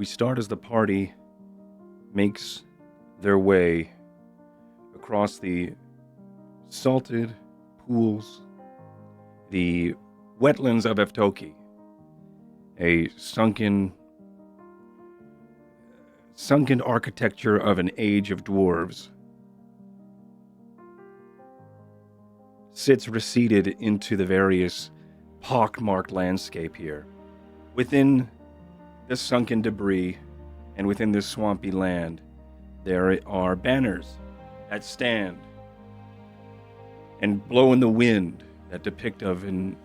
We start as the party makes their way across the salted pools, the wetlands of Eftoki, a sunken architecture of an age of dwarves, sits receded into the various pockmarked landscape here. Within this sunken debris and within this swampy land, there are banners that stand and blow in the wind that depict of an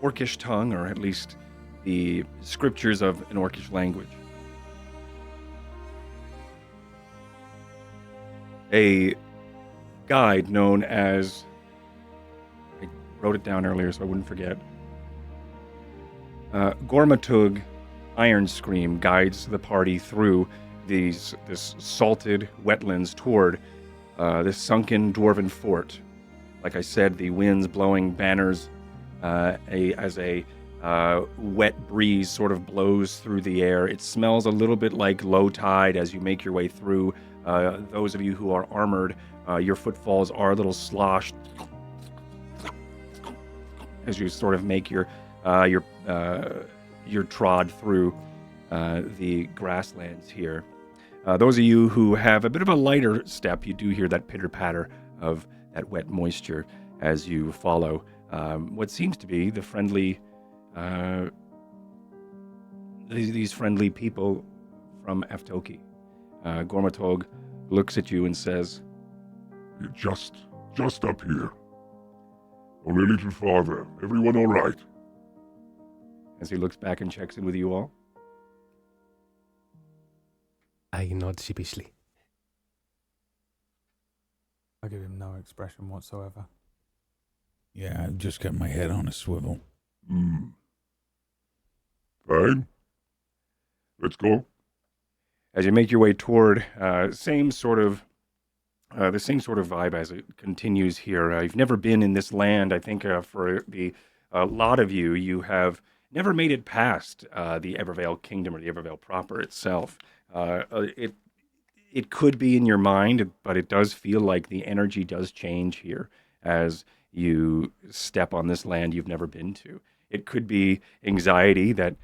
orcish tongue, or at least the scriptures of an orcish language. A guide known as, I wrote it down earlier so I wouldn't forget, Gormatug Iron Scream guides the party through this salted wetlands toward this sunken dwarven fort. Like I said, the winds blowing banners as a wet breeze sort of blows through the air. It smells a little bit like low tide as you make your way through. Those of you who are armored, your footfalls are a little sloshed as you sort of make your trod through the grasslands here. Those of you who have a bit of a lighter step, you do hear that pitter-patter of that wet moisture as you follow what seems to be the friendly, these friendly people from Aftoki. Gormatog looks at you and says, Just up here. Only a little farther. Everyone all right? As he looks back and checks in with you all. I nod sheepishly. I give him no expression whatsoever. Yeah, I've just got my head on a swivel. Fine. Let's go. As you make your way toward the same sort of vibe as it continues here. You've never been in this land. I think for a lot of you, you have never made it past the Evervale Kingdom or the Evervale proper itself. It could be in your mind, but it does feel like the energy does change here as you step on this land you've never been to. It could be anxiety that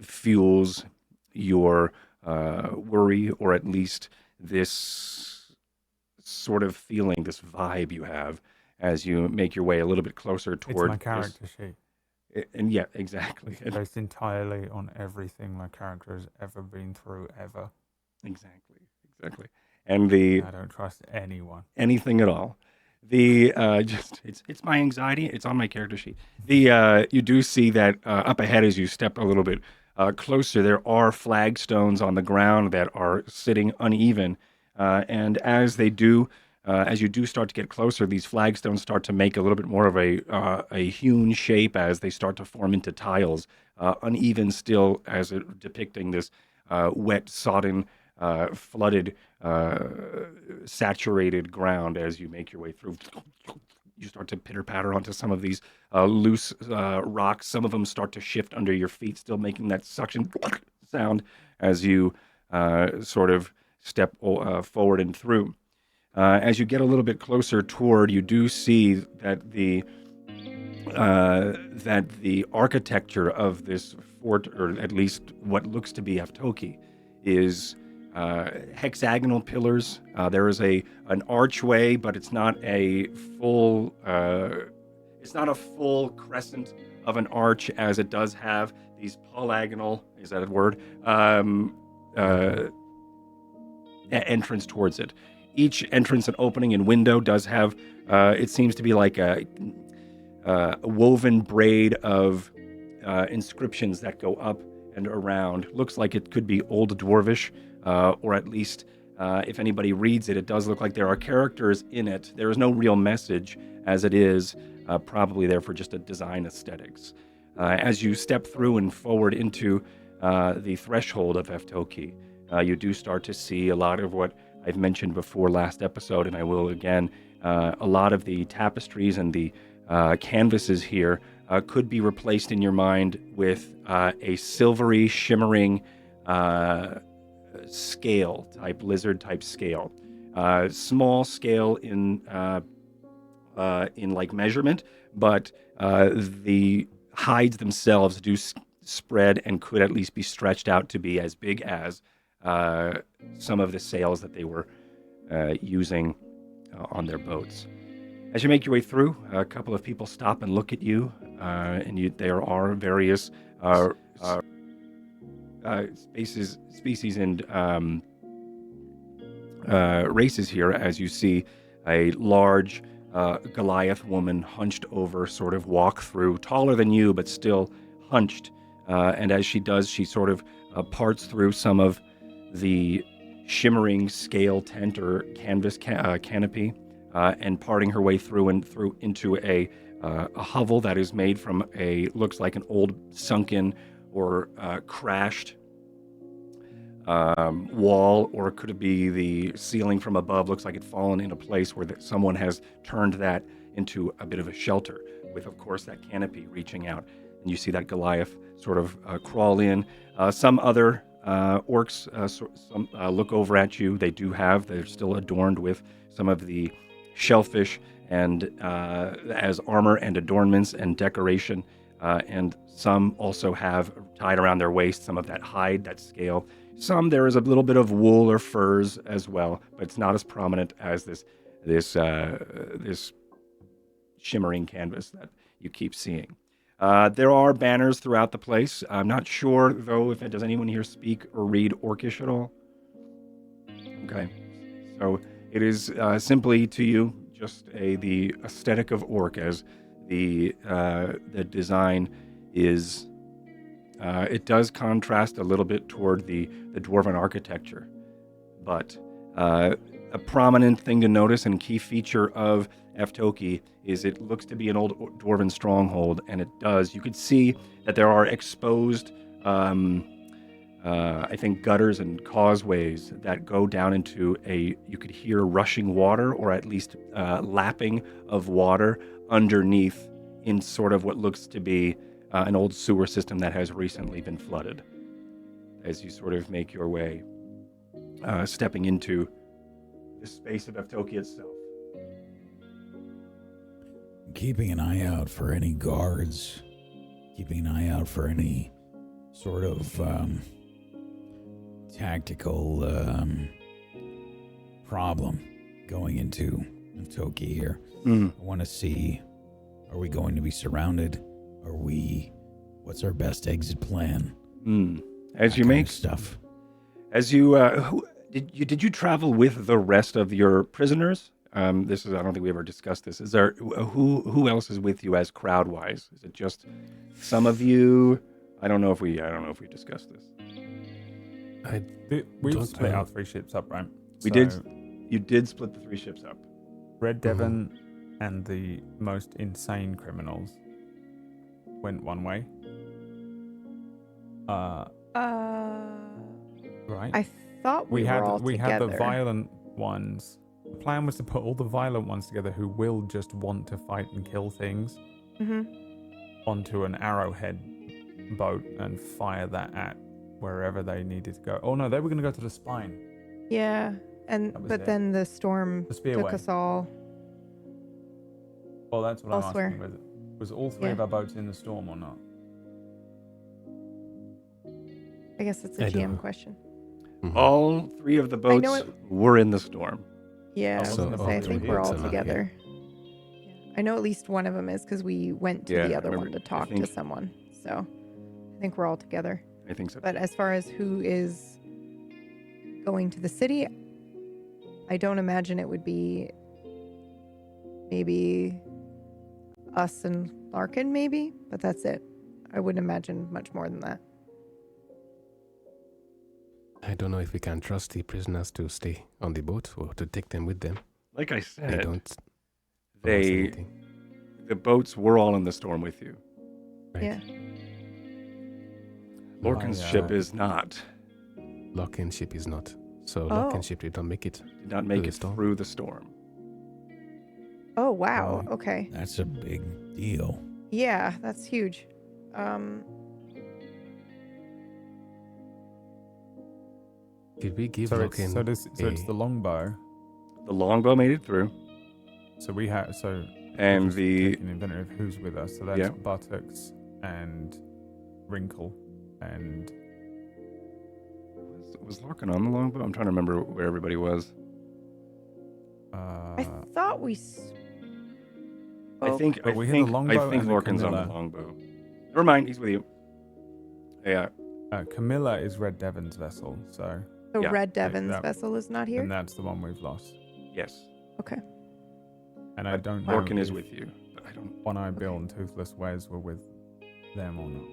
fuels your worry, or at least this sort of feeling, this vibe you have as you make your way a little bit closer toward. It's my character sheet. And yeah, exactly. It's based entirely on everything my character has ever been through, ever. Exactly. And I don't trust anything at all. It's my anxiety. It's on my character sheet. You do see that up ahead as you step a little bit closer, there are flagstones on the ground that are sitting uneven, and as you do start to get closer, these flagstones start to make a little bit more of a hewn shape as they start to form into tiles, uneven still, as it depicting this wet, sodden, flooded, saturated ground. As you make your way through, you start to pitter-patter onto some of these loose rocks. Some of them start to shift under your feet, still making that suction sound as you sort of step forward and through. As you get a little bit closer toward, you do see that the architecture of this fort, or at least what looks to be Aftoki, is hexagonal pillars. There is an archway, but it's not a full crescent of an arch, as it does have these polygonal, is that a word? Entrance towards it. Each entrance and opening and window does have, it seems to be like a woven braid of inscriptions that go up and around. Looks like it could be Old Dwarvish, or at least if anybody reads it, it does look like there are characters in it. There is no real message, as it is probably there for just a design aesthetics. As you step through and forward into the threshold of Eftoki, you do start to see a lot of what I've mentioned before last episode, and I will again. A lot of the tapestries and the canvases here could be replaced in your mind with a silvery, shimmering scale type, lizard type scale. Small scale in like measurement, but the hides themselves do spread and could at least be stretched out to be as big as some of the sails that they were using on their boats. As you make your way through, a couple of people stop and look at you, and there are various species and races here, as you see a large Goliath woman hunched over, sort of walk through, taller than you, but still hunched. And as she does, she sort of parts through some of the shimmering scale tent or canvas canopy, and parting her way through into a hovel that is made from looks like an old sunken or crashed wall, or could it be the ceiling from above? Looks like it's fallen in a place where someone has turned that into a bit of a shelter, with, of course, that canopy reaching out. And you see that Goliath sort of crawl in. Some other orcs look over at you. They're still adorned with some of the shellfish and as armor and adornments and decoration. And some also have tied around their waist some of that hide, that scale. Some there is a little bit of wool or furs as well, but it's not as prominent as this shimmering canvas that you keep seeing. There are banners throughout the place. I'm not sure though does anyone here speak or read Orcish at all? Okay, so it is simply to you just the aesthetic of Orc, as the design is. It does contrast a little bit toward the dwarven architecture, but a prominent thing to notice and key feature of Eftoki is it looks to be an old dwarven stronghold, and you could see that there are exposed, I think, gutters and causeways that go down into you could hear rushing water, or at least lapping of water underneath in sort of what looks to be an old sewer system that has recently been flooded. As you sort of make your way, stepping into the space of Eftoki itself. Keeping an eye out for any guards, keeping an eye out for any sort of tactical problem going into Eftoki here. I want to see, are we going to be surrounded? What's our best exit plan? As you make stuff. As you did you travel with the rest of your prisoners? I don't think we ever discussed this. Is there who else is with you as crowd wise? Is it just some of you? I don't know if we discussed this. We split our 3 ships up, right? We did. You did split the 3 ships up. Red Devon and the most insane criminals went one way. Right. I thought we were all together. had the violent ones. The plan was to put all the violent ones together who will just want to fight and kill things onto an arrowhead boat and fire that at wherever they needed to go. Oh no, they were going to go to the spine. Yeah, but then the storm took us all. Well, that's what I'm elsewhere. asking. Was all 3 of our boats in the storm or not? I guess it's a GM question. All 3 of the boats were in the storm. Yeah, I was going to say, I think we're all together. Yeah. I know at least one of them is, because we went to the other one to talk to someone. So I think we're all together. I think so. But as far as who is going to the city, I don't imagine it would be maybe us and Larkin, maybe, but that's it. I wouldn't imagine much more than that. I don't know if we can trust the prisoners to stay on the boat or to take them with them. Like I said, the boats were all in the storm with you. Right. Yeah. Lorcan's ship is not. Lorcan's ship is not. So Lorcan's ship did not make it. Did not make it through the storm. Oh, wow. Okay. That's a big deal. Yeah, that's huge. Could we give So Lokin it's the longbow. The longbow made it through. So we have And just the take an inventory of who's with us. So that's Buttocks and Wrinkle and was Larkin on the longbow? I'm trying to remember where everybody was. I thought we. I think But we had the longbow and the Larkin's on the Camilla. longbow. Never mind, he's with you. Yeah. Camilla is Red Devon's vessel, so So Yeah. Red Devon's vessel is not here. and that's the one we've lost. Yes. Okay. And I don't know Larkin is if with you, but I don't. One-Eyed Bill and Toothless Wes were with them or not.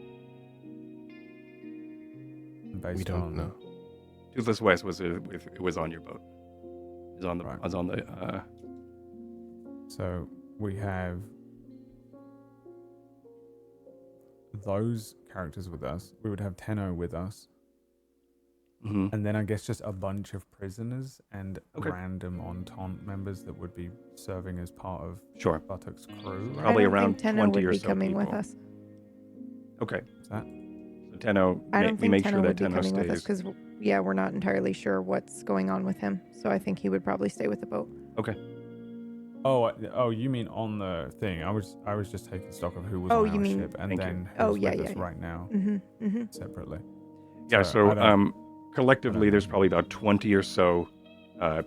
Based We don't on- know. Toothless West was it was on your boat. It was on the. Right. Was on the. So we have those characters with us. We would have Tenno with us. Mhm. And then I guess just a bunch of prisoners and Okay. random Entente members that would be serving as part of Sure. Buttock's crew. Right? Probably I don't around think Tenno 20 would or be so coming with people. us. Okay. Is that? So Tenno, I don't we think make Tenno sure that would be Tenno coming with us stays. because, we're not entirely sure what's going on with him. So I think he would probably stay with the boat. Oh, you mean on the thing? I was just taking stock of who was Oh, on you our mean- ship and Thank you. then Oh, who's yeah, with yeah, us yeah. right now Mm-hmm. Mm-hmm. separately. Yeah. I So don't- collectively, I don't there's know. probably about 20 or so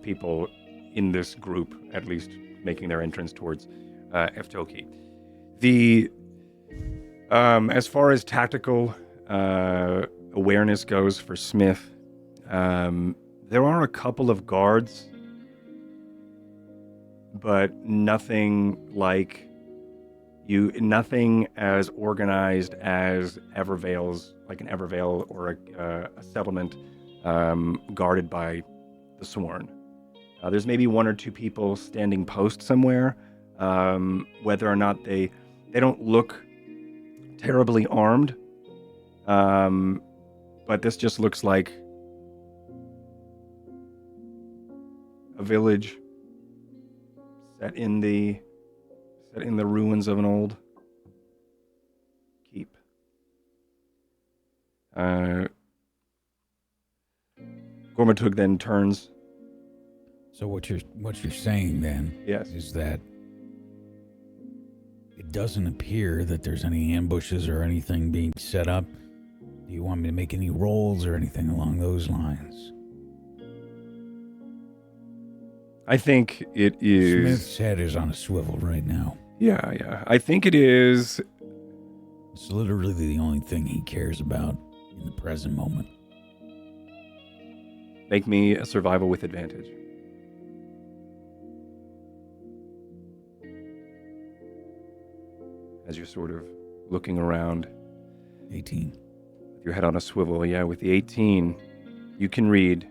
people in this group, at least, making their entrance towards Eftoki. The as far as tactical awareness goes for Smith, there are a couple of guards, but nothing like nothing as organized as Evervale's, like an Evervale or a settlement guarded by the Sworn. There's maybe one or two people standing post somewhere. Whether or not they don't look terribly armed, but this just looks like a village set in the ruins of an old keep. Gormatug then turns. So what you're saying then Yes. is that it doesn't appear that there's any ambushes or anything being set up. Do you want me to make any rolls or anything along those lines? I think it is. Smith's head is on a swivel right now. Yeah. I think it is. It's literally the only thing he cares about in the present moment. Make me a survival with advantage. As you're sort of looking around, 18. with your head on a swivel. Yeah, with the 18, you can read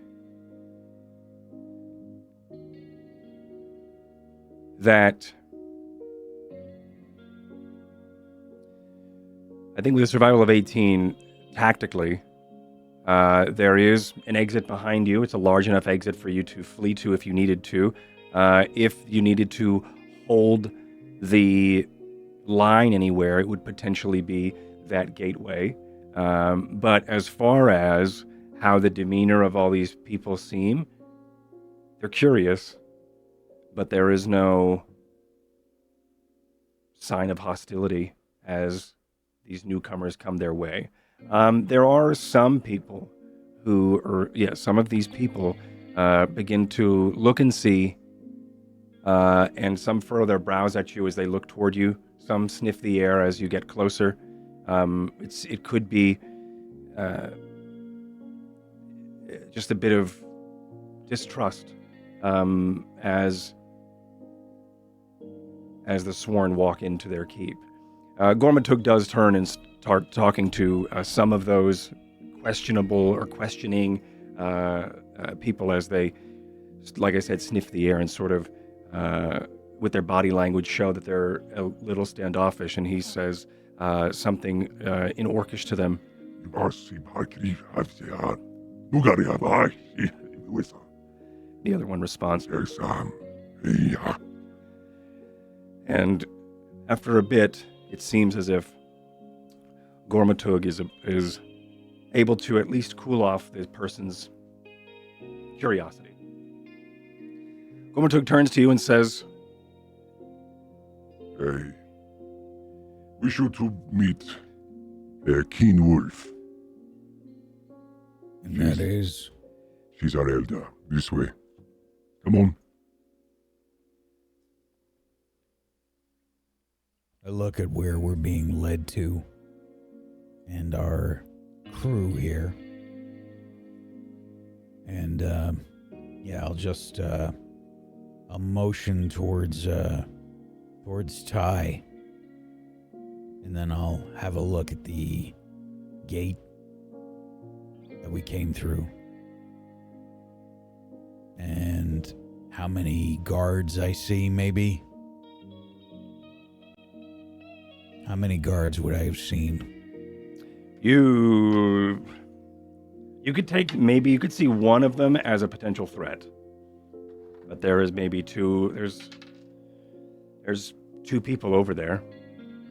that. I think with a survival of 18, tactically, there is an exit behind you. It's a large enough exit for you to flee to if you needed to. If you needed to hold the line anywhere, it would potentially be that gateway. But as far as how the demeanor of all these people seem, they're curious, but there is no sign of hostility as these newcomers come their way. There are some people some of these people begin to look and see, and some furrow their brows at you as they look toward you. Some sniff the air as you get closer. It could be just a bit of distrust as the Sworn walk into their keep. Gormatug does turn and start talking to some of those questionable or questioning people as they, like I said, sniff the air and sort of, with their body language, show that they're a little standoffish. And he says something in Orcish to them. The other one responds. And after a bit, it seems as if Gormatug is able to at least cool off the person's curiosity. Gormatug turns to you and says, Hey, wish you to meet a keen wolf. And that is? She's our elder. This way. Come on. I look at where we're being led to and our crew here. And, I'll just, I'll motion towards Ty. And then I'll have a look at the gate that we came through. And how many guards I see, maybe? How many guards would I have seen? You could you could see one of them as a potential threat. But there is maybe there's two people over there,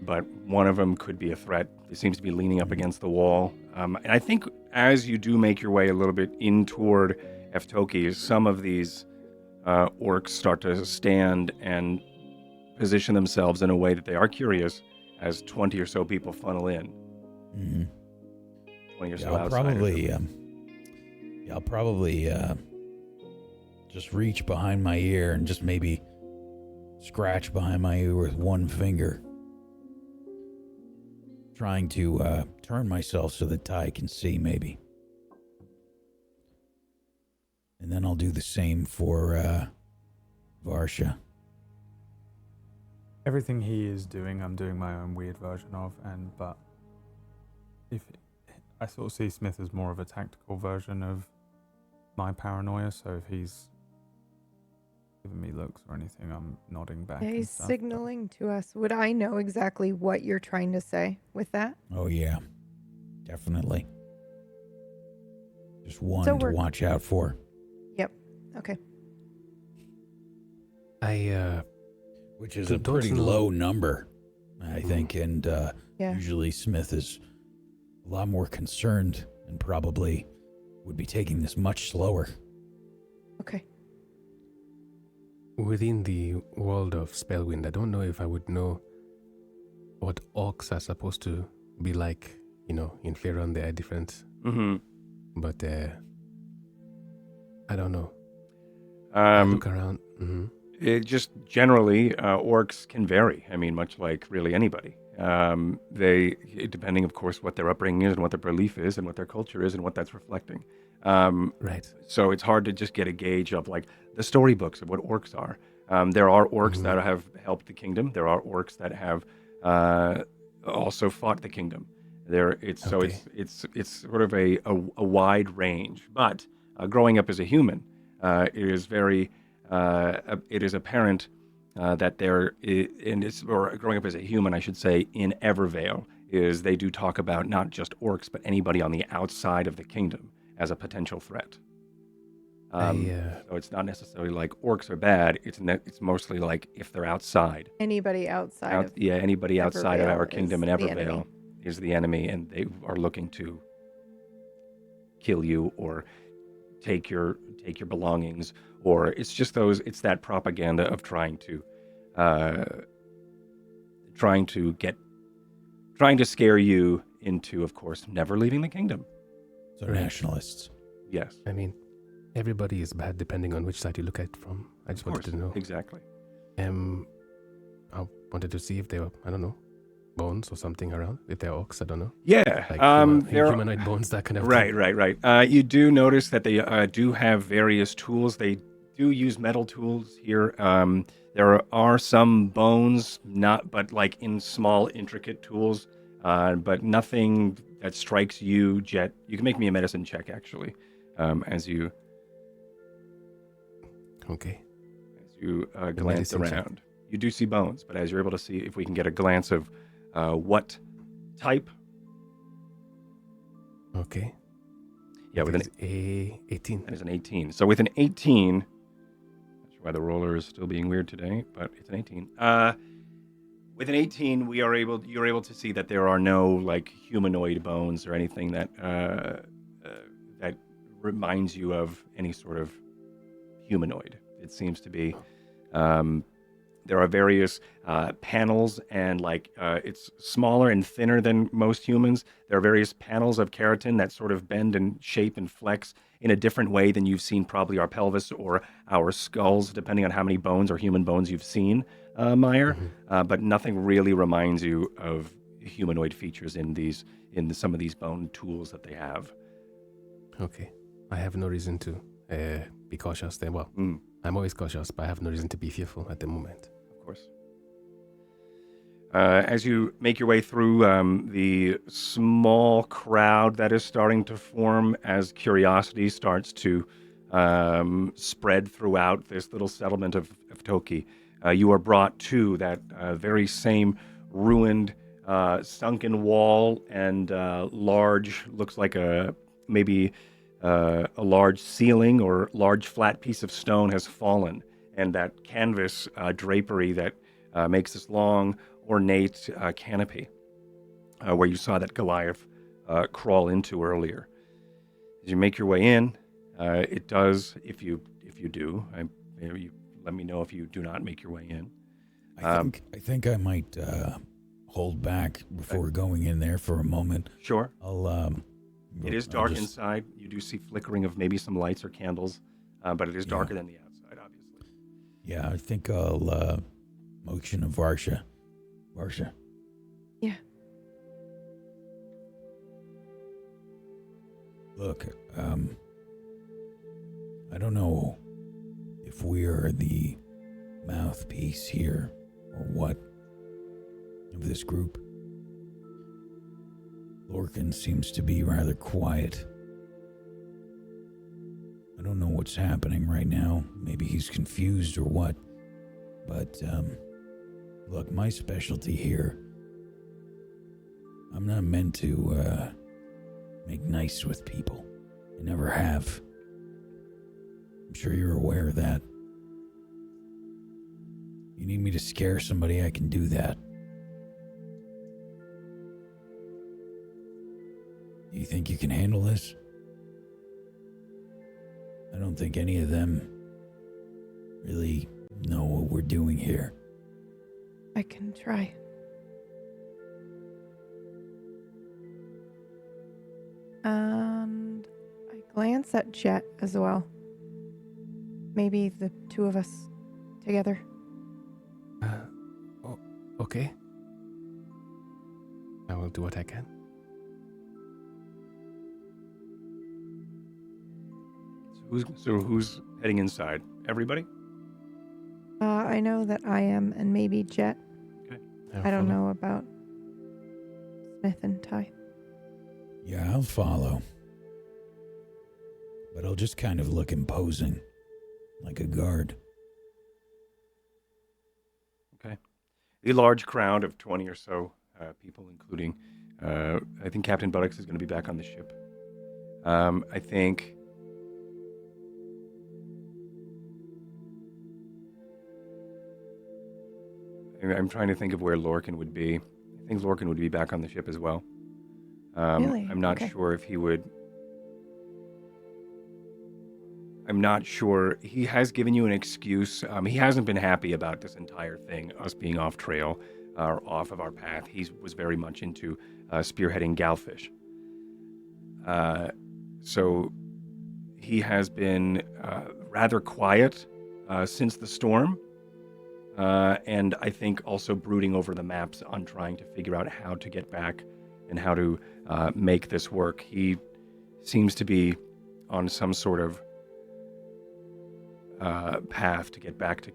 but one of them could be a threat. He seems to be leaning up against the wall. And I think as you do make your way a little bit in toward Eftoki, some of these orcs start to stand and position themselves in a way that they are curious as 20 or so people funnel in. Mm-hmm. 20 or so I'll outsiders. I'll probably just reach behind my ear and just maybe scratch behind my ear with one finger, trying to turn myself so that Ty can see, maybe. And then I'll do the same for Varsha. Everything he is doing, I'm doing my own weird version of, but if I sort of see Smith as more of a tactical version of my paranoia, so if he's giving me looks or anything, I'm nodding back. Yeah, and he's stuff, signaling to us. Would I know exactly what you're trying to say with that? Oh, yeah. Definitely. Just one to watch out for. Yep. Okay. Which is a pretty low number, I think, and Yeah. usually Smith is a lot more concerned and probably would be taking this much slower. Okay. Within the world of Spellwind, I don't know if I would know what orcs are supposed to be like. You know, in Faerun they are different. Mm-hmm. But I don't know. I look around. Mm-hmm. It just generally, orcs can vary. I mean, much like really anybody. They, depending, of course, what their upbringing is and what their belief is and what their culture is and what that's reflecting. Right. So it's hard to just get a gauge of like the storybooks of what orcs are. There are orcs that have helped the kingdom. There are orcs that have also fought the kingdom. So it's sort of a wide range. But growing up as a human, it is apparent that growing up as a human, I should say, in Evervale, is they do talk about not just orcs, but anybody on the outside of the kingdom as a potential threat. So it's not necessarily like orcs are bad. It's mostly like if they're outside. Anybody outside anybody outside of our Evervale kingdom in is the Evervale enemy. is the enemy, and they are looking to kill you or take your belongings, or it's that propaganda of trying to scare you into, of course, never leaving the kingdom. So nationalists. Yes. I mean, everybody is bad depending on which side you look at it from. I just wanted to know. Exactly. I wanted to see if there were, I don't know, bones or something around. If they're orcs, I don't know. Yeah. Like humanoid bones, that kind of thing. Right. You do notice that they do have various tools. They do use metal tools here. There are some bones, but like in small, intricate tools, but nothing that strikes you, Jet. You can make me a medicine check, actually, as you glance around. Check. You do see bones, but as you're able to see, if we can get a glance of what type. Okay. Yeah, with an 18. That is an 18. So with an 18, not sure why the roller is still being weird today, but it's an 18. With an 18, you're able to see that there are no like humanoid bones or anything that that reminds you of any sort of humanoid. It seems to be. There are various panels, and it's smaller and thinner than most humans. There are various panels of keratin that sort of bend and shape and flex in a different way than you've seen probably our pelvis or our skulls, depending on how many bones or human bones you've seen, Meyer. But nothing really reminds you of humanoid features in some of these bone tools that they have. Okay, I have no reason to be cautious then. Well, I'm always cautious, but I have no reason to be fearful at the moment. Of course. As you make your way through the small crowd that is starting to form as curiosity starts to spread throughout this little settlement of Eftoki, you are brought to that very same ruined, sunken wall and large, looks like maybe a large ceiling or large flat piece of stone has fallen. And that canvas drapery that makes this long, ornate canopy where you saw that Goliath crawl into earlier. As you make your way in, it does, if you do, you let me know if you do not make your way in. I think I might hold back before going in there for a moment. Sure. It is dark inside. You do see flickering of maybe some lights or candles, but it is darker than the outside, obviously. Yeah, I think I'll motion of Varsha. Varsha. Yeah. Look, I don't know if we're the mouthpiece here or what of this group. Lorcan seems to be rather quiet. I don't know what's happening right now. Maybe he's confused or what. But, look, my specialty here, I'm not meant to, make nice with people. I never have. I'm sure you're aware of that. You need me to scare somebody, I can do that. Do you think you can handle this? I don't think any of them really know what we're doing here. I can try. And I glance at Jet as well. Maybe the two of us together. Okay. I will do what I can. So who's heading inside? Everybody? I know that I am, and maybe Jet. Okay. I don't know about Smith and Ty. Yeah, I'll follow. But I'll just kind of look imposing, like a guard. Okay. A large crowd of 20 or so people, including, I think Captain Buttocks is going to be back on the ship. I think... I'm trying to think of where Lorcan would be. I think Lorcan would be back on the ship as well. Really? I'm not sure if he would... I'm not sure. He has given you an excuse. He hasn't been happy about this entire thing, us being off trail or off of our path. He was very much into spearheading Galfish. So he has been rather quiet since the storm. And I think also brooding over the maps on trying to figure out how to get back and how to make this work. He seems to be on some sort of path to get back to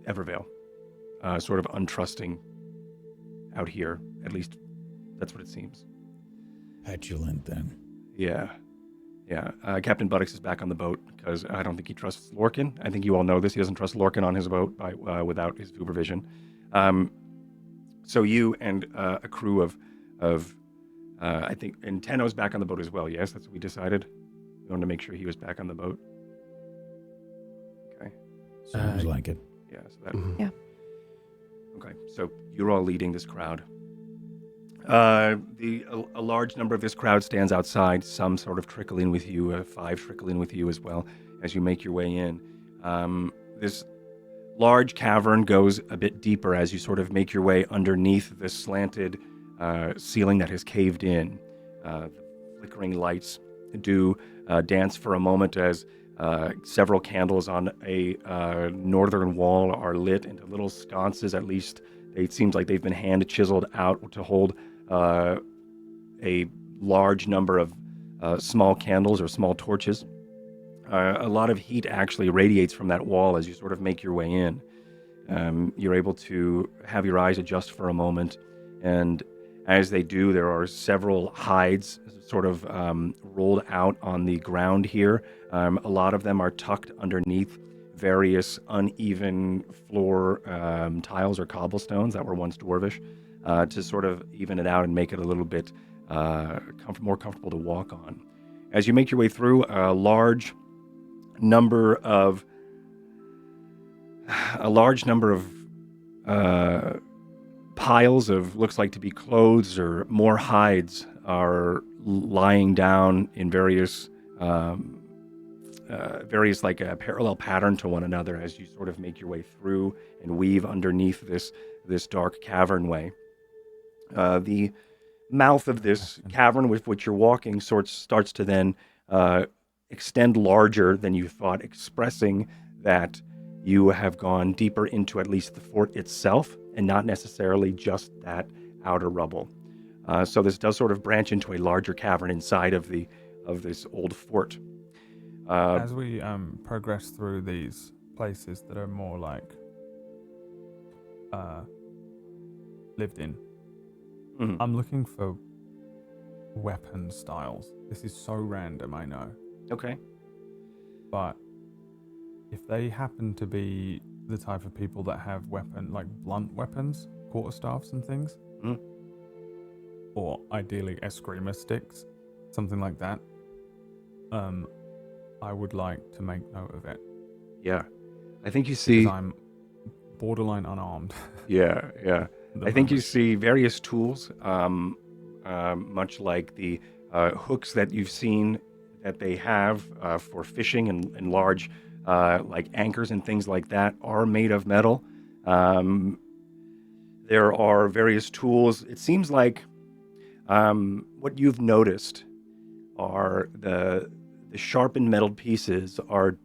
Evervale. Sort of untrusting out here. At least that's what it seems. Petulant, then. Yeah. Captain Buttocks is back on the boat because I don't think he trusts Lorcan. I think you all know this. He doesn't trust Lorcan on his boat without his supervision. So you and a crew of I think, and Tenno's back on the boat as well. Yes, that's what we decided. We wanted to make sure he was back on the boat. Okay. Sounds like it. Yeah. So that. Yeah. Okay, so you're all leading this crowd. A large number of this crowd stands outside, some sort of trickling with you, 5 trickling with you as well as you make your way in. This large cavern goes a bit deeper as you sort of make your way underneath the slanted ceiling that has caved in. The flickering lights do dance for a moment as several candles on a northern wall are lit into little sconces. At least it seems like they've been hand chiseled out to hold a large number of small candles or small torches. A lot of heat actually radiates from that wall as you sort of make your way in. You're able to have your eyes adjust for a moment, and as they do, there are several hides sort of rolled out on the ground here. A lot of them are tucked underneath various uneven floor tiles or cobblestones that were once dwarvish to sort of even it out and make it a little bit more comfortable to walk on. As you make your way through, a large number of piles of looks like to be clothes or more hides are lying down in various like a parallel pattern to one another as you sort of make your way through and weave underneath this dark cavernway. The mouth of this cavern with which you're walking starts to then extend larger than you thought, expressing that you have gone deeper into at least the fort itself and not necessarily just that outer rubble. So this does sort of branch into a larger cavern inside of this old fort. As we progress through these places that are more like lived in, I'm looking for weapon styles. This is so random, I know. Okay. But if they happen to be the type of people that have blunt weapons, quarterstaffs and things, or ideally eskrima sticks, something like that, I would like to make note of it. Yeah. I think you see... Because I'm borderline unarmed. Yeah. I think you see various tools, much like the hooks that you've seen that they have for fishing and large like anchors and things like that are made of metal. There are various tools. It seems like what you've noticed are the sharpened metal pieces are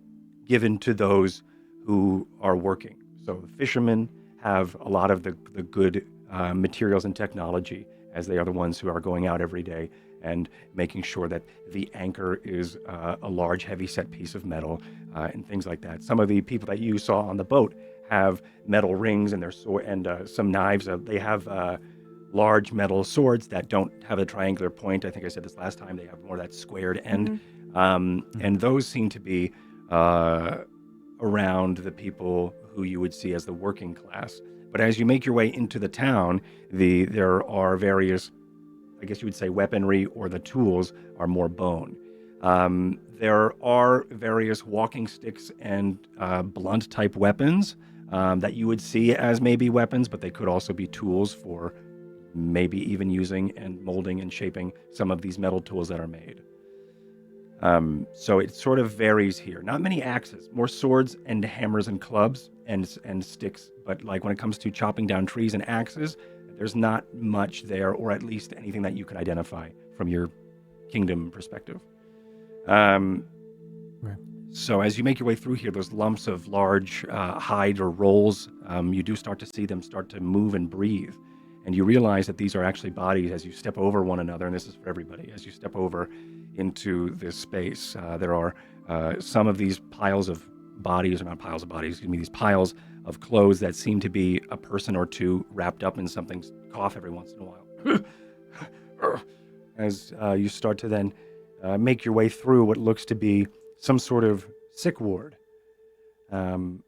given to those who are working. So the fishermen have a lot of the good materials and technology, as they are the ones who are going out every day and making sure that the anchor is a large, heavy-set piece of metal and things like that. Some of the people that you saw on the boat have metal rings and their sword and some knives. They have large metal swords that don't have a triangular point. I think I said this last time. They have more of that squared end. And those seem to be around the people who you would see as the working class. But as you make your way into the town, there are various, I guess you would say, weaponry, or the tools are more bone. There are various walking sticks and blunt type weapons that you would see as maybe weapons, but they could also be tools for maybe even using and molding and shaping some of these metal tools that are made. So it sort of varies here. Not many axes, more swords and hammers and clubs and sticks. But like when it comes to chopping down trees and axes, there's not much there, or at least anything that you can identify from your kingdom perspective. So as you make your way through here, those lumps of large hide or rolls, you do start to see them start to move and breathe. And you realize that these are actually bodies as you step over one another, and this is for everybody. As you step over into this space, there are some of these piles of bodies, or not piles of bodies, excuse me, these piles of clothes that seem to be a person or two wrapped up in something, cough every once in a while. As you start to then make your way through what looks to be some sort of sick ward. And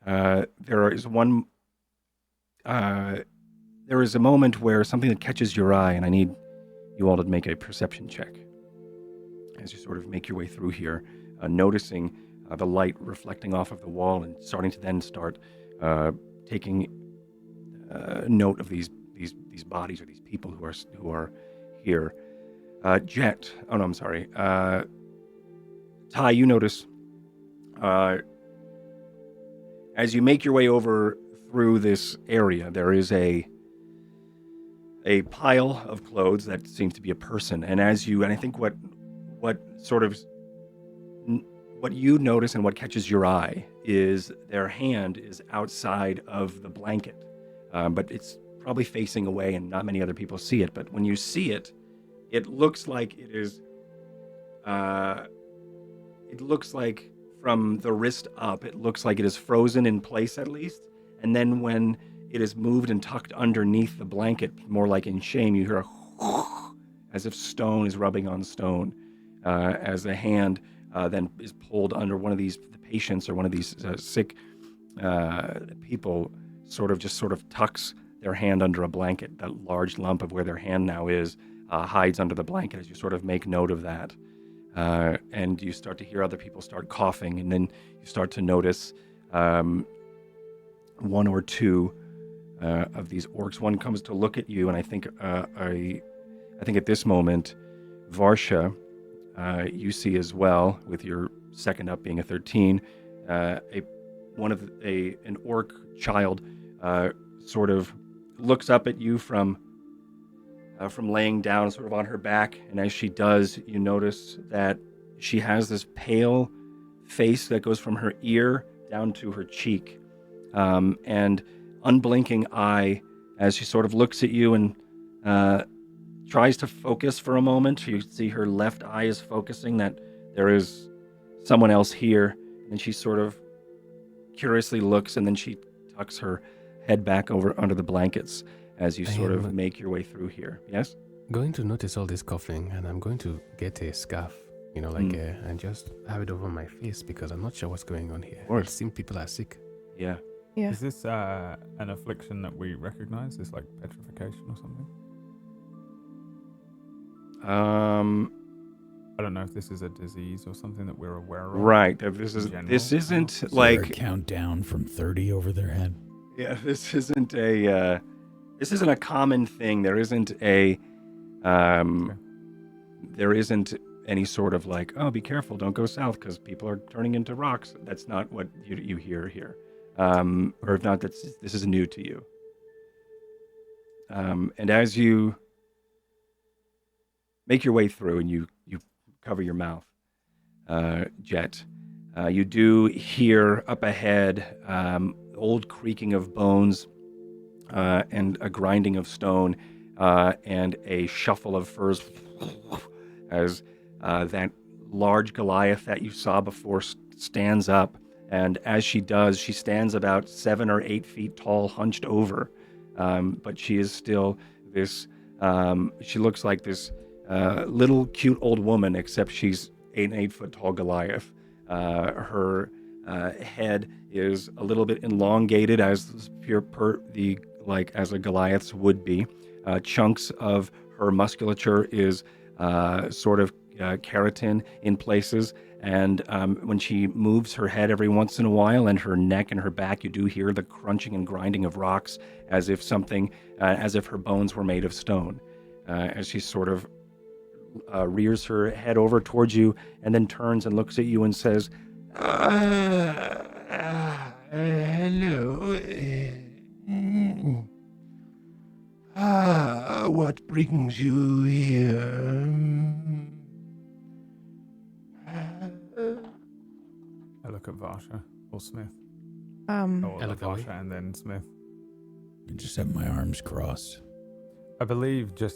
there is a moment where something that catches your eye, and I need you all to make a perception check as you sort of make your way through here, noticing the light reflecting off of the wall and starting to then start taking note of these bodies or these people who are here. Jet. Oh no, I'm sorry. Ty, you notice as you make your way over through this area, there is a pile of clothes that seems to be a person, and I think what you notice and what catches your eye is their hand is outside of the blanket, but it's probably facing away, and not many other people see it. But when you see it, it looks like it is. It looks like from the wrist up, it looks like it is frozen in place at least, and then when it is moved and tucked underneath the blanket, more like in shame, you hear a as if stone is rubbing on stone, as the hand then is pulled under one of the patients or one of these sick people sort of tucks their hand under a blanket. That large lump of where their hand now is hides under the blanket as you sort of make note of that. And you start to hear other people start coughing, and then you start to notice one or two of these orcs. One comes to look at you, and I think at this moment, Varsha, you see as well, with your second up being a 13, an orc child sort of looks up at you from laying down sort of on her back, and as she does, you notice that she has this pale face that goes from her ear down to her cheek, and unblinking eye as she sort of looks at you and tries to focus for a moment. You see her left eye is focusing that there is someone else here, and she sort of curiously looks, and then she tucks her head back over under the blankets as you sort of make your way through here. Yes? Going to notice all this coughing, and I'm going to get a scarf, and just have it over my face because I'm not sure what's going on here. It seems people are sick. Yeah. Yeah. Is this an affliction that we recognize? Is like petrification or something? I don't know if this is a disease or something that we're aware of. Right. This isn't like a countdown from 30 over their head. Yeah, this isn't a common thing. There isn't any sort of like, oh, be careful, don't go south because people are turning into rocks. That's not what you hear here. Or if not, this is new to you. And as you make your way through and you cover your mouth, Jet, you do hear up ahead old creaking of bones and a grinding of stone and a shuffle of furs as that large Goliath that you saw before stands up. And as she does, she stands about 7 or 8 feet tall, hunched over. But she is still this, she looks like this little cute old woman, except she's an 8 foot tall Goliath. Her head is a little bit elongated as as a Goliath's would be. Chunks of her musculature is sort of keratin in places, and when she moves her head every once in a while, and her neck and her back, you do hear the crunching and grinding of rocks, as if her bones were made of stone. As she sort of rears her head over towards you, and then turns and looks at you and says, "Hello. What brings you here?" I look at Varsha or Smith. I look away. Varsha and then Smith. I just have my arms crossed. I believe I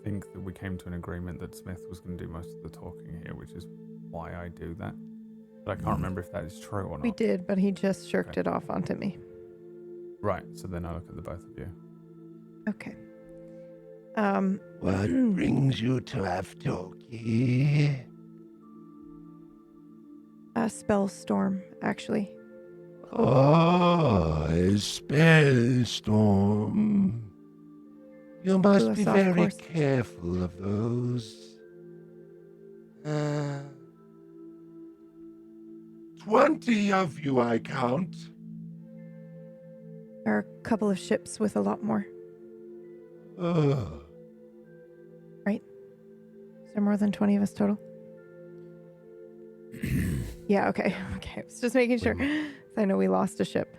think that we came to an agreement that Smith was going to do most of the talking here, which is why I do that. But I can't remember if that is true or not. We did, but he just shirked it off onto me. Right, so then I look at the both of you. Okay. What brings you to Aftoki? A spell storm, actually. Oh, a spellstorm. You must be very careful of those. 20 of you, I count. There are a couple of ships with a lot more. Right? Is there more than 20 of us total? Yeah, okay. Okay, I was just making sure. I know we lost a ship.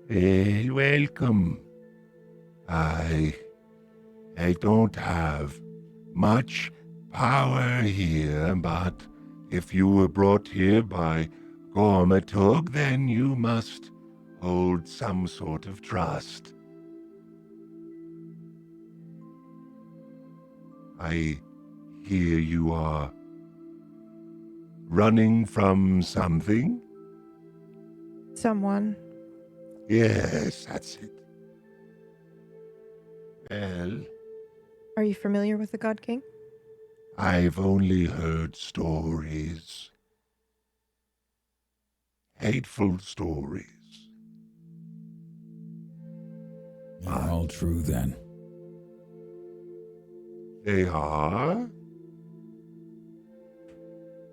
Welcome. I don't have much power here, but if you were brought here by Gormatug, then you must hold some sort of trust. I hear you are running from something? Someone. Yes, that's it. Well, Are you familiar with the God King? I've only heard stories. Hateful stories. They're all true then. They are?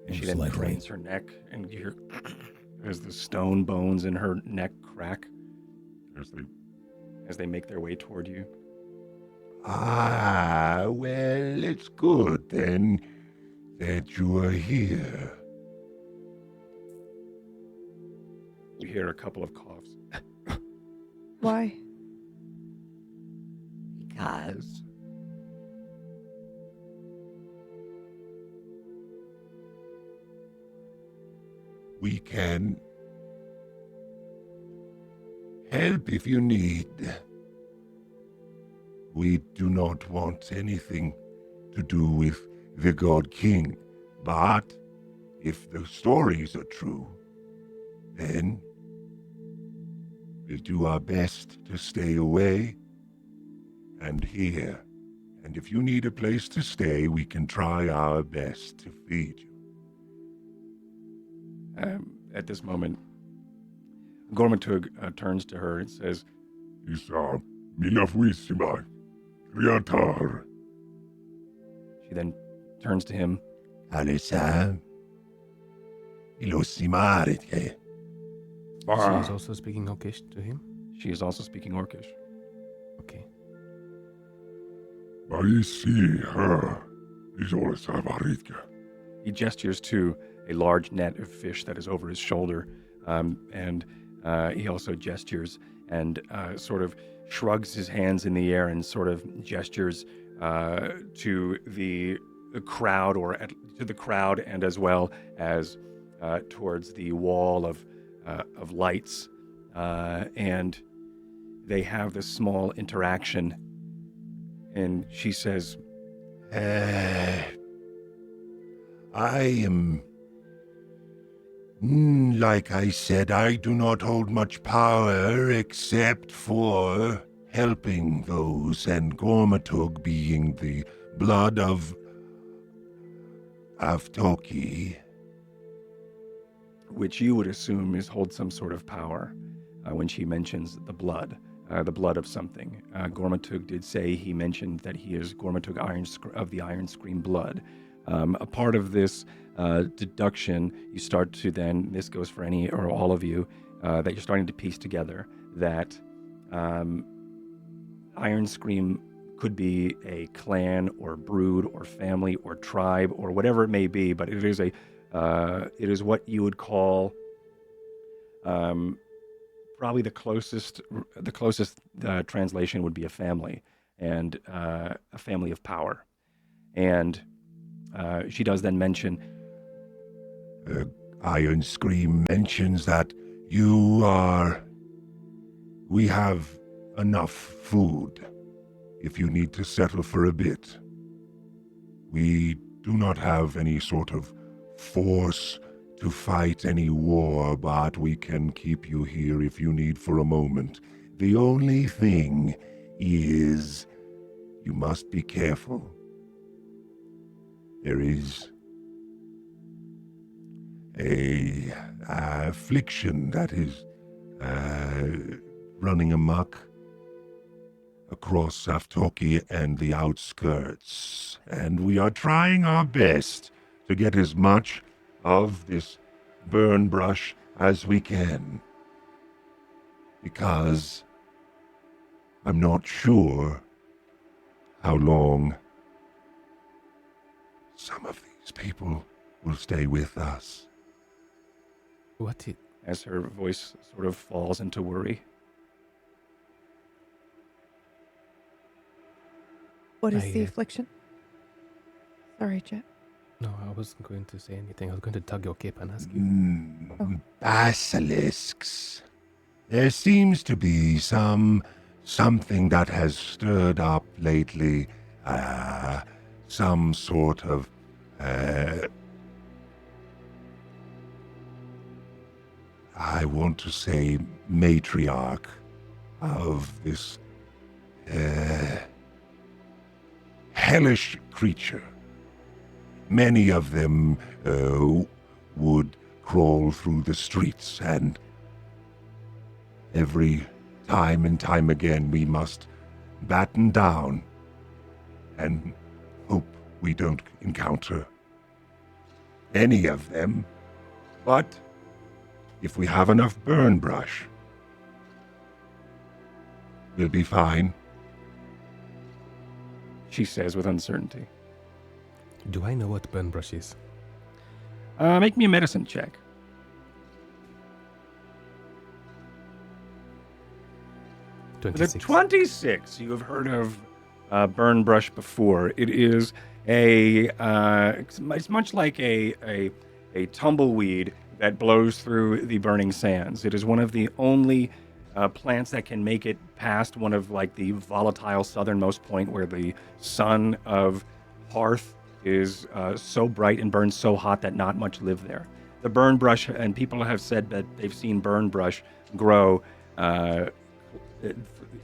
And she Most then likely. cranes her neck, and you hear as the stone bones in her neck crack as they make their way toward you. Ah, well, it's good then that you are here. You hear a couple of coughs. Why? Because we can help if you need. We do not want anything to do with the God King, but if the stories are true, then we'll do our best to stay away and here. And if you need a place to stay, we can try our best to feed you. At this moment, Gormatug turns to her and says, Isa, milafuisima, kriatar. she then turns to him. Alisa, ilosimarete. She is also speaking Orcish to him? She is also speaking Orcish. Okay. Baisi her, isolesa varitka. He gestures to a large net of fish that is over his shoulder, and he also gestures and sort of shrugs his hands in the air and sort of gestures to the crowd, to the crowd, and as well as towards the wall of lights, and they have this small interaction. And she says, I am... like I said, I do not hold much power except for helping those, and Gormatug being the blood of Aftoki. which you would assume holds some sort of power when she mentions the blood of something. Gormatug did say he mentioned that he is Gormatug of the Iron Scream blood. A part of this deduction, you start to then, this goes for any or all of you, that you're starting to piece together that Iron Scream could be a clan or brood or family or tribe or whatever it may be, but it is what you would call probably the closest translation would be a family, and a family of power. And she does then mention Iron Scream mentions that we have enough food if you need to settle for a bit. We do not have any sort of force to fight any war, but we can keep you here if you need for a moment. The only thing is, you must be careful. There is a affliction that is running amok across Aftoki and the outskirts, and we are trying our best to get as much of this burn brush as we can. because I'm not sure how long some of these people will stay with us. As her voice sort of falls into worry. What is the affliction? Sorry, Jet. No, I wasn't going to say anything. I was going to tug your cape and ask you. Basilisks. There seems to be something that has stirred up lately. Some sort of I want to say matriarch of this hellish creature. Many of them would crawl through the streets, and every time and time again we must batten down and hope we don't encounter any of them. But if we have enough burn brush, we'll be fine. She says with uncertainty. Do I know what burn brush is? Make me a medicine check. 26. The 26. You have heard of burn brush before. It is it's much like a tumbleweed that blows through the burning sands. It is one of the only plants that can make it past one of like the volatile southernmost point where the sun of Hearth is so bright and burns so hot that not much live there. The burn brush, and people have said that they've seen burn brush grow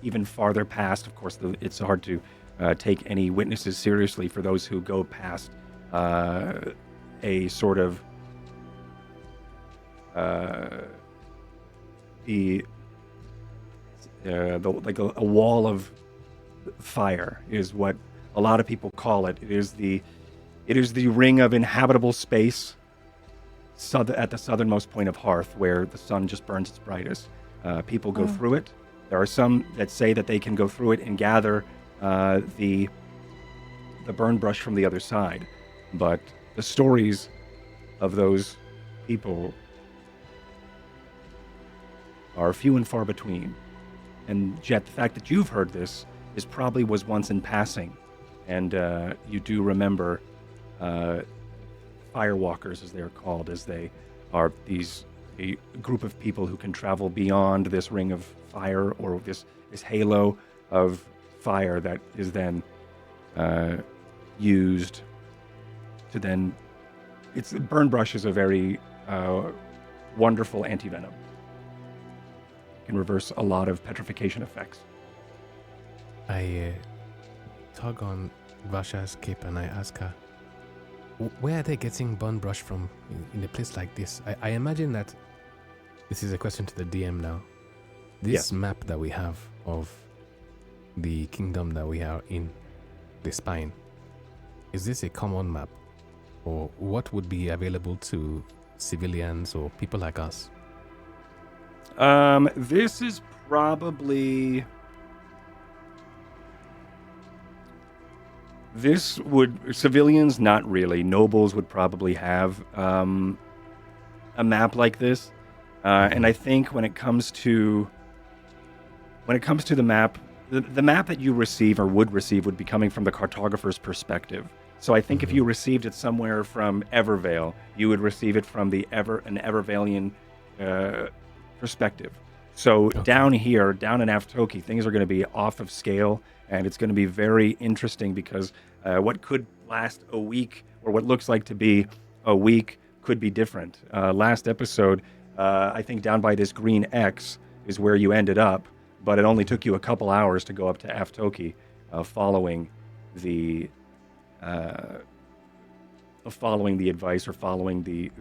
even farther past. Of course, it's hard to take any witnesses seriously for those who go past a sort of like a wall of fire is what a lot of people call it. It is the ring of inhabitable space at the southernmost point of Hearth, where the sun just burns its brightest. People go through it. There are some that say that they can go through it and gather the burn brush from the other side, but the stories of those people are few and far between. And Jet, the fact that you've heard this was once in passing, and you do remember firewalkers, as they are called, as they are a group of people who can travel beyond this ring of fire or this halo of fire that is then used to then. Burn brush is a very wonderful antivenom. Can reverse a lot of petrification effects. I tug on Vasha's cape and I ask her, where are they getting burn brush from in a place like this? I imagine that this is a question to the DM now. This map that we have of the kingdom that we are in, the spine, is this a common map? Or what would be available to civilians or people like us? This is probably... civilians, not really. Nobles would probably have a map like this. And I think when it comes to the map, the map that you receive or would receive would be coming from the cartographer's perspective. So I think if you received it somewhere from Evervale, you would receive it from an Evervalian perspective. So down here, down in Aftoki, things are going to be off of scale, and it's going to be very interesting because what could last a week, or what looks like to be a week, could be different. Last episode, I think down by this green X is where you ended up, but it only took you a couple hours to go up to Aftoki, following the advice or following the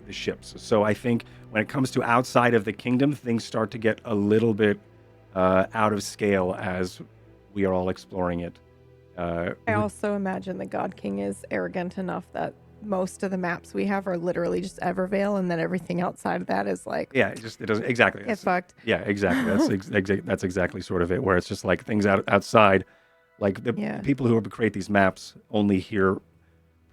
ships. So I think when it comes to outside of the kingdom, things start to get a little bit out of scale as we are all exploring it. I also imagine the God King is arrogant enough that most of the maps we have are literally just Evervale, and then everything outside of that is like Yeah, it doesn't exactly. get fucked. Yeah, exactly. That's exactly sort of it, where it's just like things outside, like the people who create these maps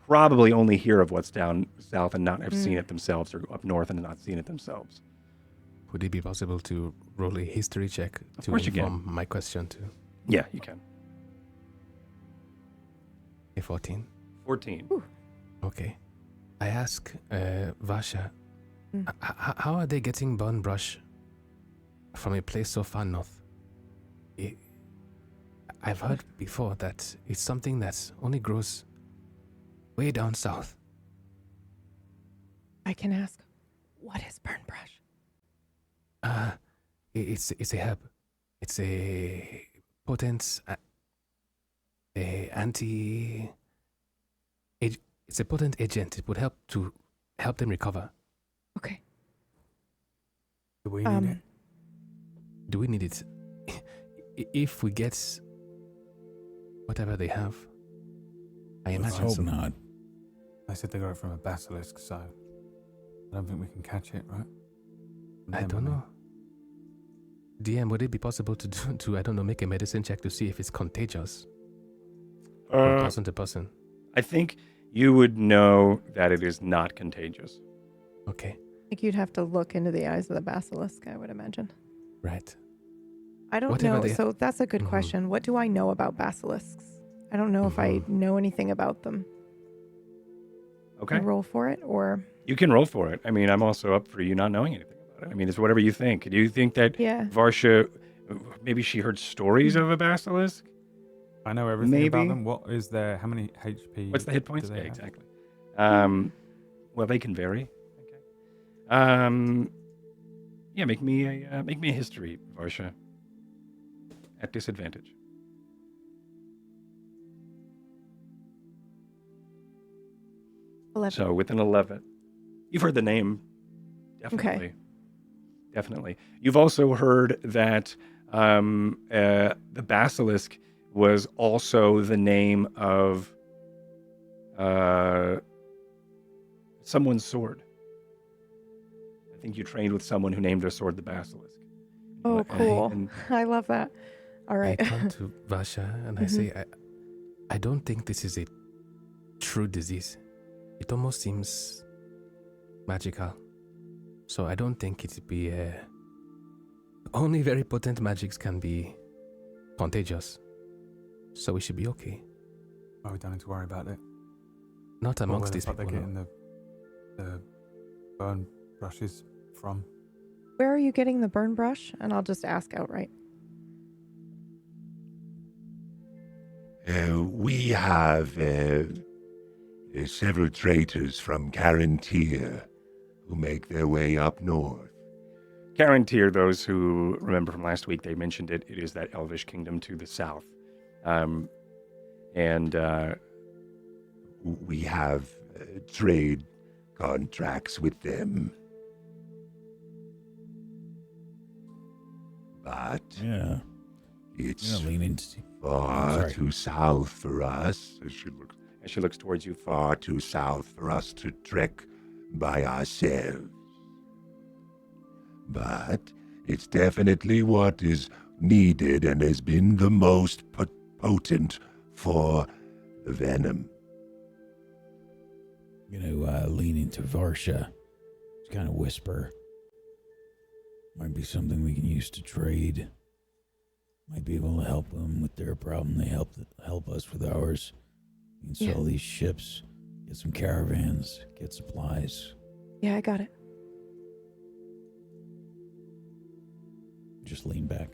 probably only hear of what's down south and not have seen it themselves, or up north and not seen it themselves. Would it be possible to roll a history check to inform my question too? Yeah, you can. A 14. 14. Ooh. Okay. I ask Vasha, how are they getting bone brush from a place so far north? I've heard before that it's something that only grows way down south. I can ask, what is burn brush? It's a herb. It's a potent it's a potent agent. It would help them recover. Okay. Do we need it? Do we need it? If we get whatever they have, I imagine hope not. I said they got it from a basilisk, so I don't think we can catch it, right? I don't know. DM, would it be possible to I don't know, make a medicine check to see if it's contagious? From person to person. I think you would know that it is not contagious. Okay. I think you'd have to look into the eyes of the basilisk, I would imagine. Right. I don't know. So that's a good question. What do I know about basilisks? I don't know if I know anything about them. Okay. Can I roll for it, or? You can roll for it. I mean, I'm also up for you not knowing anything about it. I mean, it's whatever you think. Do you think that Varsha, maybe she heard stories of a basilisk? I know everything about them. What is their, how many HP? What's the hit points? Yeah, exactly. Well, they can vary. Okay. Yeah, make me a history, Varsha. At disadvantage. So with an 11, you've heard the name, definitely. Okay. Definitely. You've also heard that the basilisk was also the name of someone's sword. I think you trained with someone who named their sword the basilisk. Oh, cool. I love that. All right. I turn to Vasha and I say, I don't think this is a true disease. It almost seems magical. So I don't think it'd be only very potent magics can be contagious. So we should be okay. Oh, we don't need to worry about it. Not amongst these people. Where they're getting the burn brushes from. Where are you getting the burn brush? And I'll just ask outright. We have several traders from Carantir who make their way up north. Carantir, those who remember from last week, they mentioned it. It is that elvish kingdom to the south. We have trade contracts with them. But it's far too south for us. As she looks towards you, far too south for us to trek by ourselves. But it's definitely what is needed and has been the most potent for the venom. I'm gonna lean into Varsha, just kind of whisper. Might be something we can use to trade. Might be able to help them with their problem. They help us with ours. We can sell these ships, get some caravans, get supplies. Yeah, I got it. Just lean back.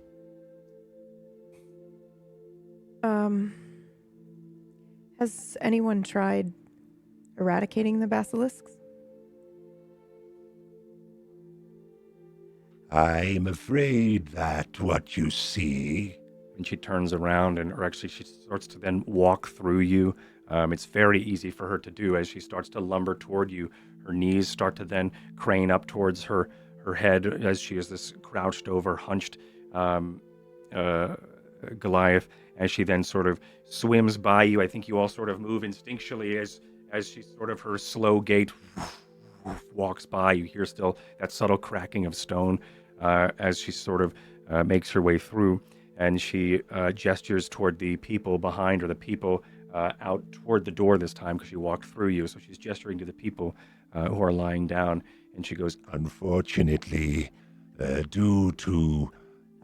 Has anyone tried eradicating the basilisks? I'm afraid that what you see... And she turns around, she starts to then walk through you. It's very easy for her to do as she starts to lumber toward you. Her knees start to then crane up towards her head as she is this crouched over, hunched Goliath, as she then sort of swims by you. I think you all sort of move instinctually as she sort of her slow gait walks by, you hear still that subtle cracking of stone as she sort of makes her way through, and she gestures toward the people behind her, the people out toward the door this time because she walked through you. So she's gesturing to the people who are lying down, and she goes, "Unfortunately, due to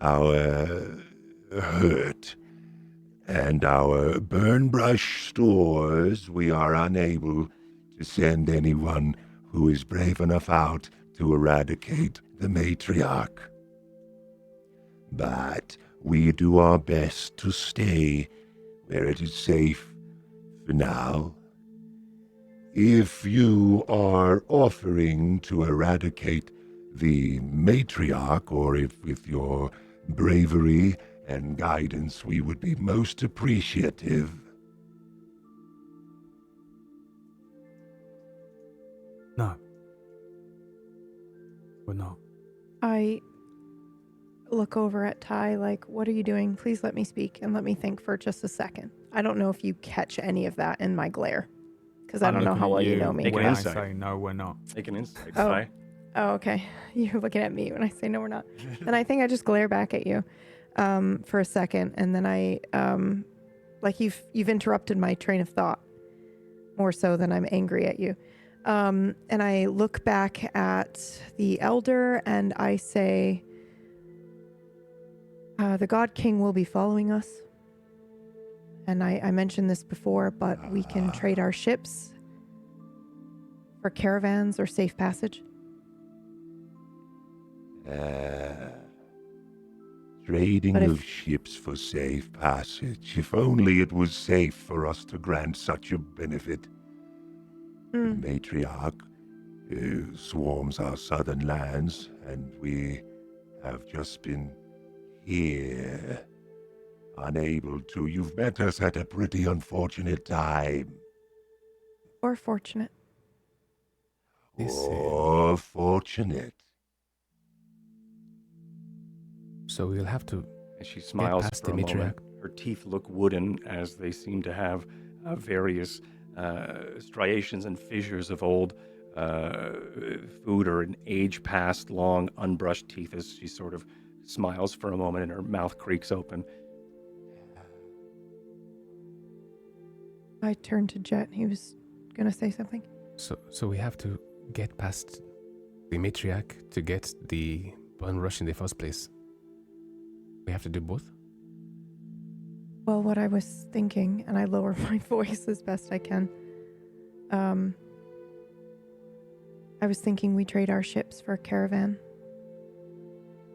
our hurt and our burn brush stores, we are unable to send anyone who is brave enough out to eradicate the matriarch. But we do our best to stay where it is safe for now. If you are offering to eradicate the matriarch, or if with your bravery and guidance, we would be most appreciative." No. We're not. I look over at Ty like, what are you doing? Please let me speak and let me think for just a second. I don't know if you catch any of that in my glare, because I don't know how well you know me. When I say no, we're not. "Make an insight, Oh. Ty." Oh, okay. You're looking at me when I say no, we're not. And I think I just glare back at you for a second, and then I like you've interrupted my train of thought more so than I'm angry at you. And I look back at the elder and I say, the God King will be following us. And I mentioned this before, but we can trade our ships for caravans or safe passage. Trading of ships for safe passage. If only it was safe for us to grant such a benefit. The matriarch swarms our southern lands, and we have just been here, unable to. You've met us at a pretty unfortunate time. Or fortunate. Or fortunate. So we'll have to. As she smiles past for a the moment, her teeth look wooden as they seem to have various striations and fissures of old food or an age past long unbrushed teeth as she sort of smiles for a moment and her mouth creaks open. I turned to Jet. He was going to say something. So we have to get past the matriarch to get the bun rush in the first place. We have to do both? Well, what I was thinking, and I lower my voice as best I can, I was thinking we trade our ships for a caravan,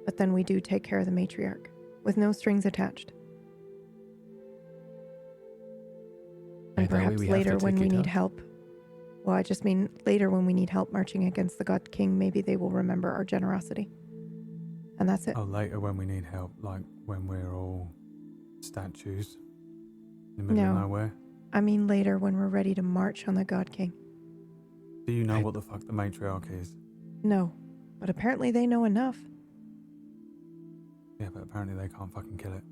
but then we do take care of the matriarch, with no strings attached. And perhaps later when we need help. Well, I just mean later when we need help marching against the God King, maybe they will remember our generosity. And that's it. Oh, later when we need help, like when we're all statues in the middle of nowhere? I mean later when we're ready to march on the God King. Do you know what the fuck the matriarch is? No, but apparently they know enough. Yeah, but apparently they can't fucking kill it.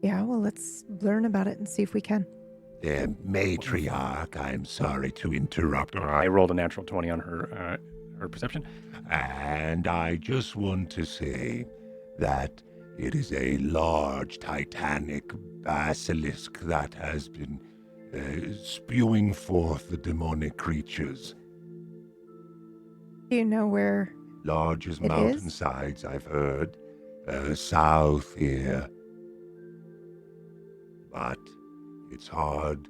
Yeah, well, let's learn about it and see if we can. The matriarch, I'm sorry to interrupt. I rolled a natural 20 on her perception. And I just want to say that it is a large titanic basilisk that has been spewing forth the demonic creatures. Do you know where Large as it mountainsides, I've heard. South here. But it's hard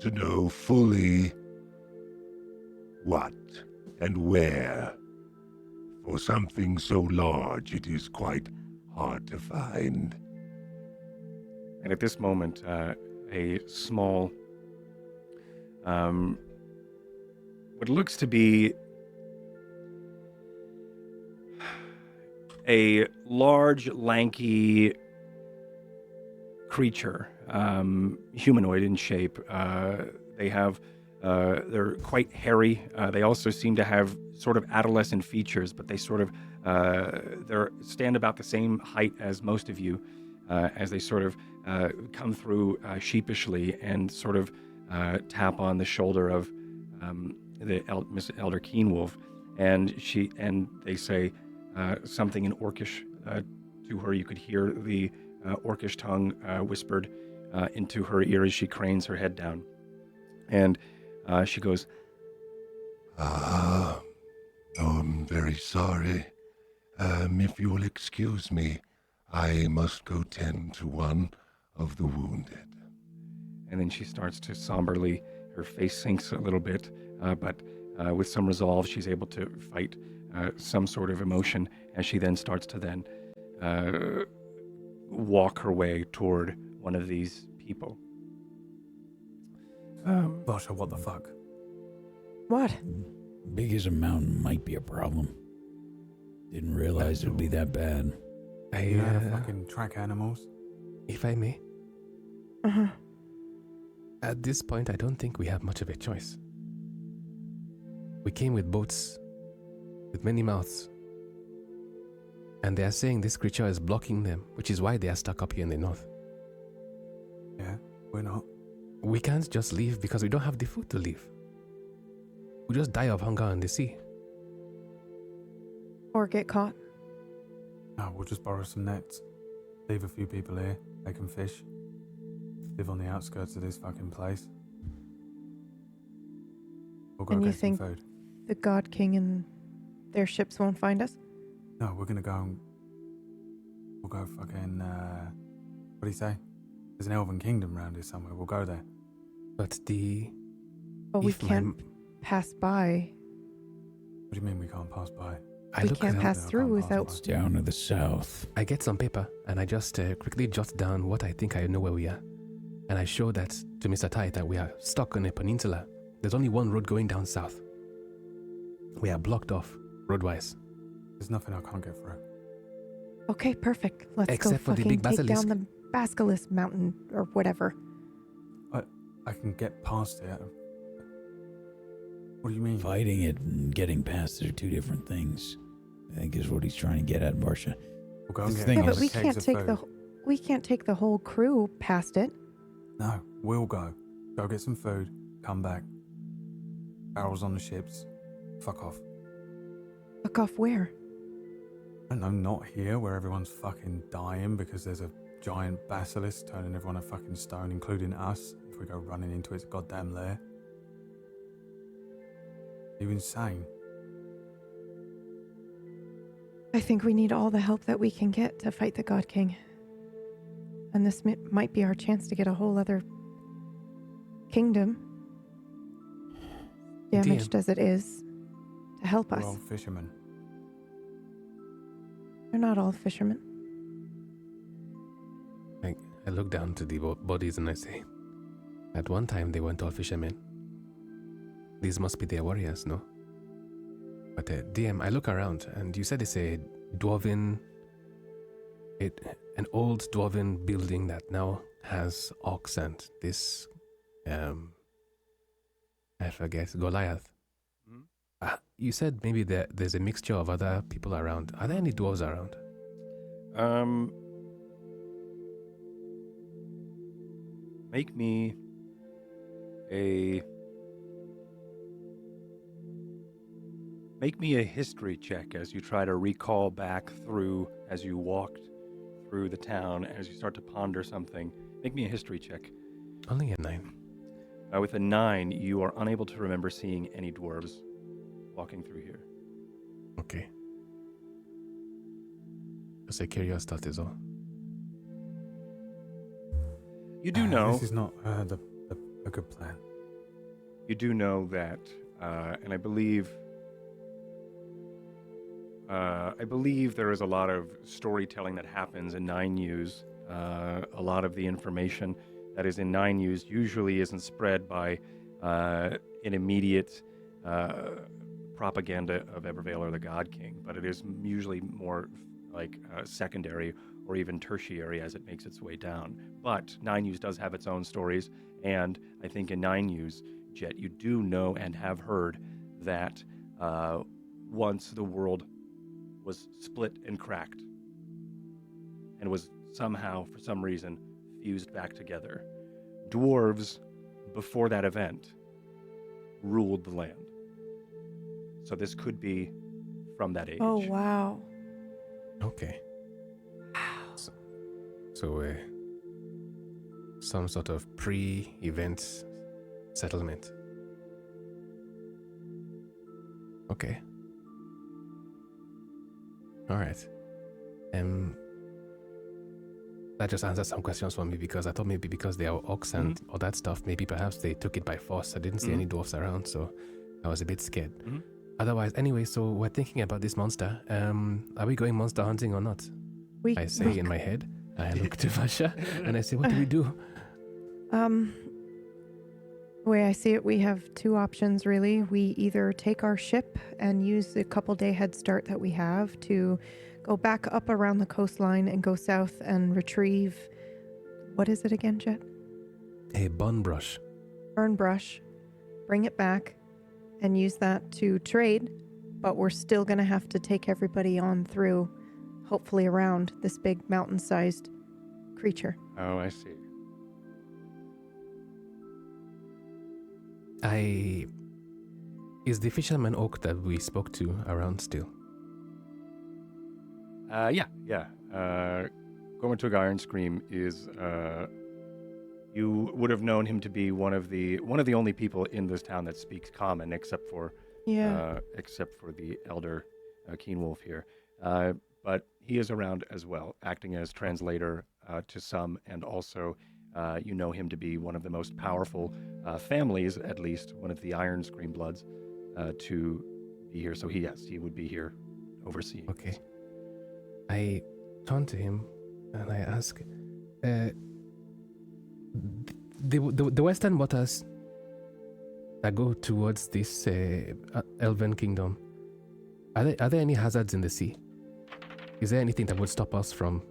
to know fully what and where. For something so large, it is quite hard to find. And at this moment, a small, what looks to be a large, lanky creature, humanoid in shape. They have, they're quite hairy. They also seem to have sort of adolescent features, but they sort of, they stand about the same height as most of you. as they sort of come through sheepishly and sort of tap on the shoulder of Miss Elder Keenwolf, and they say something in Orcish to her. You could hear the Orcish tongue whispered into her ear as she cranes her head down, and she goes, I'm very sorry. If you will excuse me, I must go tend to one of the wounded. and then she starts to somberly, her face sinks a little bit, but with some resolve, she's able to fight some sort of emotion as she then starts to then walk her way toward one of these people. Varsha, what the fuck? What? Big as a mountain might be a problem. Didn't realize it would be that bad. You know how to fucking track animals? If I may, Uh-huh. at this point, I don't think we have much of a choice. We came with boats, with many mouths, and they are saying this creature is blocking them, which is why they are stuck up here in the north. Yeah, we're not. We can't just leave because we don't have the food to leave. We just die of hunger on the sea. Or get caught. No, we'll just borrow some nets. Leave a few people here. They can fish. Live on the outskirts of this fucking place. We'll go And you get some think food. the God King and their ships won't find us? No, we're gonna go and... We'll go fucking... what do you say? There's an elven kingdom around here somewhere. We'll go there. But the... But we if my- can't pass by. What do you mean we can't pass by? I We look can't around, pass I through can't pass without... It's down to the south. I get some paper and I just quickly jot down what I think I know where we are. And I show that to Mr. Tai that we are stuck on a peninsula. There's only one road going down south. We are blocked off, roadwise. There's nothing I can't get through. Okay, perfect. Let's Except for go the fucking big take down basilisk. the basilisk mountain or whatever. I can get past it. What do you mean? Fighting it and getting past it are two different things. I think is what he's trying to get at, Barsha. We'll go and The get thing Yeah, a but is- we couple of can't kegs take of the food. we can't take the whole crew past it. No, we'll go. Go get some food. Come back. Barrels on the ships. Fuck off. Fuck off where? I don't know, not here where everyone's fucking dying because there's a giant basilisk turning everyone to fucking stone, including us, if we go running into its goddamn lair. You insane? I think we need all the help that we can get to fight the God King. And this might be our chance to get a whole other kingdom, damaged as it is, to help We're us. all fishermen. They're not all fishermen. I look down to the bodies and I say, at one time they weren't all fishermen. These must be their warriors, no? But DM, I look around and you said it's a dwarven, an old dwarven building that now has orcs and this, I forget, Goliath. You said maybe there's a mixture of other people around. Are there any dwarves around? Make me a history check as you try to recall back through, as you walked through the town, as you start to ponder something. Make me a history check. Only a 9. With a 9, you are unable to remember seeing any dwarves walking through here. Okay. Just a curious thought is all. You do know. This is not a good plan. You do know that, and I believe there is a lot of storytelling that happens in 9U's. A lot of the information that is in 9U's usually isn't spread by an immediate propaganda of Evervale or the God King, but it is usually more like secondary or even tertiary as it makes its way down. But 9U's does have its own stories, and I think in 9U's, Jet, you do know and have heard that once the world was split and cracked and was somehow, for some reason, fused back together. Dwarves, before that event, ruled the land. So this could be from that age. Oh, wow. Okay. So, some sort of pre-event settlement. Okay. All right. That just answered some questions for me because I thought maybe because they are orcs and all that stuff, maybe perhaps they took it by force. I didn't see any dwarfs around, so I was a bit scared. Otherwise, anyway, so we're thinking about this monster. Are we going monster hunting or not? I say in my head. I look to Vasha and I say, what do we do? The way I see it, we have two options, really. We either take our ship and use the couple-day head start that we have to go back up around the coastline and go south and retrieve... What is it again, Jet? A bun brush. Burn brush. Bring it back and use that to trade. But we're still going to have to take everybody on through, hopefully around this big mountain-sized creature. Oh, I see. Is the fisherman oak that we spoke to around still? Yeah. Gormatug Iron Scream is. You would have known him to be one of the only people in this town that speaks common, except for the elder Keen Wolf here. But he is around as well, acting as translator to some, and also you know him to be one of the most powerful families, at least one of the Iron Scream Bloods, to be here. So he would be here overseeing. Okay. I turn to him and I ask, the western waters that go towards this elven kingdom, are there any hazards in the sea? Is there anything that would stop us from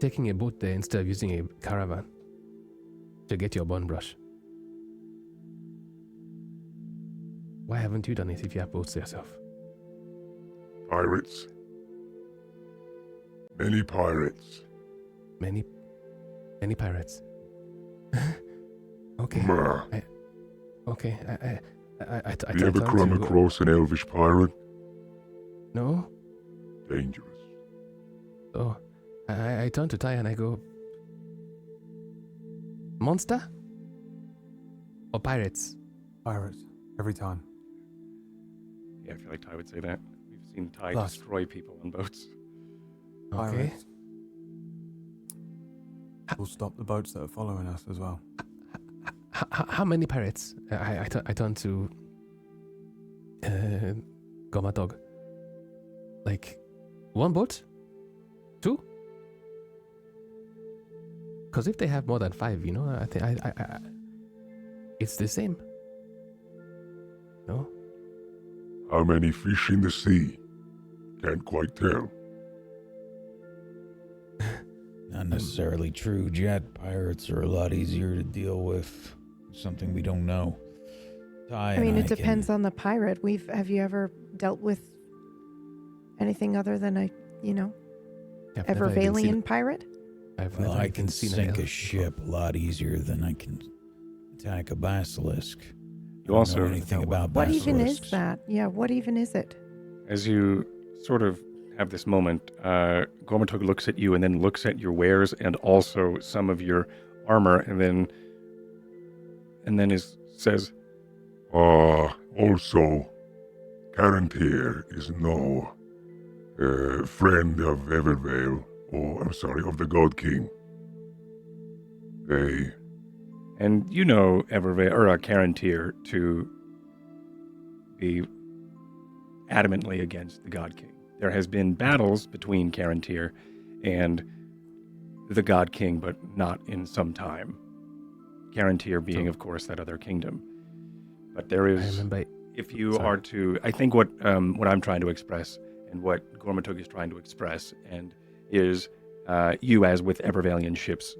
taking a boat there instead of using a caravan to get your bun brush? Why haven't you done it if you have boats yourself? Pirates. Many pirates. Many pirates. Okay. Have you ever come across an elvish pirate? No. Dangerous. So, I turn to Ty and I go, monster? Or pirates? Pirates. Every time. Yeah, I feel like Ty would say that. We've seen Ty Plus. destroy people on boats. Okay. Pirates. We'll stop the boats that are following us as well. How many pirates? I turn to Gomatog. Like, one boat? 2? Because if they have more than 5, you know, I think I it's the same. No? How many fish in the sea? Can't quite tell. Not necessarily true, Jet. Pirates are a lot easier to deal with. Something we don't know. Ty I mean, and it depends on the pirate. Have you ever dealt with anything other than a, Evervalian pirate? Well, I can sink a ship a lot easier than I can attack a basilisk. You also know anything about What basilisks. even is that? Yeah, what even is it? As you sort of have this moment, Gormatug looks at you and then looks at your wares and also some of your armor, and then says, Also, Carantir is no friend of Evervale, of the God King. and you know Evervale or Carantir to be adamantly against the God King. There has been battles between Carantir and the God King, but not in some time. Carantir being, of course, that other kingdom. But there is, if you are to, I think what I'm trying to express and what Gormatug is trying to express, and is you as with Evervalian ships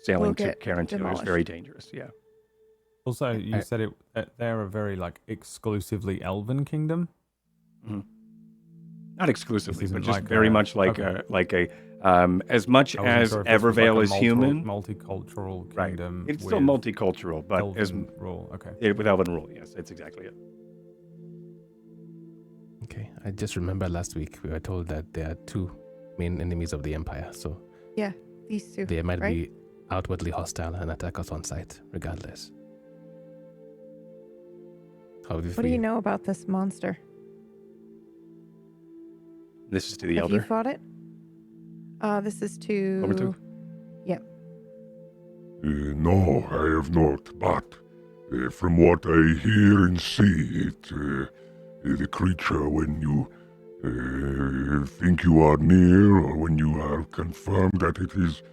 sailing to Carantir is very dangerous. Yeah. Also, you said they're a very exclusively elven kingdom. Mm-hmm. Not exclusively, but just like very much like a As much I wasn't as sure if this was Evervale like a is human, multicultural right? kingdom. It's still with multicultural, but as Elven rule. Okay. with Elven rule, yes, that's exactly it. Okay, I just remember last week we were told that there are two main enemies of the Empire, so Yeah, these two. they might right? be outwardly hostile and attack us on sight, regardless. How What do you know about this monster? This is to the Have you elder. fought it? This is to. Comatose? No, I have not, but from what I hear and see, the creature, when you think you are near, or when you are confirmed that it is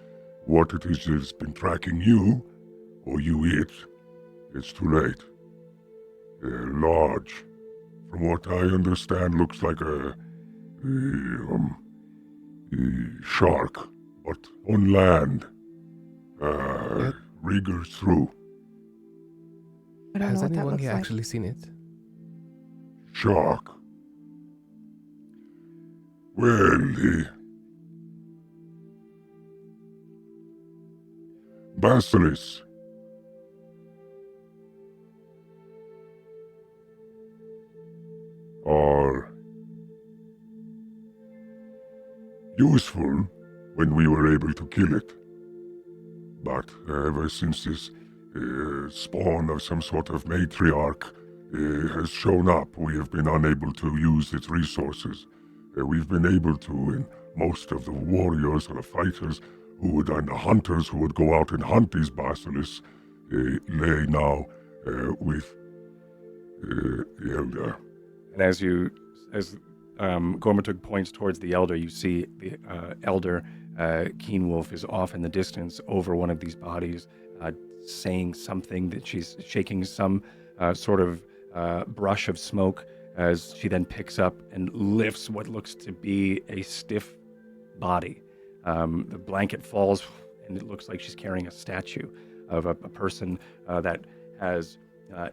what it is has been tracking you, or you it, it's too late. Large. From what I understand, looks like a shark, but on land. Yep. Riggers through. I don't Has know what that anyone looks here like. actually seen it? Shark. Well, basilisk. Are useful when we were able to kill it. But ever since this spawn of some sort of matriarch has shown up, we have been unable to use its resources. We've been able to, and most of the warriors or the fighters and the hunters who would go out and hunt these basilisks lay now with the elder. And as Gormatug points towards the elder, you see the elder Keenwolf is off in the distance over one of these bodies, saying something that she's shaking some sort of brush of smoke as she then picks up and lifts what looks to be a stiff body. The blanket falls and it looks like she's carrying a statue of a person that has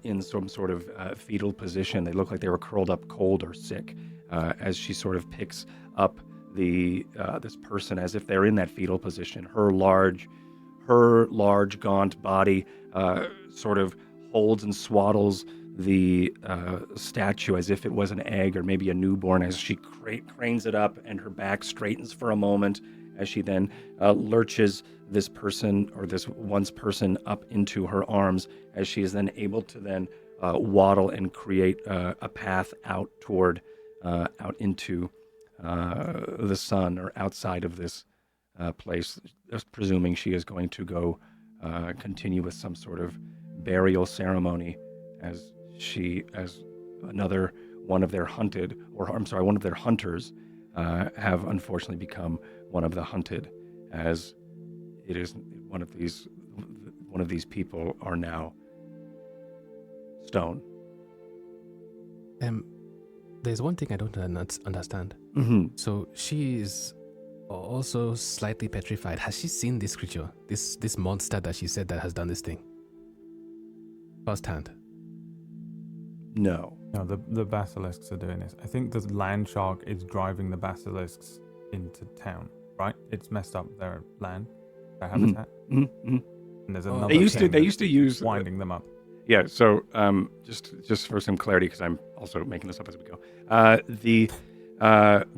in some sort of fetal position. They look like they were curled up cold or sick as she sort of picks up this person as if they're in that fetal position. Her large gaunt body sort of holds and swaddles the statue as if it was an egg or maybe a newborn as she cranes it up and her back straightens for a moment as she then lurches this person or this once person up into her arms as she is then able to then waddle and create a path out toward out into the sun or outside of this place, just presuming she is going to go continue with some sort of burial ceremony as another one of their hunters have unfortunately become one of the hunted, as it is one of these people are now stone. There's one thing I don't understand. Mm-hmm. So she is also slightly petrified. Has she seen this creature, this monster that she said that has done this thing firsthand? No. No, the basilisks are doing this. I think the land shark is driving the basilisks into town, right? It's messed up their land, their habitat. Mm-hmm. And there's Oh, another They used thing to use winding them up. Yeah, so just for some clarity, because I'm also making this up as we go. The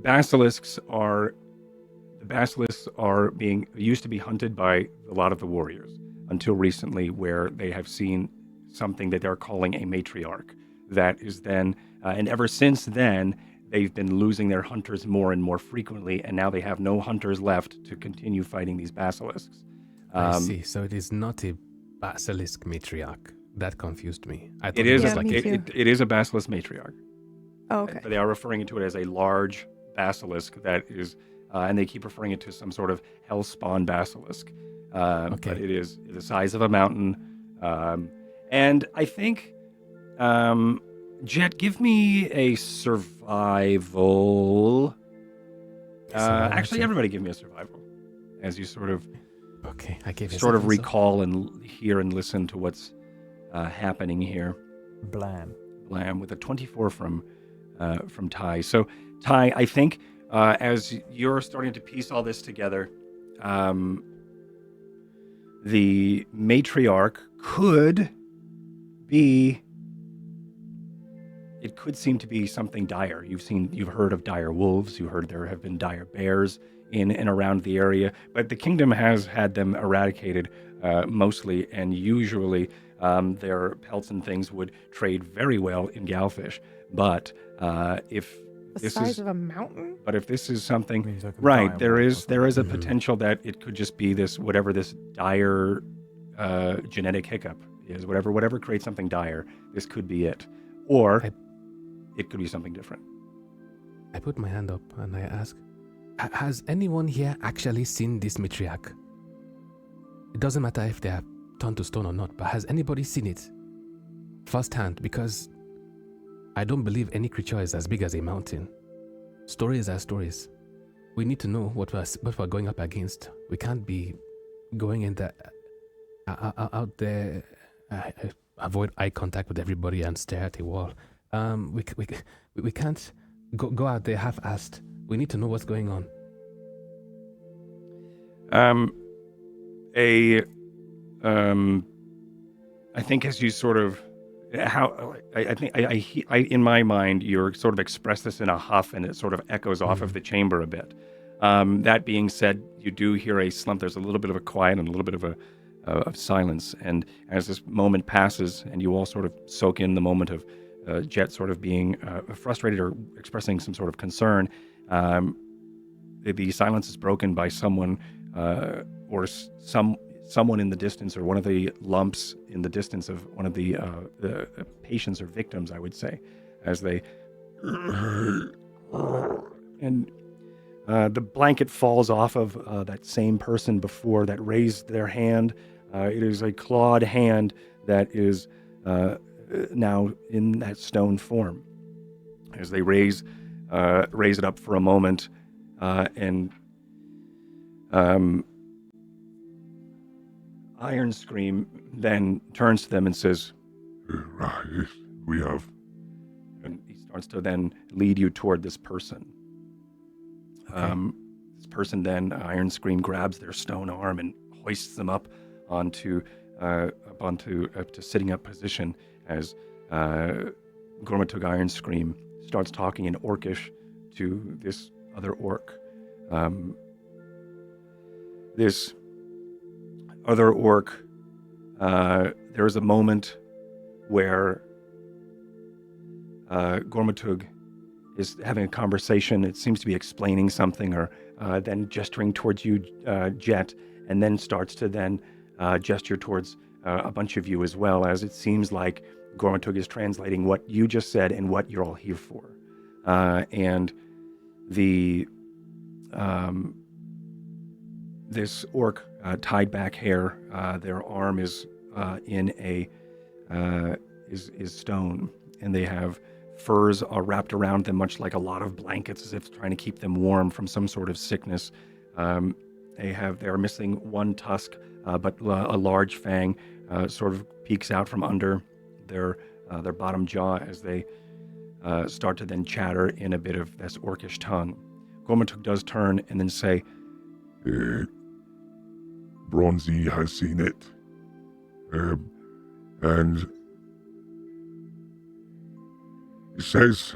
basilisks are used to be hunted by a lot of the warriors until recently, where they have seen something that they're calling a matriarch. That is then, and ever since then, they've been losing their hunters more and more frequently, and now they have no hunters left to continue fighting these basilisks. I see. So it is not a basilisk matriarch. That confused me. I thought It is was me too. it is a basilisk matriarch. Oh, okay. But they are referring to it as a large basilisk that is, and they keep referring it to some sort of hellspawn basilisk. Okay. But it is the size of a mountain. And I think, Jet, give me a survival. Survival Actually, check. everybody give me a survival. As you sort of Okay, I gave you sort of something, so- recall and hear and listen to what's happening here. Blam. Blam with a 24 from Ty. So Ty, I think as you're starting to piece all this together, the matriarch could be. It could seem to be something dire. You've heard of dire wolves. You heard there have been dire bears in and around the area, but the kingdom has had them eradicated mostly, and usually their pelts and things would trade very well in Galfish. But if The this size is, of a mountain? but if this is something, Means like a right? dire There wolf or is a something. potential that it could just be this dire genetic hiccup is whatever creates something dire. This could be it, or it could be something different. I put my hand up and I ask, has anyone here actually seen this matriarch? It doesn't matter if they are turned to stone or not, but has anybody seen it firsthand? Because I don't believe any creature is as big as a mountain. Stories are stories. We need to know what we're going up against. We can't be going in the out there. Avoid eye contact with everybody and stare at a wall. We can't go out there half-assed. We need to know what's going on. I think as you sort of I in my mind you're sort of express this in a huff, and it sort of echoes off of the chamber a bit. That being said, you do hear a slump. There's a little bit of a quiet and a little bit of silence, and as this moment passes, and you all sort of soak in the moment of Jet sort of being frustrated or expressing some sort of concern, the silence is broken by someone or someone in the distance, or one of the lumps in the distance of one of the patients or victims, I would say, as they and the blanket falls off of that same person before that raised their hand. It is a clawed hand that is now in that stone form. As they raise it up for a moment, and Iron Scream then turns to them and says, Right, we have. and he starts to then lead you toward this person. This person then, Iron Scream, grabs their stone arm and hoists them up onto sitting up position as Gormatug Iron Scream starts talking in Orcish to this other orc. This other orc, there is a moment where Gormatug is having a conversation. It seems to be explaining something, or then gesturing towards you, Jet, and then starts to then gesture towards a bunch of you as well, as it seems like Gormatug is translating what you just said and what you're all here for. And the this orc, tied back hair, their arm is in a is stone, and they have furs are wrapped around them, much like a lot of blankets, as if trying to keep them warm from some sort of sickness. They are missing one tusk, but a large fang sort of peeks out from under their bottom jaw as they start to then chatter in a bit of this orcish tongue. Gormatug does turn and then say, Bronzy has seen it. And it says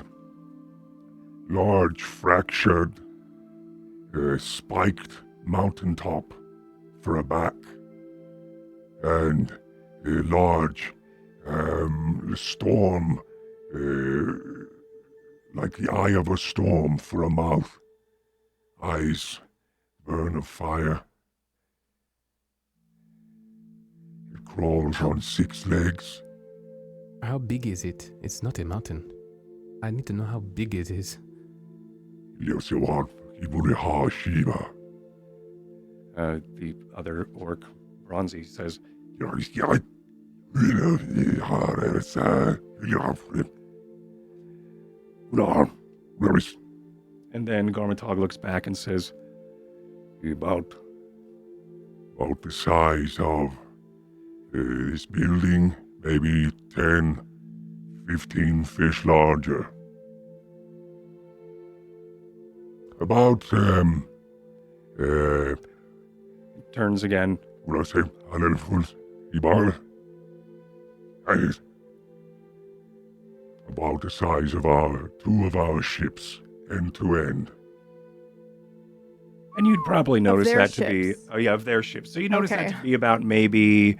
large fractured, spiked mountaintop for a back, and a large storm, like the eye of a storm for a mouth, eyes burn of fire. It crawls on 6 legs. How big is it? It's not a mountain. I need to know how big it is. The other orc, Bronzy, says, and then Gormatog looks back and says, about the size of this building, maybe 10, 15 fish larger. About, Turns again. will I say, Halelfus, Ibar? Right. About the size of two of our ships, end to end. And you'd probably notice their that to be, ships. of their ships. So you notice that Okay. to be about maybe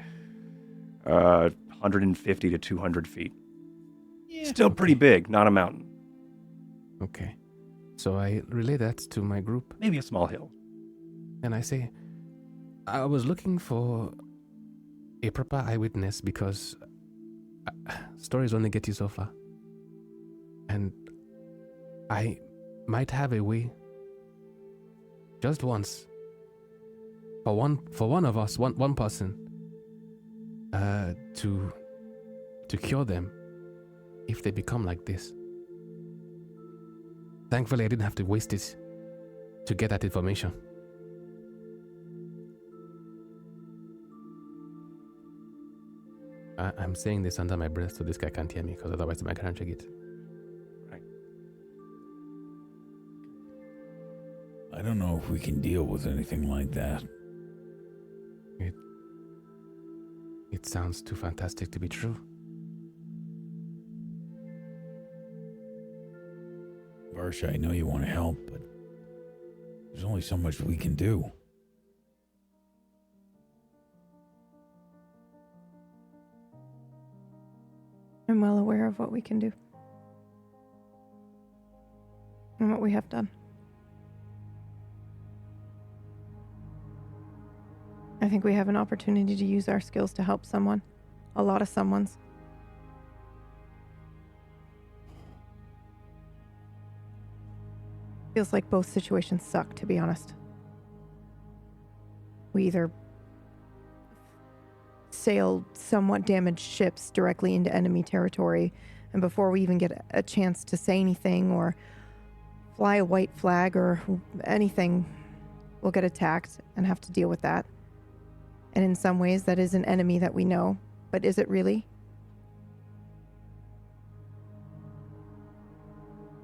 150 to 200 feet. Still pretty big, not a mountain. Okay. So I relay that to my group, Maybe a small hill. and I say, I was looking for a proper eyewitness because stories only get you so far. And I might have a way, just once, for one of us, one person, to cure them if they become like this. Thankfully, I didn't have to waste it to get that information. I'm saying this under my breath so this guy can't hear me, because otherwise I can't check it. I don't know if we can deal with anything like that. It sounds too fantastic to be true. Varsha, I know you want to help, but there's only so much we can do. I'm well aware of what we can do. And what we have done. I think we have an opportunity to use our skills to help someone. A lot of someones. Feels like both situations suck, to be honest. We either sailed somewhat damaged ships directly into enemy territory, and before we even get a chance to say anything or fly a white flag or anything, we'll get attacked and have to deal with that. And in some ways, that is an enemy that we know. But is it really?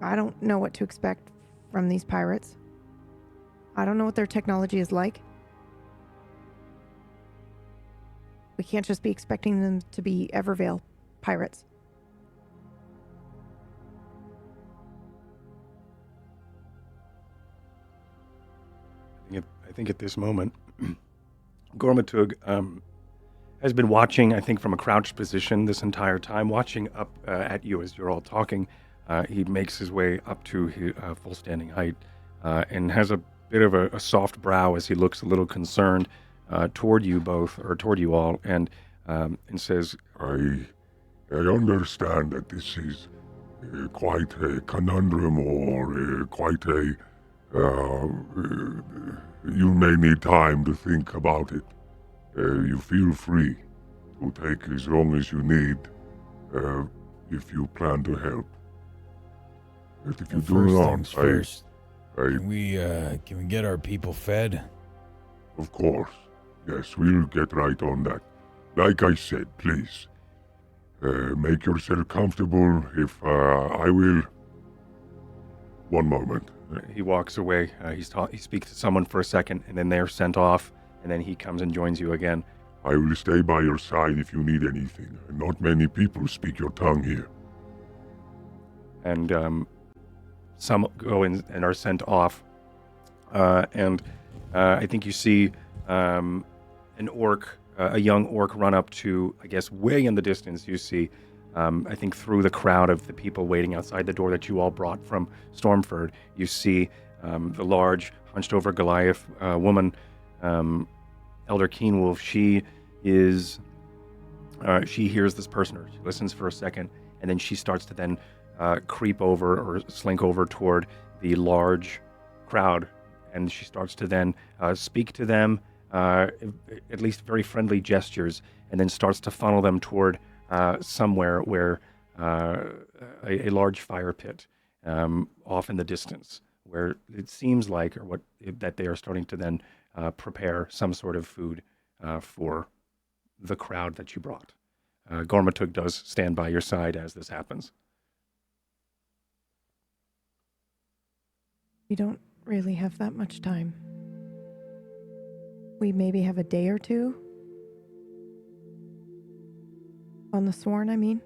I don't know what to expect from these pirates. I don't know what their technology is like. We can't just be expecting them to be Evervale pirates. I think at this moment, Gormatug has been watching, I think, from a crouched position this entire time, watching up at you as you're all talking. He makes his way up to his full standing height and has a bit of a soft brow as he looks a little concerned toward you both, or toward you all, and says, I understand that this is quite a conundrum, or quite a... you may need time to think about it. You feel free to take as long as you need if you plan to help. But if you do not, first, can we get our people fed? Of course. Yes, we'll get right on that. Like I said, please, make yourself comfortable. If I will... One moment. he walks away. He speaks to someone for a second, and then they're sent off, and then he comes and joins you again. I will stay by your side if you need anything. Not many people speak your tongue here. And some go in and are sent off. And I think you see an orc, a young orc, run up to, I guess, way in the distance. You see, I think through the crowd of the people waiting outside the door that you all brought from Stormford, you see the large, hunched-over Goliath woman, Elder Keenwolf. She hears this person, or she listens for a second, and then she starts to then creep over or slink over toward the large crowd, and she starts to then speak to them, at least very friendly gestures, and then starts to funnel them toward somewhere where a large fire pit off in the distance, where it seems like, or that they are starting to then prepare some sort of food for the crowd that you brought. Gormatug does stand by your side as this happens. We don't really have that much time. We maybe have a day or two. On the Sworn, I mean.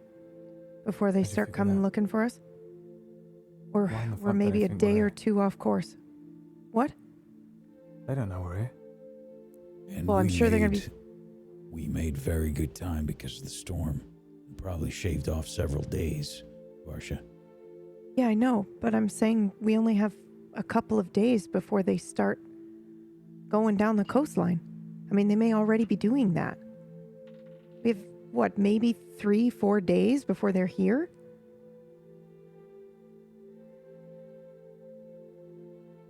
Before they How'd you start figure coming that? looking for us. Or Why in the we're fuck do maybe they a think day we're or here? two off course. What? They don't know we're here. And Well, I'm sure they're gonna be... We made very good time because of the storm. We probably shaved off several days, Varsha. Yeah, I know, but I'm saying we only have a couple of days before they start going down the coastline. I mean, they may already be doing that. We have, what, maybe 3-4 days before they're here?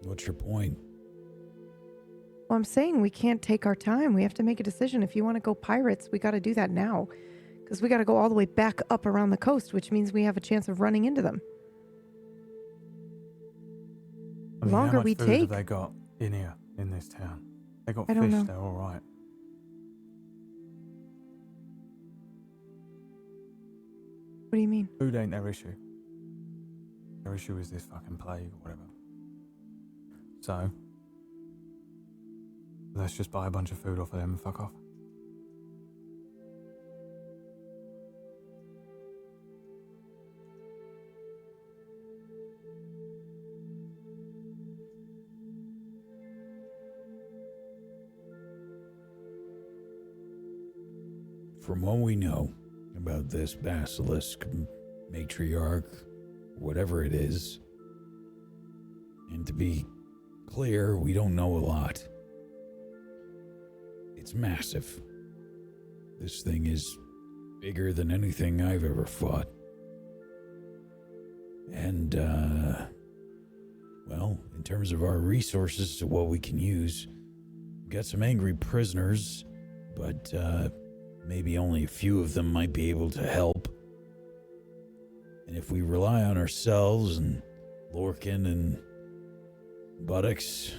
What's your point? Well, I'm saying we can't take our time. We have to make a decision. If you want to go pirates, we got to do that now. Because we got to go all the way back up around the coast, which means we have a chance of running into them. I mean, Longer how much we food take- have they got in here, in this town? They got I don't fish, know. they're alright. What do you mean? Food ain't their issue. Their issue is this fucking plague or whatever. So, let's just buy a bunch of food off of them and fuck off. From what we know about this basilisk matriarch, whatever it is, and to be clear, we don't know a lot. It's massive. This thing is bigger than anything I've ever fought. And, well, in terms of our resources to what we can use, we've got some angry prisoners, but, maybe only a few of them might be able to help. And if we rely on ourselves and Lorcan and Buttocks,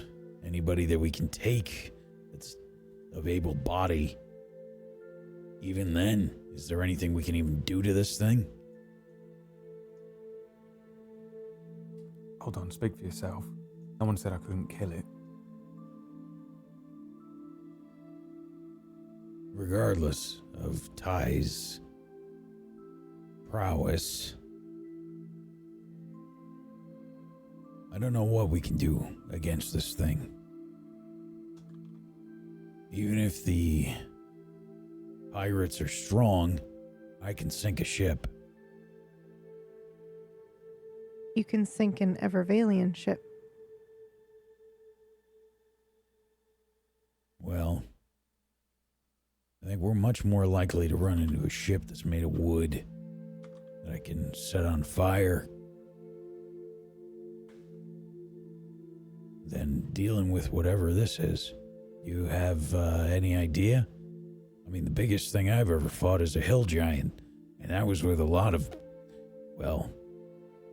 anybody that we can take that's of able body, even then, is there anything we can even do to this thing? Hold on, speak for yourself. No one said I couldn't kill it. Regardless of Ty's prowess, I don't know what we can do against this thing. Even if the pirates are strong, I can sink a ship. You can sink an Evervalian ship. Well, I think we're much more likely to run into a ship that's made of wood that I can set on fire than dealing with whatever this is. You have any idea? I mean, the biggest thing I've ever fought is a hill giant, and that was with a lot of, well,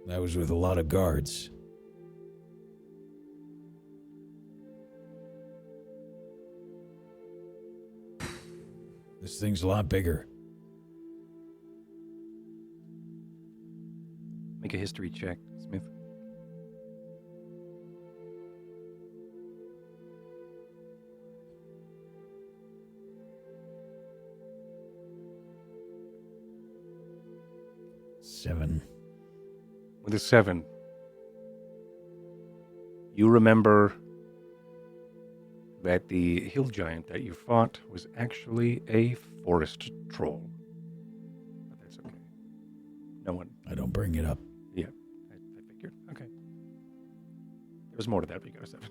that was with a lot of guards. This thing's a lot bigger. Make a history check, Smith. Seven. With a 7, you remember that the hill giant that you fought was actually a forest troll. But that's okay. No one. I don't bring it up. Yeah, I figured. Okay. There was more to that, but you got a 7.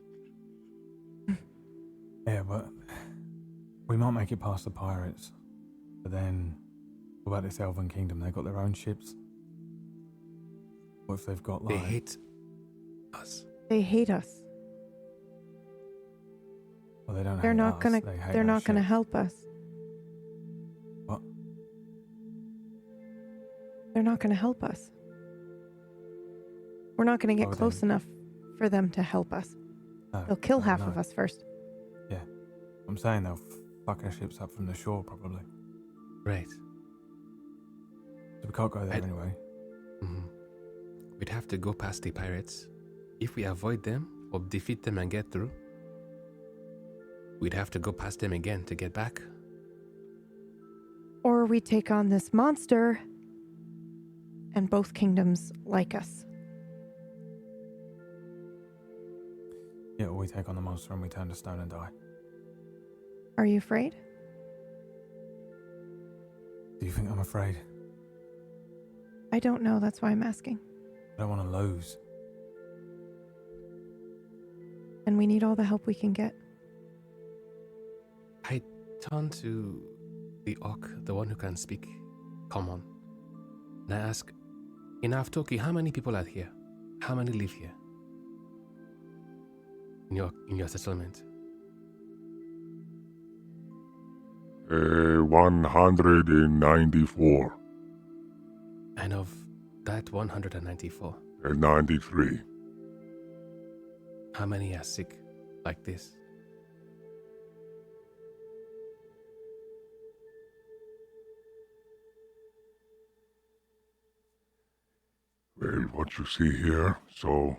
Yeah, but we might make it past the pirates. But then, what about this Elven Kingdom? They got their own ships. What if they've got They like... hate us. They hate us. Well, they don't They're hate not us, gonna. they hate They're our not gonna ships. help us. What? They're not gonna help us. We're not gonna get Oh, close then- enough for them to help us. No, They'll kill no, half no. of us first. I'm saying they'll fuck our ships up from the shore, probably. Right. So we can't go there I'd- anyway. Mhm. We'd have to go past the pirates. If we avoid them, or defeat them and get through, we'd have to go past them again to get back. Or we take on this monster and both kingdoms like us. Yeah, we take on the monster and we turn to stone and die. Are you afraid? Do you think I'm afraid? I don't know. That's why I'm asking. I don't want to lose. And we need all the help we can get. I turn to the orc, the one who can speak common, and I ask, in Aftoki, how many people are here? How many live here? In your settlement? 194 And of that 194, and 93. how many are sick like this? Well, what you see here, so...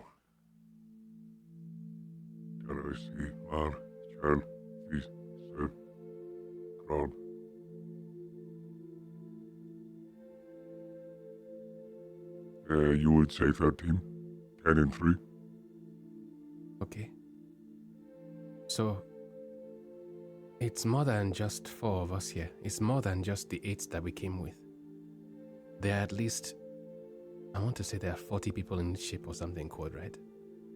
Can I see, man, child, please, sir, crowd. You would say 13, 10 and 3. Okay. So, it's more than just 4 of us here. It's more than just the 8 that we came with. There are at least, I want to say there are 40 people in each ship or something called, right?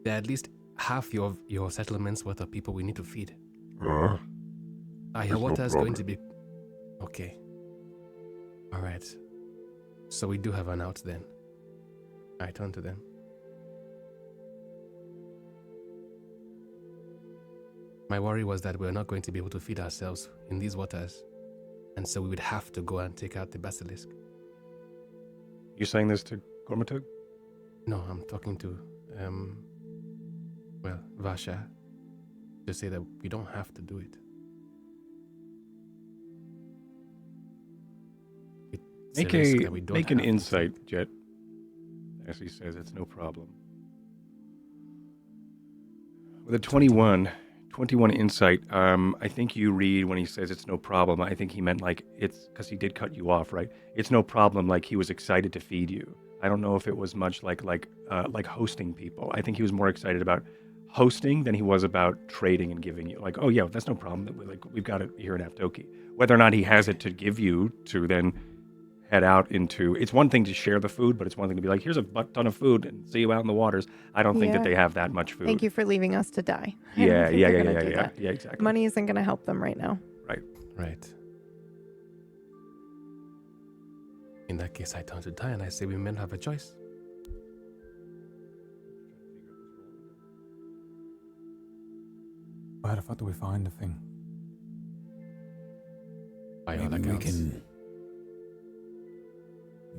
There are at least half your settlement's worth of people we need to feed. Are your waters going to be... Okay. Alright. So we do have an out then. I turn to them. My worry was that we're not going to be able to feed ourselves in these waters, and so we would have to go and take out the basilisk. You saying this to Gormatug? No, I'm talking to, Vasha, to say that we don't have to do it. Make an insight, Jet. As he says, it's no problem. With a 21 insight, I think you read when he says it's no problem, I think he meant like it's, because he did cut you off, right? It's no problem, like he was excited to feed you. I don't know if it was much like hosting people. I think he was more excited about hosting than he was about trading and giving you. Like, oh yeah, that's no problem. We've got it here in Aftoki. Whether or not he has it to give you to then head out into, it's one thing to share the food, but it's one thing to be like, here's a ton of food and see you out in the waters. I don't think that they have that much food. Thank you for leaving us to die. Yeah, exactly. Money isn't going to help them right now. Right. In that case, I turn to Ty and I say we men have a choice. How the fuck do we find the thing? By all accounts.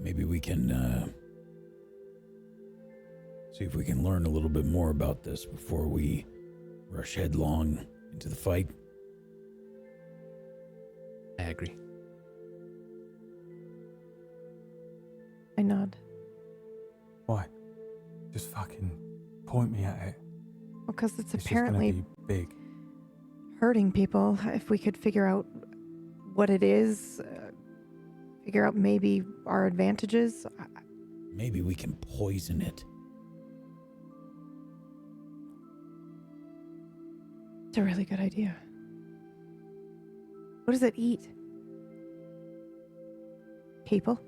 Maybe we can see if we can learn a little bit more about this before we rush headlong into the fight. I agree. I nod. Why? Just fucking point me at it. Well, because it's It's apparently just gonna be big. hurting people. If we could figure out what it is, figure out maybe our advantages. Maybe we can poison it. It's a really good idea. What does it eat? People?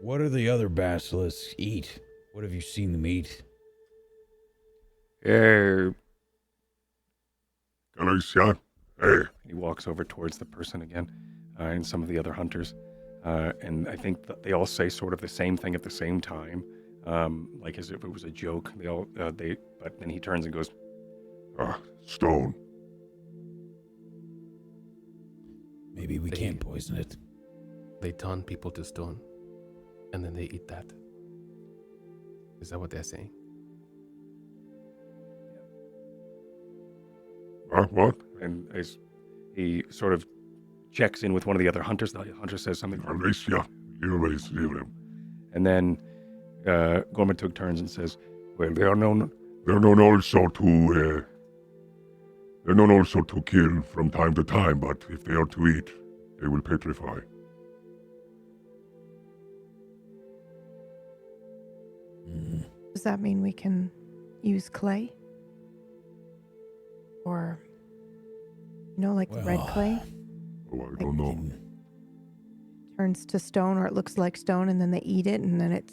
What do the other basilisks eat? What have you seen them eat? Can I see it? Hey. He walks over towards the person again, and some of the other hunters, and I think that they all say sort of the same thing at the same time, like as if it was a joke. But then he turns and goes, Stone. Maybe we can't poison it. They turn people to stone, and then they eat that. Is that what they're saying? What? And as he sort of checks in with one of the other hunters, the hunter says something. Alicia, you raise him. And then Gormatug turns and says, Well, they are known. They're known also to kill from time to time, but if they are to eat, they will petrify. Does that mean we can use clay? Or, like the red clay? Oh, I don't know. Turns to stone, or it looks like stone, and then they eat it, and then it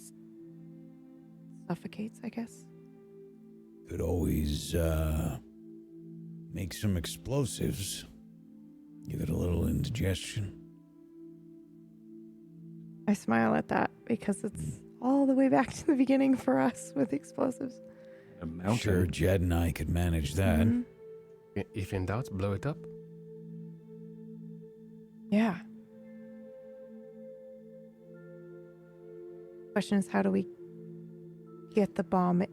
suffocates, I guess. Could always make some explosives. Give it a little indigestion. I smile at that because it's all the way back to the beginning for us with explosives. A mountain. Sure, Jed and I could manage that. Mhm. If in doubt, blow it up. Yeah. Question is, how do we get the bomb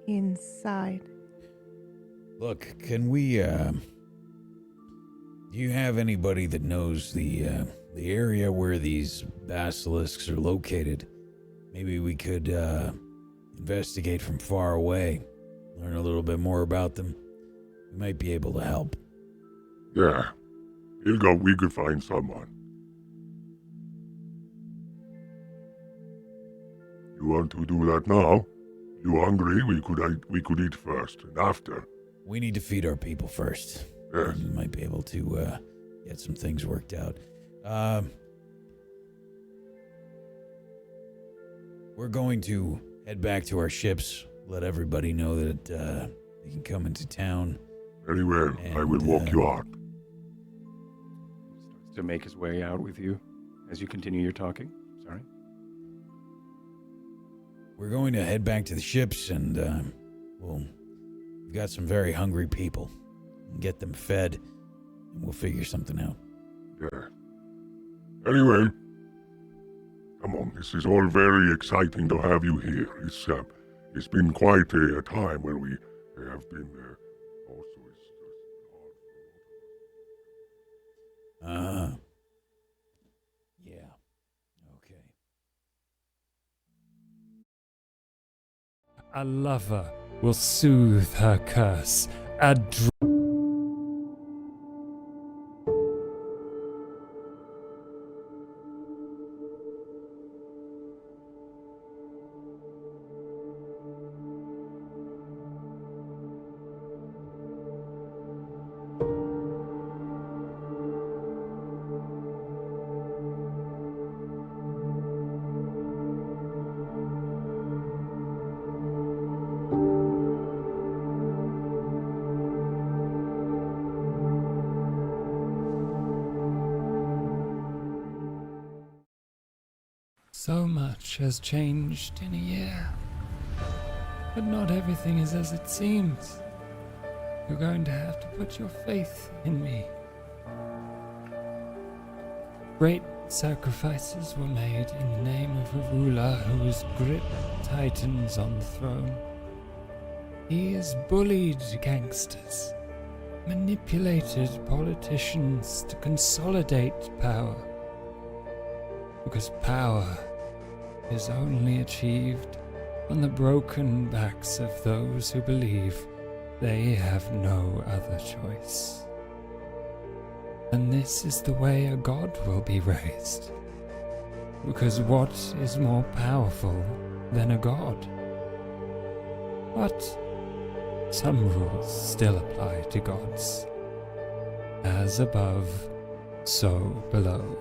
inside? Look, can we, do you have anybody that knows the area where these basilisks are located? Maybe we could, investigate from far away, learn a little bit more about them. We might be able to help. Yeah. We could find someone. You want to do that now? You hungry? We could eat first, and after. We need to feed our people first. Yes. We might be able to get some things worked out. We're going to head back to our ships, let everybody know that they can come into town. Very well. I will And, walk you out. Starts to make his way out with you as you continue your talking. Sorry. We're going to head back to the ships, and we've got some very hungry people. Get them fed, and we'll figure something out. Yeah. Anyway, come on. This is all very exciting to have you here. It's been quite a time when we have been there. Also, it's just hard. Yeah. Okay. A lover will soothe her curse. So much has changed in a year. But not everything is as it seems. You're going to have to put your faith in me. Great sacrifices were made in the name of a ruler who has gripped titans on the throne. He has bullied gangsters, manipulated politicians to consolidate power. Because power is only achieved on the broken backs of those who believe they have no other choice. And this is the way a god will be raised. Because what is more powerful than a god? But some rules still apply to gods. As above, so below.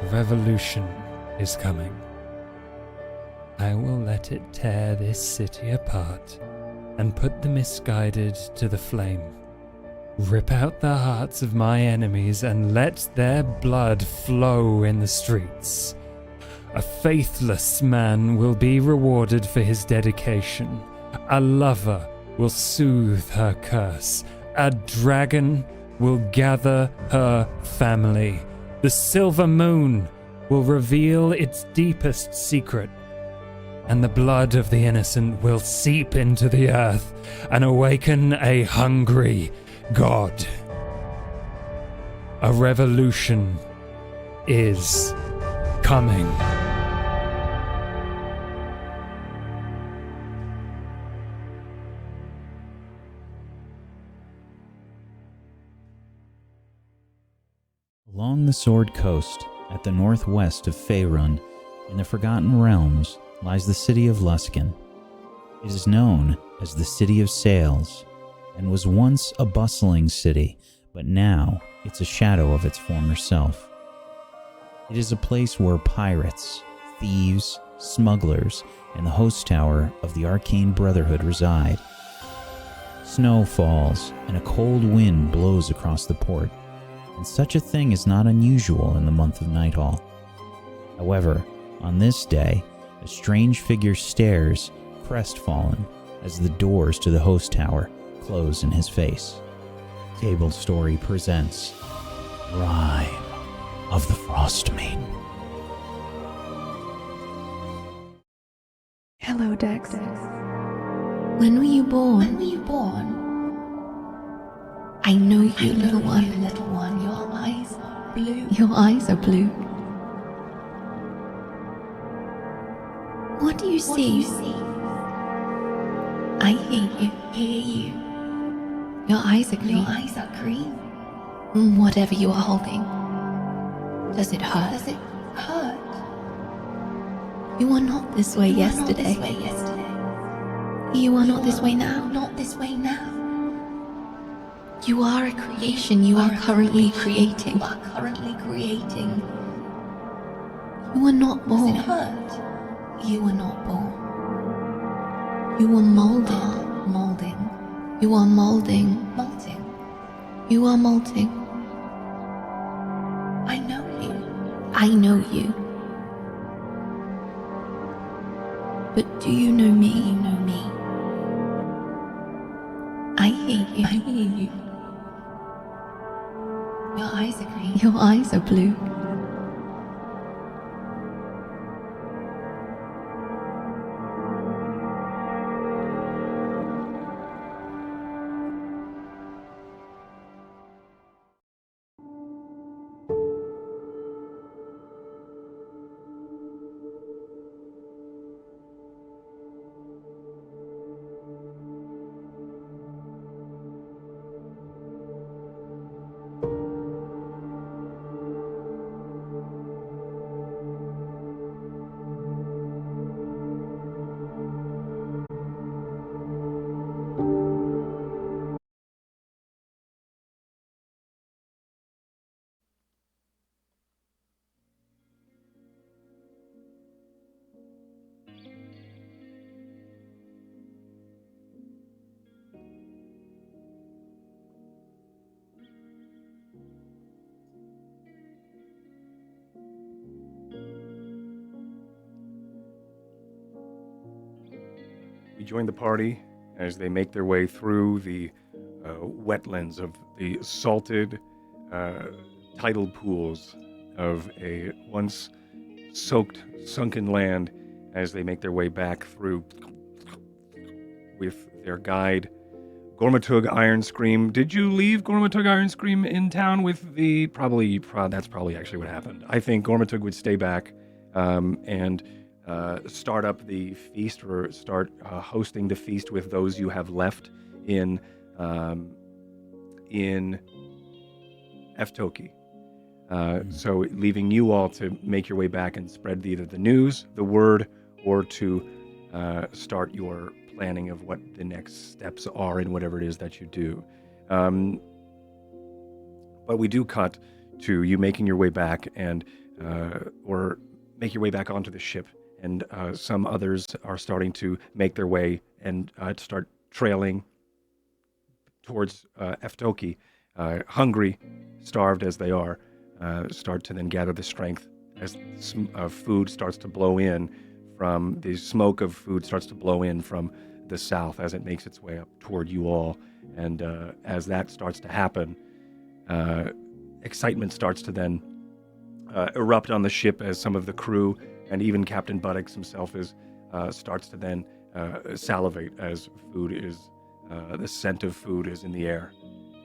A revolution is coming. I will let it tear this city apart and put the misguided to the flame. Rip out the hearts of my enemies and let their blood flow in the streets. A faithless man will be rewarded for his dedication. A lover will soothe her curse. A dragon will gather her family. The silver moon will reveal its deepest secret. And the blood of the innocent will seep into the earth and awaken a hungry god. A revolution is coming. Along the Sword Coast, at the northwest of Faerun, in the Forgotten Realms, lies the city of Luskan. It is known as the City of Sails, and was once a bustling city, but now it's a shadow of its former self. It is a place where pirates, thieves, smugglers, and the host tower of the Arcane Brotherhood reside. Snow falls, and a cold wind blows across the port, and such a thing is not unusual in the month of Nighthall. However, on this day, a strange figure stares, crestfallen, as the doors to the host tower close in his face. Table Story presents Rime of the Frost Maiden. Hello, Dex. When were you born? I know you, little one. Your eyes are blue. Your eyes are blue. What do you see? I hear you. Your eyes are green. Whatever you are holding. Does it hurt? You were not this way yesterday. You are not this way now. You are a creation. You are currently creating. You were not born. Does it hurt? You were not born. You were molded. You are molding. You are molting. I know you. But do you know me? I hear you. Your eyes are green. Your eyes are blue. We join the party as they make their way through the wetlands of the salted tidal pools of a once soaked, sunken land as they make their way back through with their guide, Gormatug Iron Scream. Did you leave Gormatug Iron Scream in town with the... that's probably actually what happened. I think Gormatug would stay back and start up the feast, or start hosting the feast with those you have left in Eftoki. So leaving you all to make your way back and spread either the news, the word, or to start your planning of what the next steps are in whatever it is that you do. But we do cut to you making your way back and or make your way back onto the ship, and some others are starting to make their way and start trailing towards Eftoki, hungry, starved as they are, start to then gather the strength as food starts to blow in from the smoke of food starts to blow in from the south as it makes its way up toward you all. And as that starts to happen, excitement starts to then erupt on the ship as some of the crew and even Captain Buttocks himself starts to then salivate as food is, the scent of food is in the air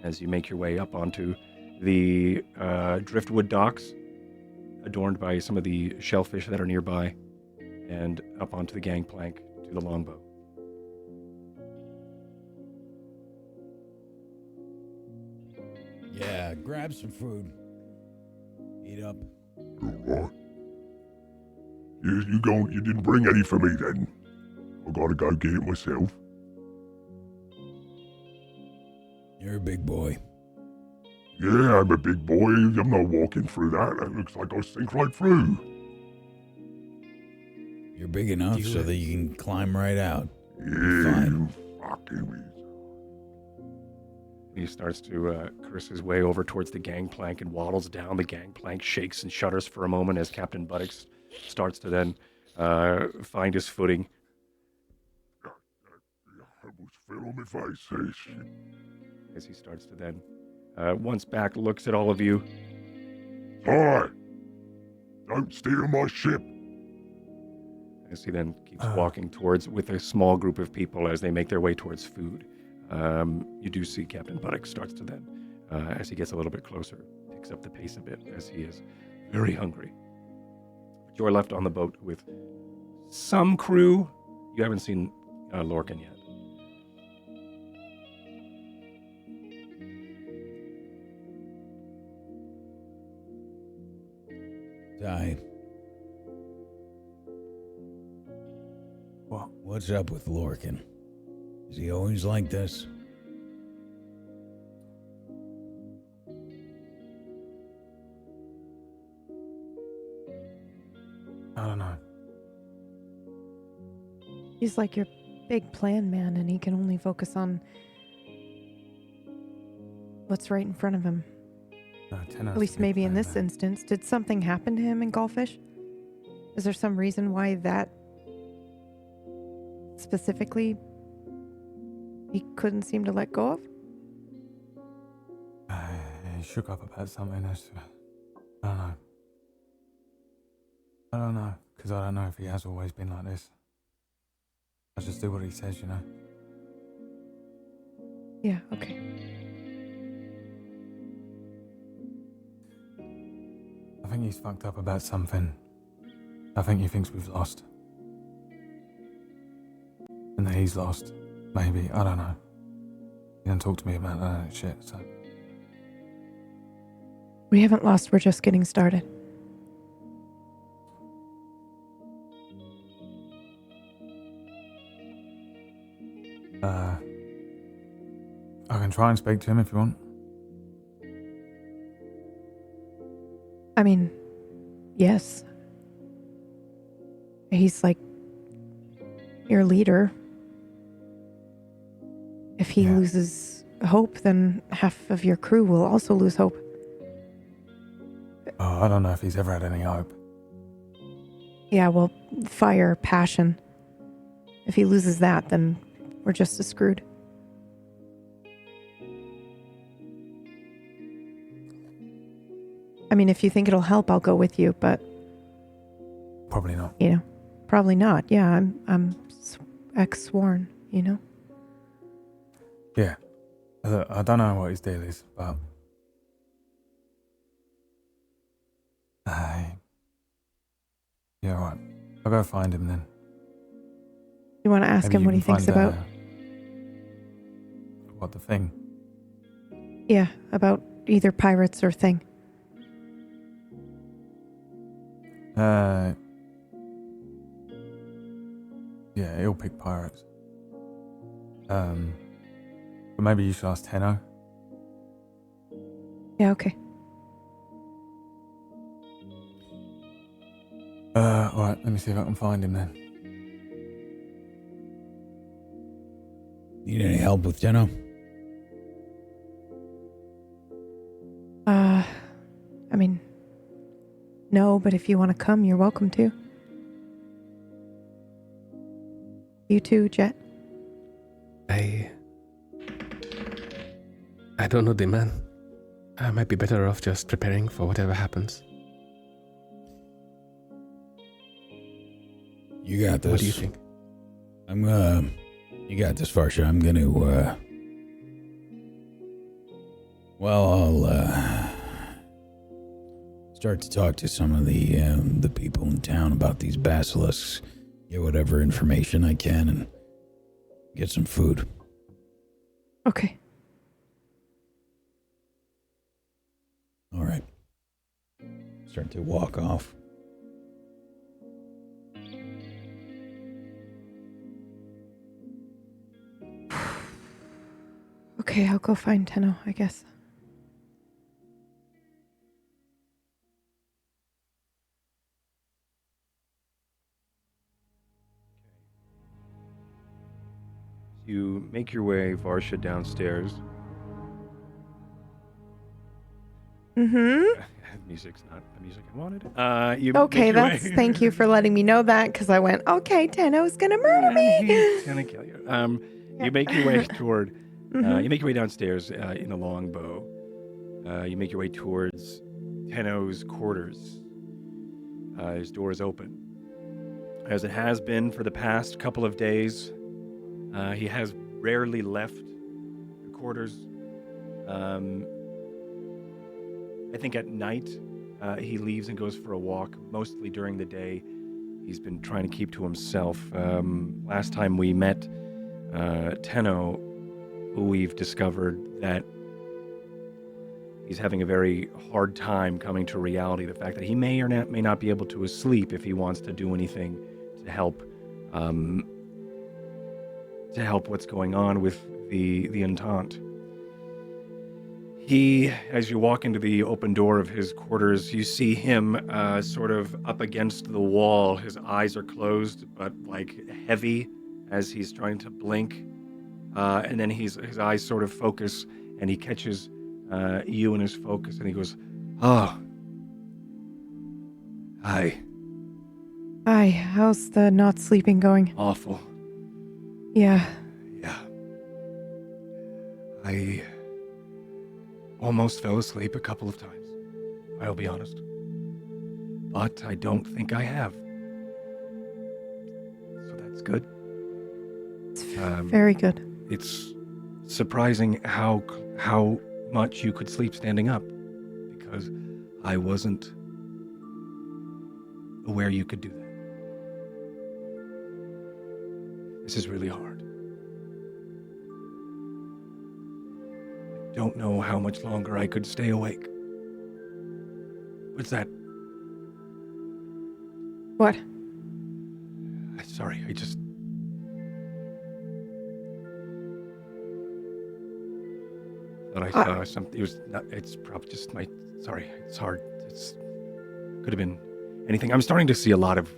as you make your way up onto the driftwood docks, adorned by some of the shellfish that are nearby, and up onto the gangplank to the longboat. Yeah, grab some food. Eat up. All right. You didn't bring any for me then. I gotta go get it myself. You're a big boy. Yeah, I'm a big boy. I'm not walking through that. That looks like I sink right through. You're big enough You- so that you can climb right out. Yeah, Fine. you fucking weasel. He starts to curse his way over towards the gangplank and waddles down. The gangplank shakes and shudders for a moment as Captain Buttocks starts to then find his footing. I almost fell on my face. Hey, shit. As he starts to then, once back, looks at all of you. Hi! Don't steal my ship! As he then keeps walking towards with a small group of people as they make their way towards food. You do see Captain Buttocks starts to then, as he gets a little bit closer, picks up the pace a bit as he is very hungry. But you're left on the boat with some crew. You haven't seen Lorcan yet. Die. What? What's up with Lorcan? Is he always like this? I don't know. He's like your big plan man, and he can only focus on what's right in front of him. No, Tenno's At a least big maybe in fan, this man. instance. Did something happen to him in Goldfish? Is there some reason why that specifically he couldn't seem to let go of? He shook up about something. I don't know. I don't know, because I don't know if he has always been like this. I just do what he says, you know. Yeah, okay. I think he's fucked up about something. I think he thinks we've lost. And that he's lost. Maybe, I don't know. He didn't talk to me about that shit, so... We haven't lost, we're just getting started. I can try and speak to him if you want. I mean, yes. He's like your leader. If he Yeah. loses hope, then half of your crew will also lose hope. Oh, I don't know if he's ever had any hope. Yeah, well, fire, passion. If he loses that, then we're just as screwed. I mean, if you think it'll help, I'll go with you, but, Probably not. you know, probably not. Yeah, I'm ex-sworn, you know? Yeah. I don't know what his deal is, but... Yeah, alright. I'll go find him then. You want to ask Maybe him you what he can thinks find, about? What, the thing? Yeah, about either pirates or thing. Yeah, he'll pick pirates. But maybe you should ask Tenno. Yeah, okay. Alright, let me see if I can find him then. Need any help with Tenno? I mean, no, but if you want to come, you're welcome to. You too, Jet. I don't know the man. I might be better off just preparing for whatever happens. You got this. What do you think? You got this, Varsha. I'm gonna, I'll start to talk to some of the people in town about these basilisks, get whatever information I can, and get some food. Okay. All right. Start to walk off. Okay, I'll go find Tenno, I guess. You make your way, Varsha, downstairs. Mm-hmm. Music's not the music I wanted. You Okay, make your way- thank you for letting me know that, because I went, okay, Tenno's gonna murder me. He's gonna kill you. You make your way toward. Mhm. You make your way downstairs in a longbow. You make your way towards Tenno's quarters. His door is open, as it has been for the past couple of days. He has rarely left the quarters. I think at night he leaves and goes for a walk. Mostly during the day, he's been trying to keep to himself. Last time we met Tenno, we've discovered that he's having a very hard time coming to reality. The fact that he may or may not be able to sleep if he wants to do anything to help what's going on with the Entente. He, as you walk into the open door of his quarters, you see him sort of up against the wall. His eyes are closed, but like heavy as he's trying to blink. And then his eyes sort of focus, and he catches you in his focus, and he goes, "Oh, hi." Hi, how's the not sleeping going? Awful. Yeah. Yeah. I almost fell asleep a couple of times, I'll be honest. But I don't think I have. So that's good. It's very good. It's surprising how much you could sleep standing up, because I wasn't aware you could do that. This is really hard. I don't know how much longer I could stay awake. What's that? What? Sorry, I just... thought I saw something. It was not, it's probably just my... Sorry, it's hard. It's... could have been anything. I'm starting to see a lot of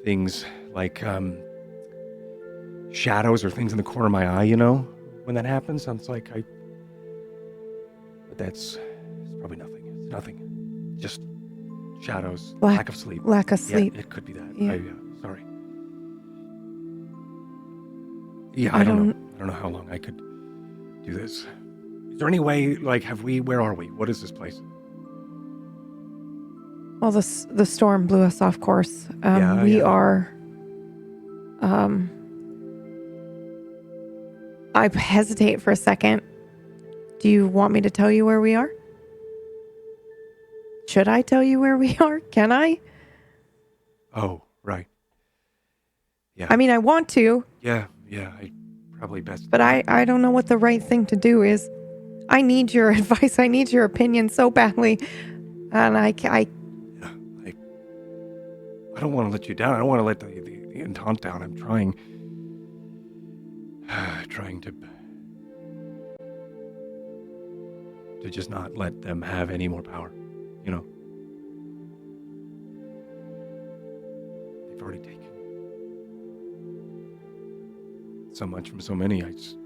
things like shadows or things in the corner of my eye, you know? When that happens, it's like but it's probably nothing. It's nothing. Just shadows, lack of sleep. Lack of sleep. Yeah, it could be that. Yeah. Sorry. Yeah, I don't know how long I could do this. Is there any way, like, where are we? What is this place? Well, the storm blew us off course. We are... I hesitate for a second. Do you want me to tell you where we are? Should I tell you where we are? Can I? Oh, right. Yeah. I mean, I want to. Yeah, I probably best. But I don't know what the right thing to do is. I need your advice. I need your opinion so badly. And I don't want to let you down. I don't want to let the Entente down. I'm trying to just not let them have any more power, you know. They've already taken so much from so many. I just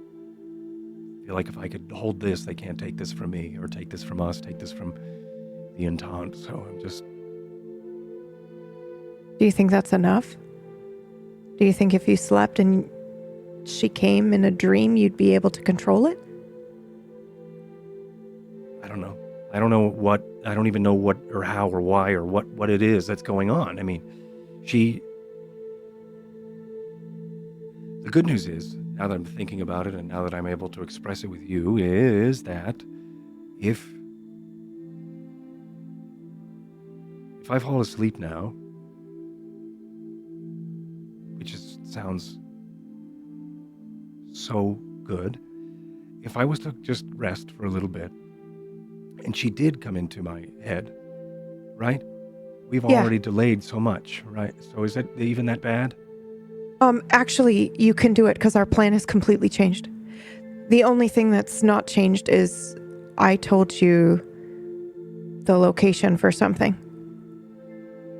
feel like if I could hold this, they can't take this from me, or take this from us, take this from the Entente. So I'm just... Do you think that's enough? Do you think if you slept and she came in a dream, you'd be able to control it? I don't know. I don't even know what or how or why or what it is that's going on. I mean, the good news is, now that I'm thinking about it and now that I'm able to express it with you, is that if I fall asleep now, which sounds so good, if I was to just rest for a little bit And she did come into my head, right? We've Yeah. already delayed so much, right? So is it even that bad? Actually, you can do it because our plan has completely changed. The only thing that's not changed is I told you the location for something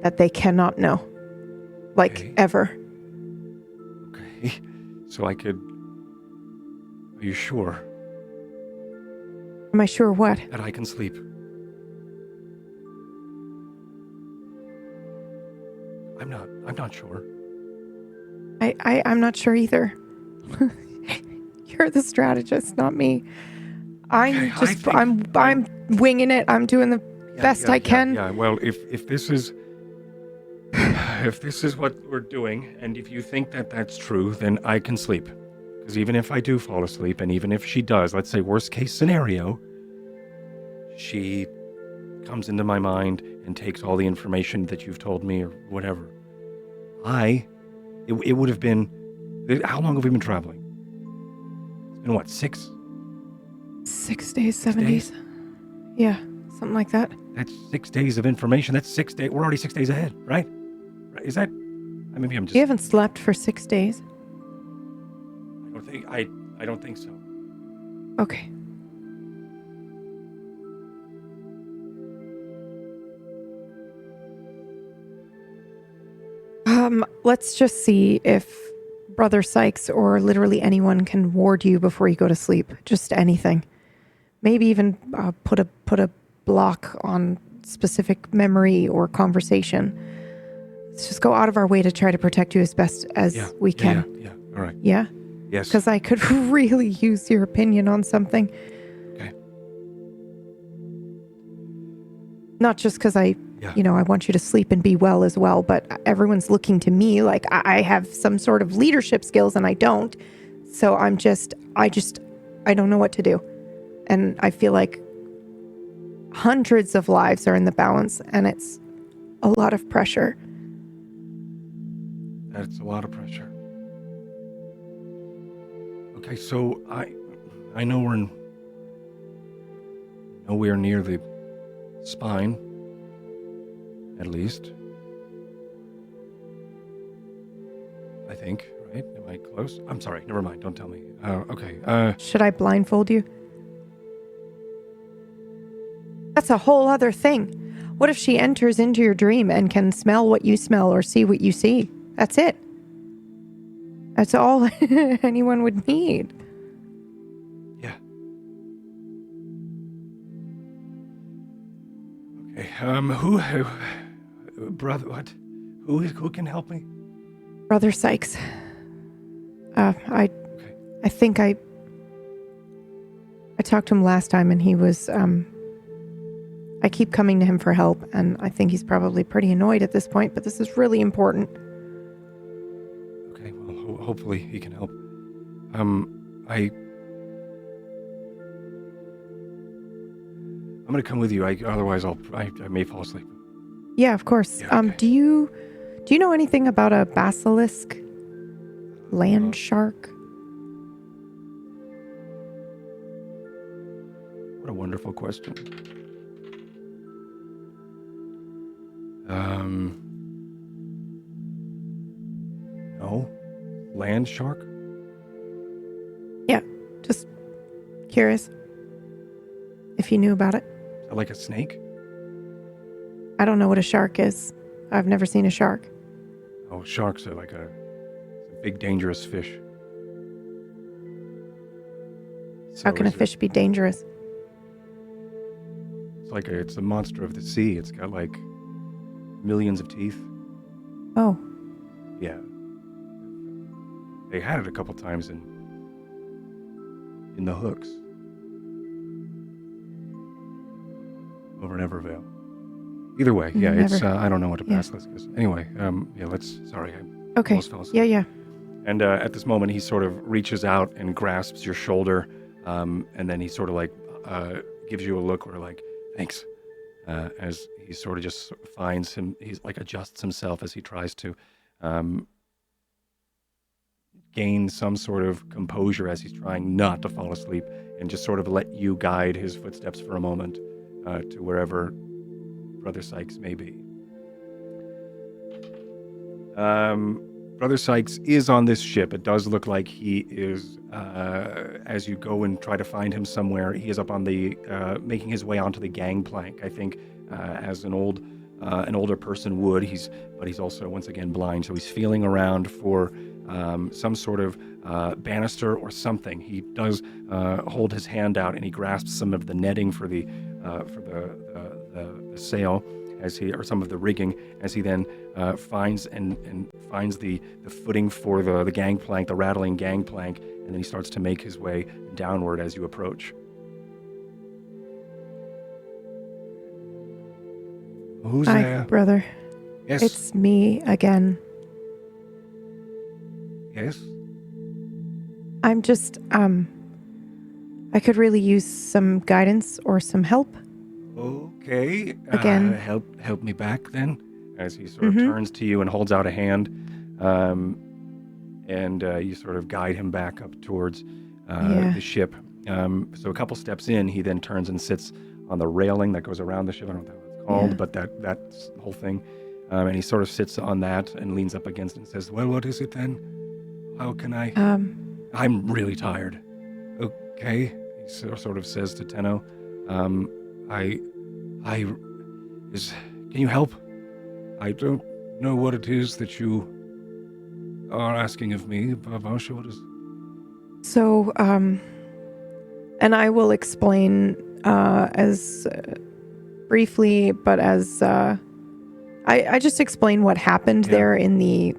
that they cannot know. Like, Okay. ever. Okay. So I could... Are you sure Am I sure what? that I can sleep? I'm not sure. I'm not sure either. You're the strategist, not me. Okay, I'm winging it. I'm doing the best I can. Yeah, well, if this is... If this is what we're doing, and if you think that that's true, then I can sleep. Because even if I do fall asleep, and even if she does, let's say worst case scenario, she comes into my mind and takes all the information that you've told me or whatever. It would have been... How long have we been traveling? It's been what, 6? 6 days, 7 days? days. Yeah, something like that. That's 6 days of information. That's 6 days. We're already 6 days ahead, right? Is that... Maybe I'm just... You haven't slept for 6 days. I don't think so. Okay. Let's just see if Brother Sykes or literally anyone can ward you before you go to sleep. Just anything. Maybe even put a block on specific memory or conversation. Let's just go out of our way to try to protect you as best as we can. Yeah. All right. Yeah? Yes. Because I could really use your opinion on something. Okay. Not just because I want you to sleep and be well as well, but everyone's looking to me like I have some sort of leadership skills and I don't. So I don't know what to do. And I feel like hundreds of lives are in the balance and it's a lot of pressure. That's a lot of pressure. Okay, so I know we're nowhere near the spine, at least. I think, right? Am I close? I'm sorry, never mind, don't tell me. Okay, Should I blindfold you? That's a whole other thing. What if she enters into your dream and can smell what you smell or see what you see? That's it. That's all anyone would need. Yeah. Okay, brother, what? Who can help me? Brother Sykes. I think I talked to him last time and he was, I keep coming to him for help and I think he's probably pretty annoyed at this point, but this is really important. Okay, well, hopefully he can help. I'm gonna come with you. Otherwise I may fall asleep. Yeah, of course. Yeah, okay. Do you know anything about a basilisk? Land shark? What a wonderful question. No? Land shark? Yeah, just curious if you knew about it. Like a snake? I don't know what a shark is. I've never seen a shark. Oh, sharks are like a big dangerous fish. How can a fish be dangerous? It's a monster of the sea. It's got like millions of teeth. Oh, Yeah. They had it a couple times in the hooks. Over in Evervale. Either way, yeah, it's I don't know what a basilisk is. Anyway, sorry, I okay. almost fell asleep. Yeah. And at this moment, he sort of reaches out and grasps your shoulder, and then he sort of gives you a look where like, thanks, as he sort of just finds him, he's like adjusts himself as he tries to gain some sort of composure as he's trying not to fall asleep and just sort of let you guide his footsteps for a moment to wherever Brother Sykes may be. Brother Sykes is on this ship. It does look like he is, as you go and try to find him somewhere, he is up on the, making his way onto the gangplank, I think, as an older person would. But he's also, once again, blind, so he's feeling around for some sort of banister or something. He does hold his hand out, and he grasps some of the netting for the sail, or some of the rigging, as he then finds the footing for the gangplank, the rattling gangplank, and then he starts to make his way downward as you approach. Who's Hi, there? brother. Yes. It's me again. Yes. I'm just, I could really use some guidance or some help. Okay. Again. Help me back then, as he sort of turns to you and holds out a hand, and you sort of guide him back up towards the ship. So a couple steps in, he then turns and sits on the railing that goes around the ship. I don't know what it's called, but that's the whole thing. And he sort of sits on that and leans up against it and says, "Well, what is it then? How can I?" I'm really tired. Okay, he sort of says to Tenno. Can you help? I don't know what it is that you are asking of me, Barsha. What is? So, and I will explain as briefly, but as I just explain what happened there in the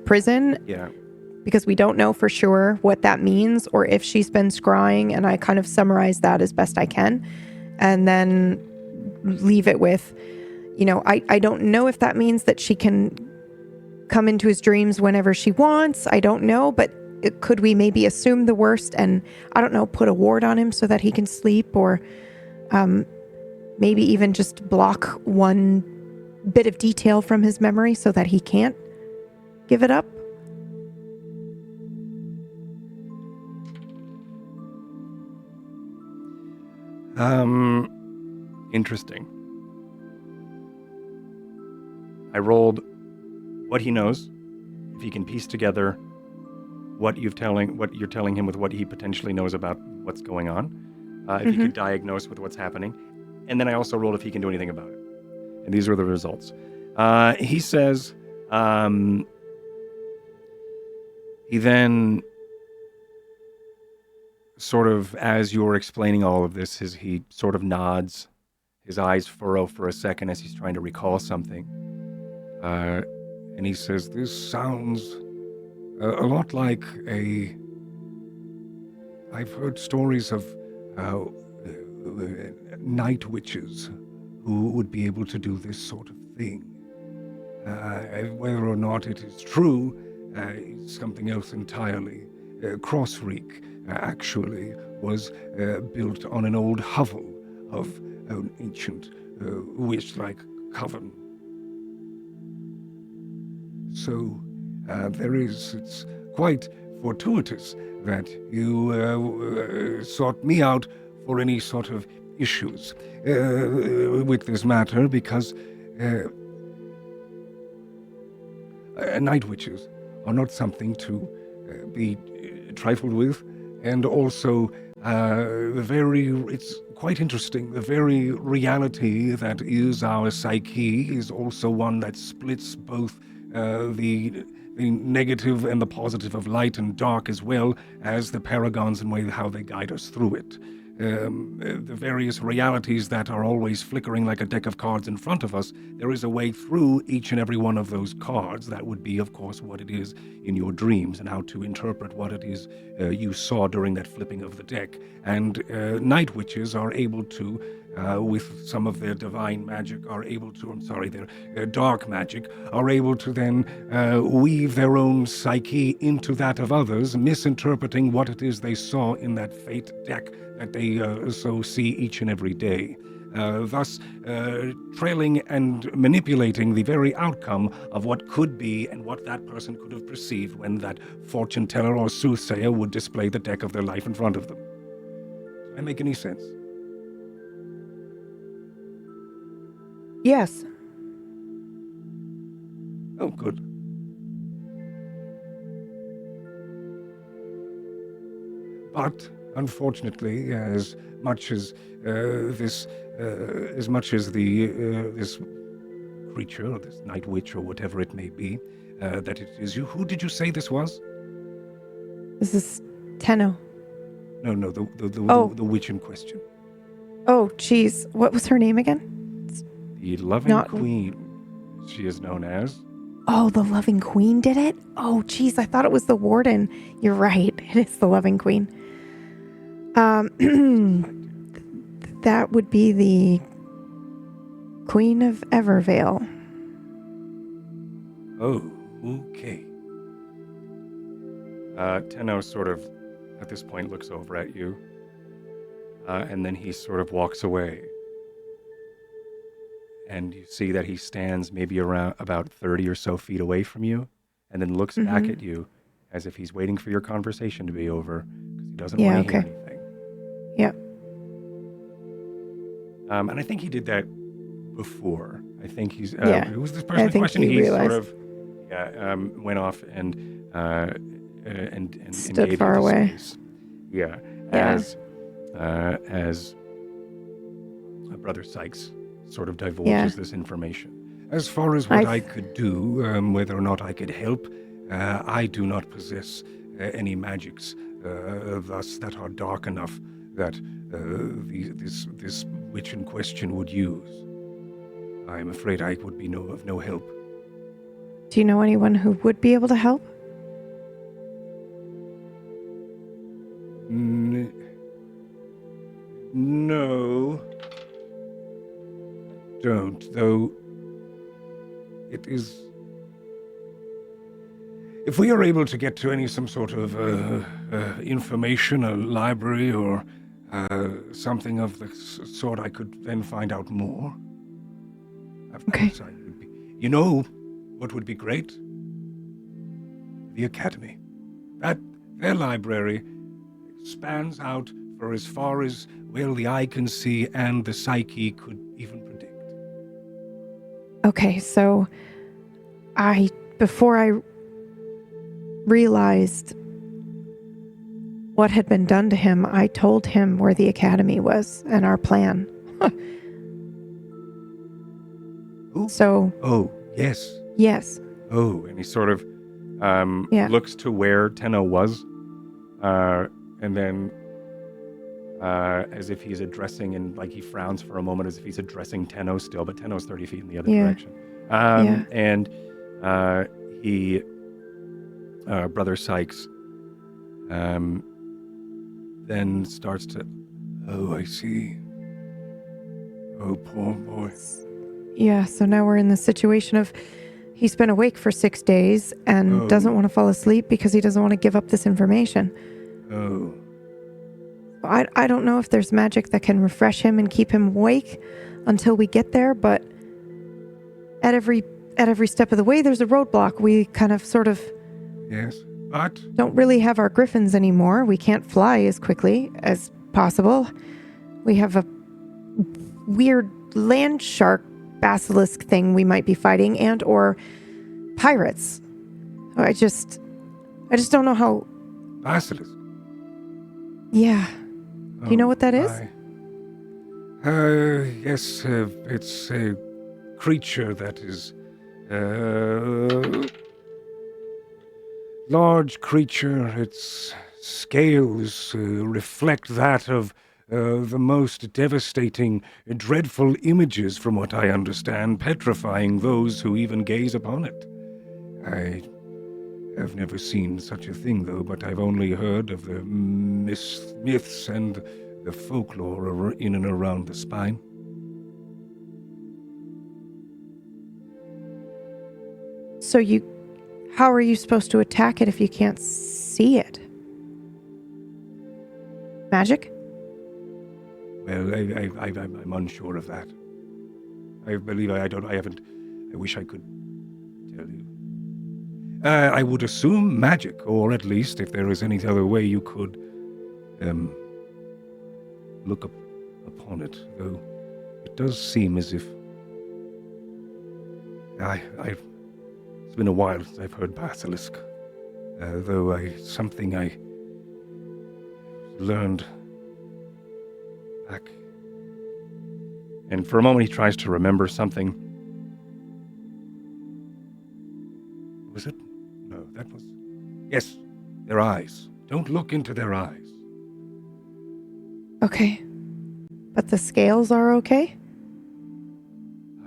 prison. Yeah. Because we don't know for sure what that means or if she's been scrying, and I kind of summarize that as best I can, and then leave it with, I don't know if that means that she can come into his dreams whenever she wants. I don't know, but could we maybe assume the worst and, I don't know, put a ward on him so that he can sleep, or maybe even just block one bit of detail from his memory so that he can't give it up? Interesting. I rolled what he knows, if he can piece together what you're telling him with what he potentially knows about what's going on, if he could diagnose with what's happening, and then I also rolled if he can do anything about it. And these were the results. He says, he then sort of, as you're explaining all of this, he sort of nods, his eyes furrow for a second as he's trying to recall something. And he says, "This sounds a lot like I've heard stories of night witches who would be able to do this sort of thing. Whether or not it is true is something else entirely. Crossreek actually was built on an old hovel of an ancient witch-like coven. So it's quite fortuitous that you sought me out for any sort of issues with this matter, because night witches are not something to be trifled with, and also it's quite interesting. The very reality that is our psyche is also one that splits both the negative and the positive of light and dark, as well as the paragons and how they guide us through it. The various realities that are always flickering like a deck of cards in front of us, there is a way through each and every one of those cards. That would be, of course, what it is in your dreams and how to interpret what it is you saw during that flipping of the deck. And night witches are able to, with some of their divine magic, their dark magic, are able to then weave their own psyche into that of others, misinterpreting what it is they saw in that fate deck that they so see each and every day. Thus trailing and manipulating the very outcome of what could be and what that person could have perceived when that fortune teller or soothsayer would display the deck of their life in front of them. Does that make any sense? Yes. Oh, good. But unfortunately, as much as this creature, or this night witch, or whatever it may be, that it is you. Who did you say this was? This is Tenno. No, Oh. the witch in question. Oh, geez. What was her name again? The loving Not- queen, she is known as. Oh, the Loving Queen did it? Oh, geez. I thought it was the Warden. You're right. It is the Loving Queen. That would be the Queen of Evervale. Oh, okay. Tenno sort of, at this point, looks over at you, and then he sort of walks away. And you see that he stands maybe around about 30 or so feet away from you, and then looks back at you as if he's waiting for your conversation to be over, because he doesn't want to hear anything. Yeah. And I think he did that before. I think he's. Yeah. Who was this person I in think question? he realized. Sort of, went off and Stood invaded far the away. space. Yeah. Yeah. As Brother Sykes sort of divulges this information. As far as what I could do, whether or not I could help, I do not possess any magics, thus that are dark enough that this witch in question would use. I am afraid I would be of no help. Do you know anyone who would be able to help? No. Don't, though it is... If we are able to get to some sort of information, a library or something of the sort, I could then find out more. Of course I would be. You know what would be great? The Academy. Their library expands out for as far as, well, the eye can see and the psyche could even predict. Okay, so before I realized what had been done to him, I told him where the academy was and our plan. Ooh. So. Oh, yes. Yes. Oh, and he sort of looks to where Tenno was, and then as if he's addressing, and like he frowns for a moment as if he's addressing Tenno still, but Tenno's 30 feet in the other direction. And he, Brother Sykes, then starts to, oh, I see. Oh, poor boy. Yeah, so now we're in the situation of he's been awake for 6 days and doesn't want to fall asleep because he doesn't want to give up this information. Oh. I don't know if there's magic that can refresh him and keep him awake until we get there, but at every step of the way there's a roadblock. We kind of sort of don't really have our griffins anymore. We can't fly as quickly as possible. We have a weird land shark basilisk thing we might be fighting, and or pirates. I just don't know how. Basilisk? Yeah. Do you know what that is? Yes, it's a creature that is large creature. Its scales reflect that of the most devastating, dreadful images, from what I understand, petrifying those who even gaze upon it. I have never seen such a thing, though, but I've only heard of the myths and the folklore in and around the spine. So how are you supposed to attack it if you can't see it? Magic? Well, I'm unsure of that. I believe I haven't. I wish I could tell you. I would assume magic, or at least if there is any other way you could look upon it, though it does seem as if It's been a while since I've heard basilisk. Something I learned back. And for a moment he tries to remember something. Was it? No, that was... Yes, their eyes. Don't look into their eyes. Okay. But the scales are okay?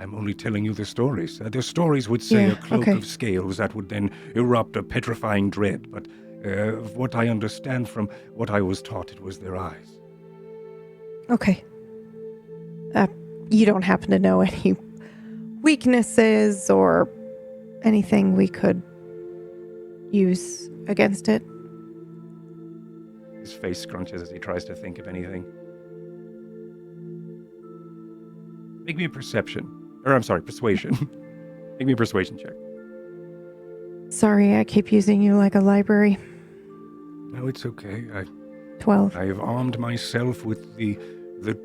I'm only telling you the stories. The stories would say a cloak of scales that would then erupt a petrifying dread, but what I understand from what I was taught, it was their eyes. Okay. You don't happen to know any weaknesses or anything we could use against it? His face scrunches as he tries to think of anything. Make me a perception. Persuasion. Make me a persuasion check. Sorry, I keep using you like a library. No, it's okay. 12. I have armed myself with the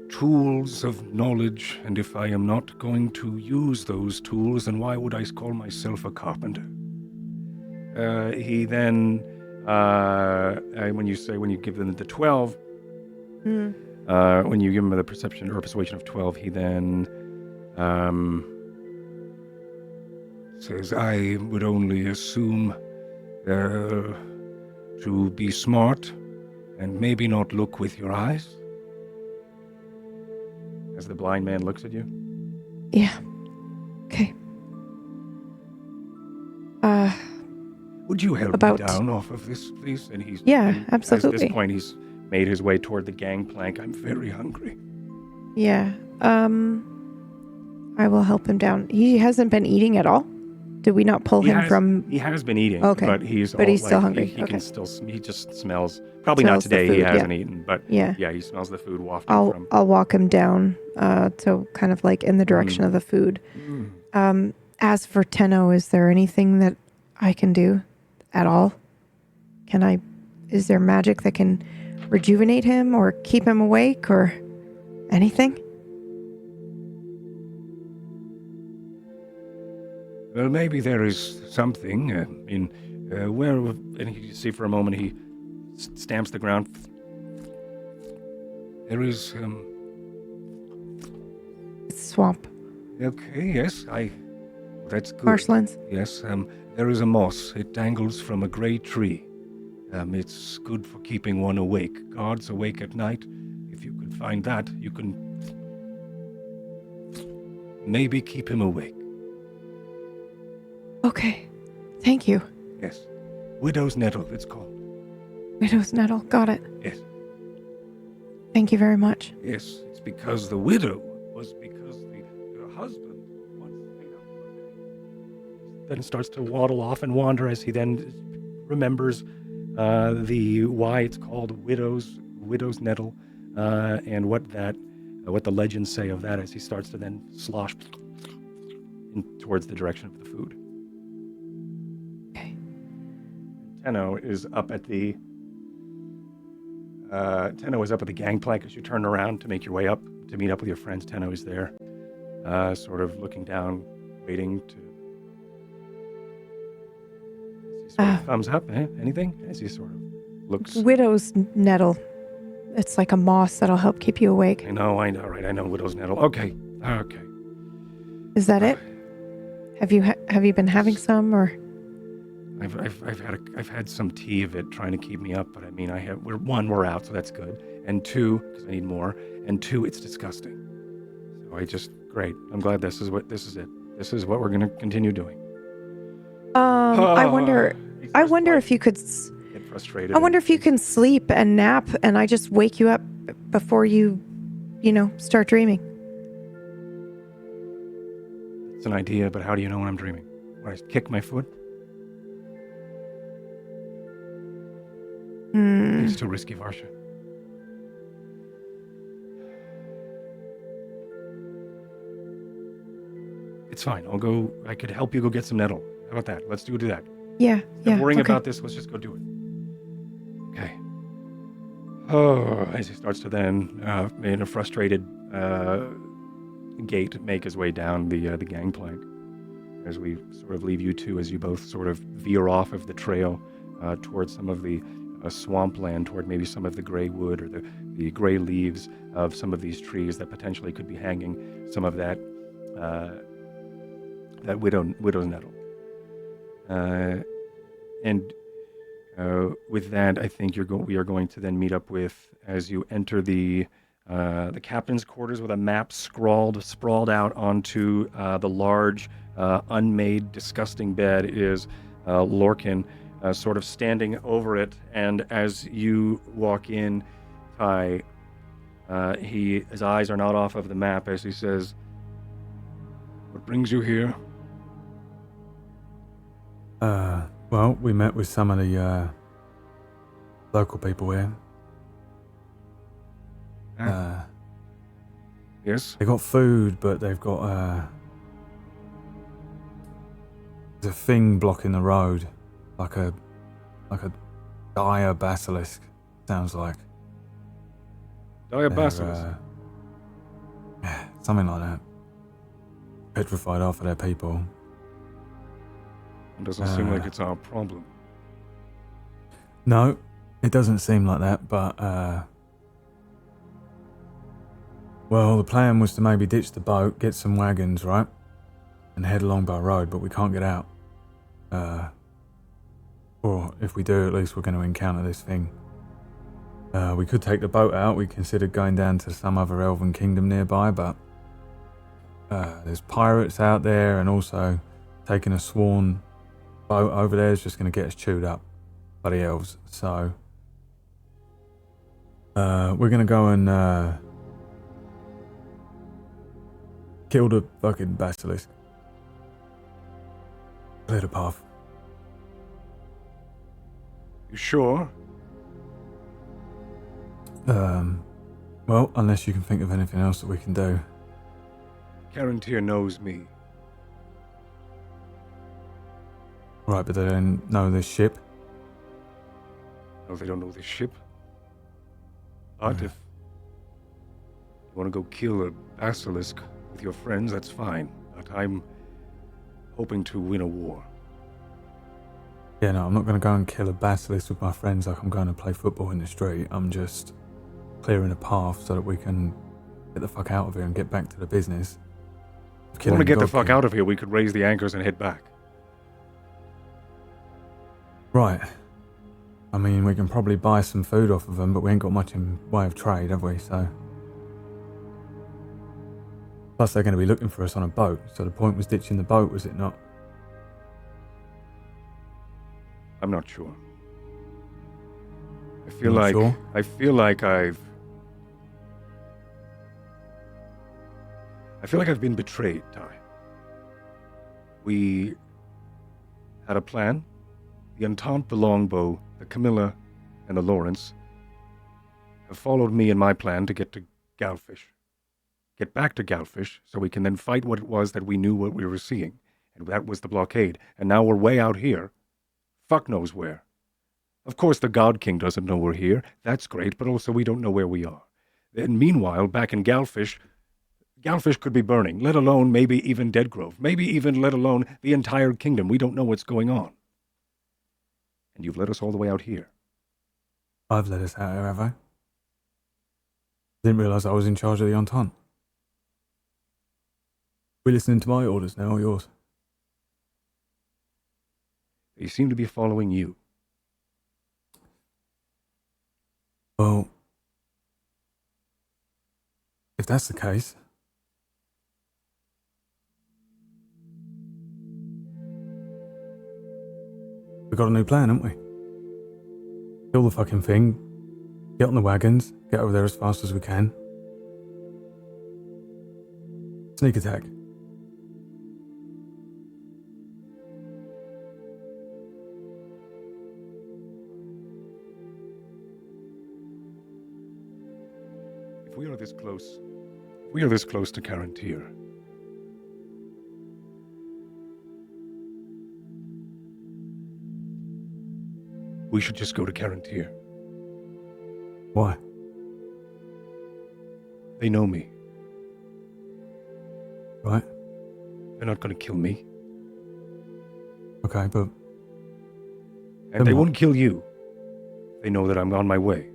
tools of knowledge, and if I am not going to use those tools, then why would I call myself a carpenter? He then, when you give them the 12, when you give him the perception or persuasion of 12, he then says, I would only assume to be smart and maybe not look with your eyes. As the blind man looks at you. Yeah. Okay. Would you help me down off of this, please? And he's absolutely. At this point, he's made his way toward the gangplank. I'm very hungry. Yeah. I will help him down. He hasn't been eating at all. Did we not pull him from? He has been eating. Okay. But he's still hungry. He can still. He just smells. Probably not today. Food, he hasn't eaten. But yeah, he smells the food wafting from. I'll walk him down. So kind of like in the direction of the food. As for Tenno, is there anything that I can do at all? Is there magic that can rejuvenate him or keep him awake or anything? Well, maybe there is something and you see for a moment he stamps the ground. There is swamp. Okay, yes, that's good. Marshlands. Yes, there is a moss. It dangles from a great tree. It's good for keeping one awake. Guards awake at night. If you could find that, you can maybe keep him awake. Okay. Thank you. Yes. Widow's nettle, it's called. Widow's nettle. Got it. Yes. Thank you very much. Yes, it's because the widow was because her husband once stayed up for a day. Then starts to waddle off and wander as he then remembers why it's called widow's nettle, and what the legends say of that as he starts to then slosh towards the direction of the food. Okay. Tenno is up at the gangplank as you turn around to make your way up to meet up with your friends. Tenno is there, sort of looking down, waiting to. Sort of thumbs up, anything? As he sort of looks. Widow's nettle. It's like a moss that'll help keep you awake. I know, right? I know widow's nettle. Okay. Is that it? Have you been having some or? I've had some tea of it trying to keep me up, but I mean we're out, so that's good. And 2, because I need more. And 2, it's disgusting. So great. I'm glad this is it. This is what we're gonna continue doing. I wonder if you could. Get frustrated. I wonder if you can sleep and nap, and I just wake you up before you start dreaming. It's an idea, but how do you know when I'm dreaming? When I kick my foot? It's too risky, Varsha. It's fine. I could help you go get some nettle. How about that? Let's do that. Yeah. Instead of worrying about this, let's just go do it. Okay. Oh, as he starts to then, in a frustrated gait, make his way down the gangplank. as we sort of leave you two, as you both sort of veer off of the trail towards some of the swampland, toward maybe some of the gray wood or the gray leaves of some of these trees that potentially could be hanging some of that widow's nettle. And with that, I think we are going to then meet up with, as you enter the captain's quarters, with a map sprawled out onto the large, unmade, disgusting bed, is Lorcan, sort of standing over it. And as you walk in, Ty, his eyes are not off of the map as he says, "What brings you here?" Well, we met with some of the local people here. Yes? They got food, but they've got there's a thing blocking the road, like a dire basilisk. Sounds like Dire basilisk. Yeah, something like that. Petrified half of their people. It doesn't seem like it's our problem. No, it doesn't seem like that, but well, the plan was to maybe ditch the boat, get some wagons, right, and head along by road, but we can't get out. Or if we do, at least we're going to encounter this thing. We could take the boat out. We considered going down to some other elven kingdom nearby, but there's pirates out there, and also taking a sworn boat over there is just going to get us chewed up by the elves. So we're going to go and kill the fucking basilisk. Clear the path. You sure? Well, unless you can think of anything else that we can do. Carantir knows me. Right, but they don't know this ship. No, they don't know this ship. But if you want to go kill a basilisk with your friends, that's fine. But I'm hoping to win a war. Yeah, no, I'm not going to go and kill a basilisk with my friends like I'm going to play football in the street. I'm just clearing a path so that we can get the fuck out of here and get back to the business. If you want to get the fuck out of here, we could raise the anchors and head back. Right. I mean, we can probably buy some food off of them, but we ain't got much in way of trade, have we? So. Plus, they're going to be looking for us on a boat, so the point was ditching the boat, was it not? I'm not sure. I feel like I've been betrayed, Ty. We had a plan. The Entente, the Longbow, the Camilla, and the Lawrence have followed me in my plan to get to Galfish. Get back to Galfish so we can then fight what it was that we knew what we were seeing. And that was the blockade. And now we're way out here. Fuck knows where. Of course the God King doesn't know we're here. That's great, but also we don't know where we are. And meanwhile, back in Galfish could be burning, let alone maybe even Deadgrove. Maybe even let alone the entire kingdom. We don't know what's going on. And you've led us all the way out here. I've led us out here, have I? Didn't realise I was in charge of the Entente. We listening to my orders now, or yours? They seem to be following you. Well, if that's the case, we got a new plan, haven't we? Kill the fucking thing, get on the wagons, get over there as fast as we can. Sneak attack. If we are this close to Carantir, we should just go to Carantir. Why? They know me. Right? They're not going to kill me. Okay, but And they Come on. won't kill you. They know that I'm on my way.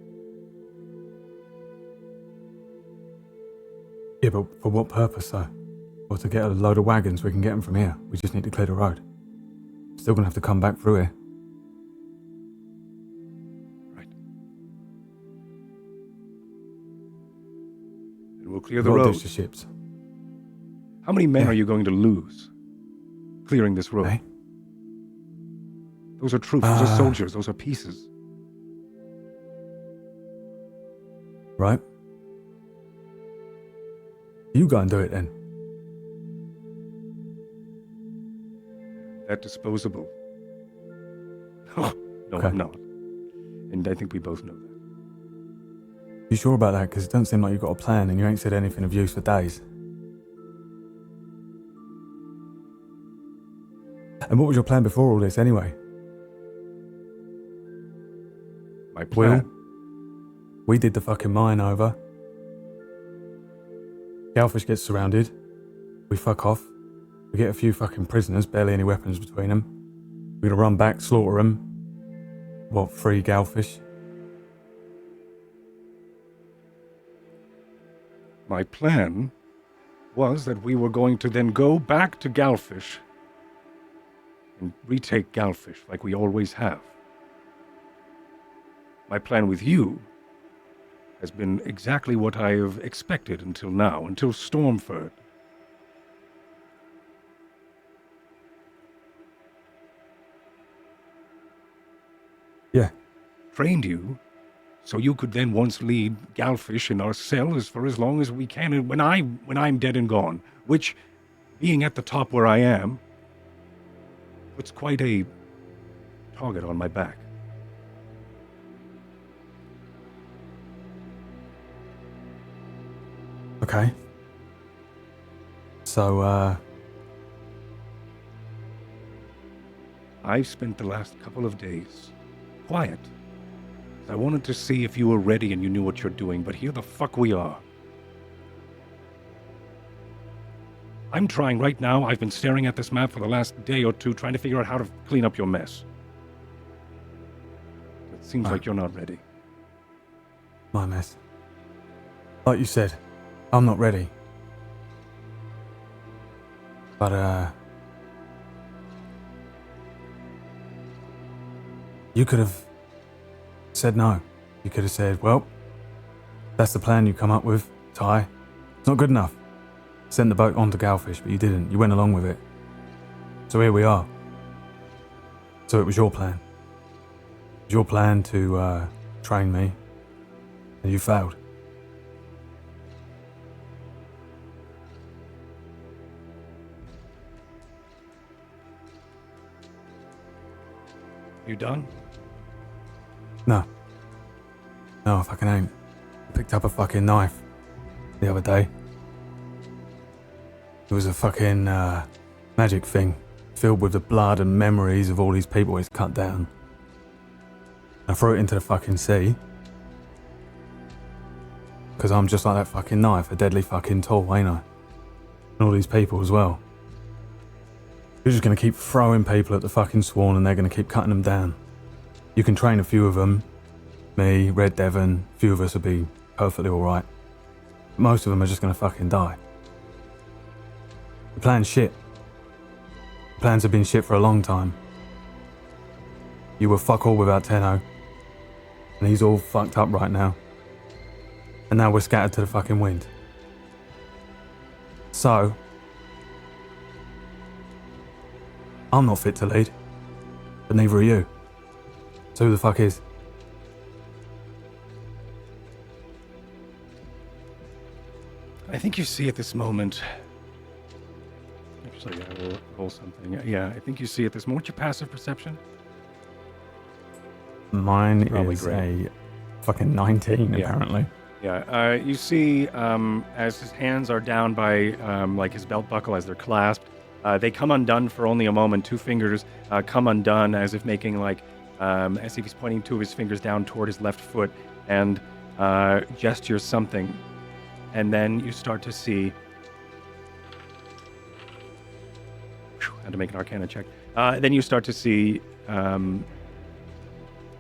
yeah, but for what purpose though? Or to get a load of wagons, we can get them from here. We just need to clear the road. Still gonna have to come back through here. Right. And we'll clear the We've got to road. ditch the ships. How many men Yeah. are you going to lose clearing this road? Eh? Those are troops. Those are soldiers. Those are pieces. Right? You go and do it then. That disposable. No, Okay. I'm not. And I think we both know that. You sure about that? Because it doesn't seem like you've got a plan and you ain't said anything of use for days. And what was your plan before all this anyway? My plan. We did the fucking mine over. Galfish gets surrounded. We fuck off. We get a few fucking prisoners, barely any weapons between them. We're gonna run back, slaughter them. What, 3 Galfish? My plan was that we were going to then go back to Galfish and retake Galfish like we always have. My plan with you has been exactly what I have expected until now, until Stormford. Yeah. Trained you so you could then once lead Galfish in our cell for as long as we can, and when I'm dead and gone, which, being at the top where I am, puts quite a target on my back. Okay. So, I've spent the last couple of days quiet. I wanted to see if you were ready and you knew what you're doing, but here the fuck we are. I'm trying right now. I've been staring at this map for the last day or two, trying to figure out how to clean up your mess. It seems like you're not ready. my mess. Like you said, I'm not ready. But, you could have said no. You could have said, well, that's the plan you come up with, Ty. It's not good enough. Send the boat onto Galfish, but you didn't. You went along with it. So here we are. So it was your plan. It was your plan to train me, and you failed. You done? No. No, I fucking ain't. I picked up a fucking knife the other day. It was a fucking magic thing, filled with the blood and memories of all these people it's cut down. I threw it into the fucking sea. Because I'm just like that fucking knife, a deadly fucking tool, ain't I? And all these people as well. You're just going to keep throwing people at the fucking swarm and they're going to keep cutting them down. You can train a few of them. Me, Red Devon, a few of us will be perfectly alright. But most of them are just going to fucking die. The plan's shit. The plans have been shit for a long time. You were fuck all without Tenno. And he's all fucked up right now. And now we're scattered to the fucking wind. So, I'm not fit to lead. But neither are you. So who the fuck is? I think you see at this moment. Actually, I will roll something. Yeah, I think you see at this moment. What's your passive perception? Mine Probably is great. a fucking 19, Yeah. apparently. Yeah, you see as his hands are down by like his belt buckle as they're clasped, they come undone for only a moment. 2 fingers come undone as if making like, as if he's pointing 2 of his fingers down toward his left foot and gestures something. And then you start to see, had to make an Arcana check. Then you start to see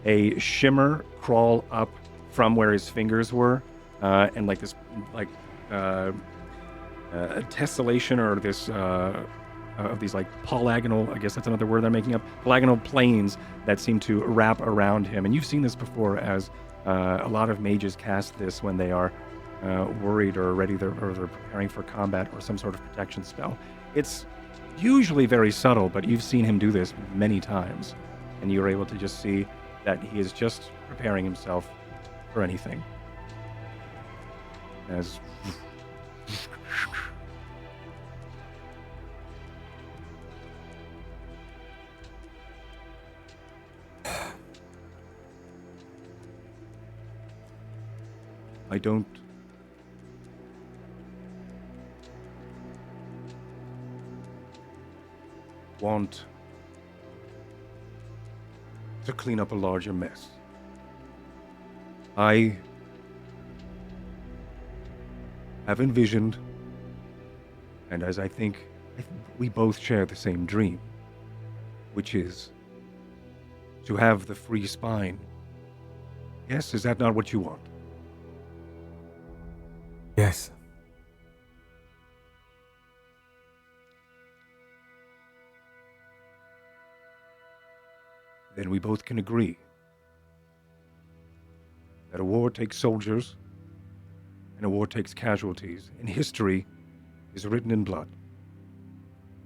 a shimmer crawl up from where his fingers were, and like this, like a tessellation or this of these like polygonal, I guess that's another word I'm making up, polygonal planes that seem to wrap around him. And you've seen this before, as a lot of mages cast this when they are worried or ready, or they're preparing for combat or some sort of protection spell. It's usually very subtle, but you've seen him do this many times, and you're able to just see that he is just preparing himself for anything. As I don't want to clean up a larger mess. I have envisioned, and as I think we both share the same dream, which is to have the free spine. Yes, is that not what you want? Yes. Then we both can agree that a war takes soldiers and a war takes casualties, and history is written in blood.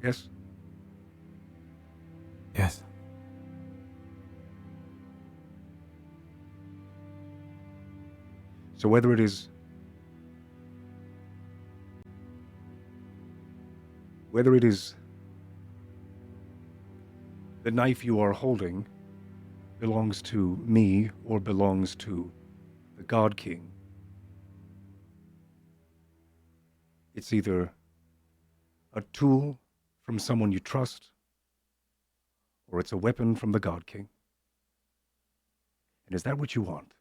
Yes? Yes. So whether it is the knife you are holding belongs to me or belongs to the God King, it's either a tool from someone you trust, or it's a weapon from the God King. And is that what you want?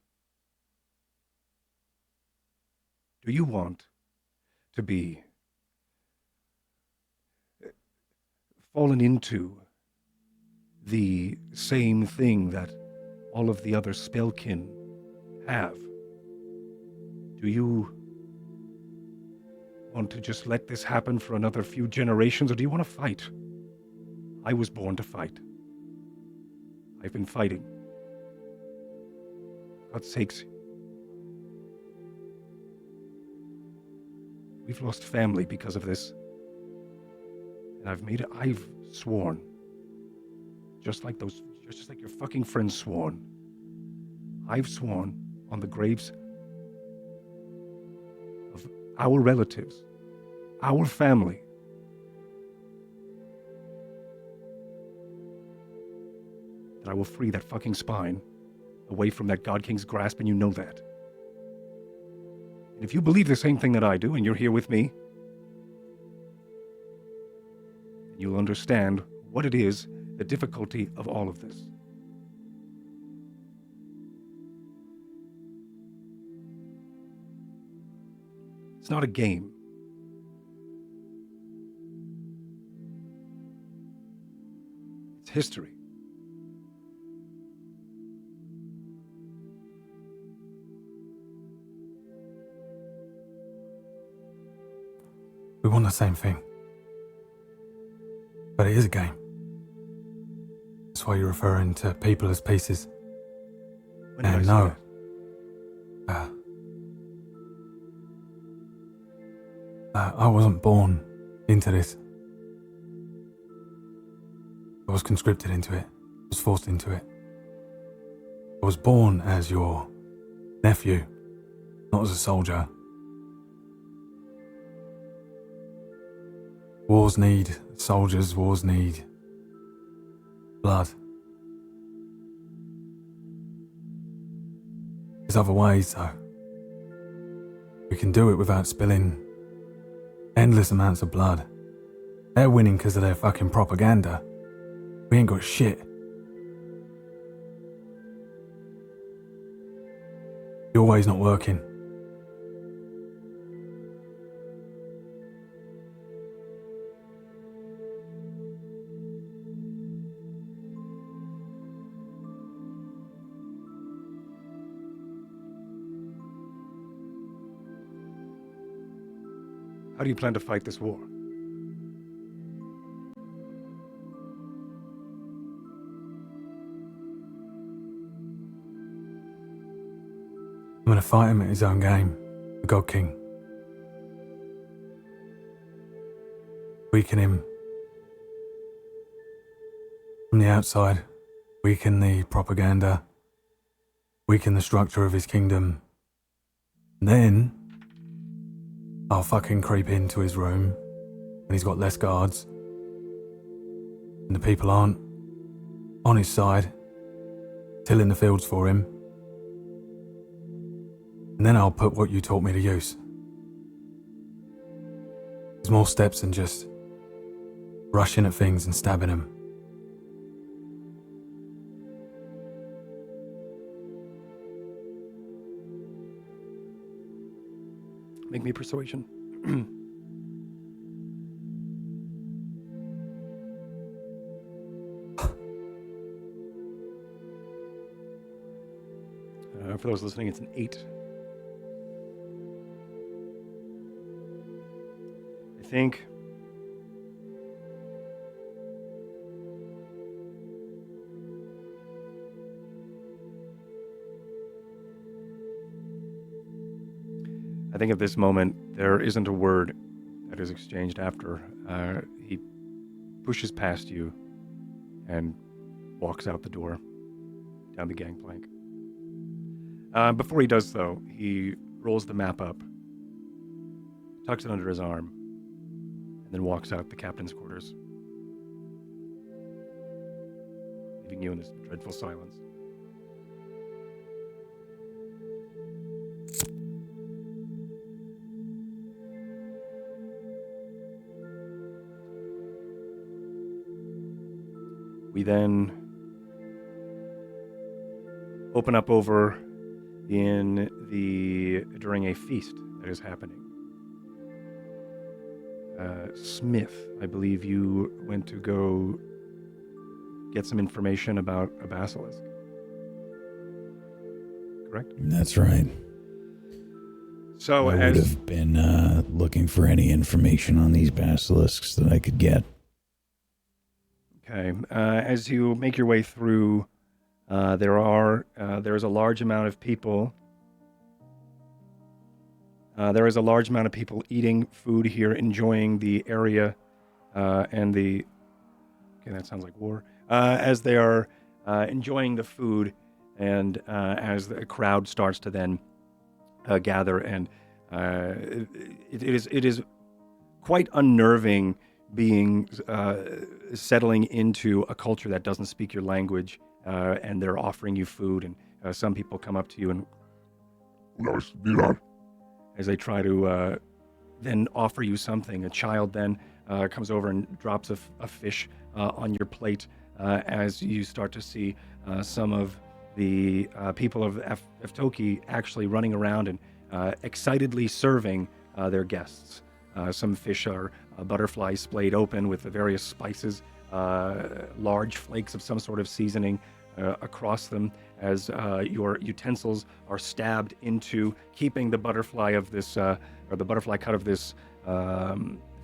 Do you want to be fallen into the same thing that all of the other spellkin have? Do you want to just let this happen for another few generations, or do you want to fight? I was born to fight. I've been fighting. God's sakes. We've lost family because of this. And I've sworn, just like your fucking friends sworn, I've sworn on the graves of our relatives, our family, that I will free that fucking spine away from that God King's grasp, and you know that. And if you believe the same thing that I do, and you're here with me, then you'll understand what it is, the difficulty of all of this. It's not a game. It's history. We want the same thing. But it is a game. That's why you're referring to people as pieces. When did I And say no. that? I wasn't born into this. I was conscripted into it. I was forced into it. I was born as your nephew, not as a soldier. Wars need soldiers, wars need blood. There's other ways, though. We can do it without spilling endless amounts of blood. They're winning because of their fucking propaganda. We ain't got shit. Your way's not working. How do you plan to fight this war? I'm gonna fight him at his own game, the God King. Weaken him from the outside, weaken the propaganda, weaken the structure of his kingdom. Then I'll fucking creep into his room when he's got less guards and the people aren't on his side, tilling the fields for him. And then I'll put what you taught me to use. There's more steps than just rushing at things and stabbing them. Make me persuasion. For those listening, it's an 8. I think at this moment, there isn't a word that is exchanged after. He pushes past you and walks out the door, down the gangplank. Before he does, though, he rolls the map up, tucks it under his arm, and then walks out the captain's quarters, leaving you in this dreadful silence. We then open up over during a feast that is happening. Smith, I believe you went to go get some information about a basilisk. Correct? That's right. So I would have been looking for any information on these basilisks that I could get. Okay. As you make your way through, there is a large amount of people. There is a large amount of people eating food here, enjoying the area, and the. Okay, that sounds like war. As they are enjoying the food, and as the crowd starts to then gather, and it is quite unnerving being settling into a culture that doesn't speak your language, and they're offering you food, and some people come up to you and as they try to then offer you something. A child then comes over and drops a fish on your plate as you start to see some of the people of Eftoki actually running around and excitedly serving their guests. Some fish are butterflies splayed open with the various spices, large flakes of some sort of seasoning across them as your utensils are stabbed into keeping the butterfly of this, or the butterfly cut of this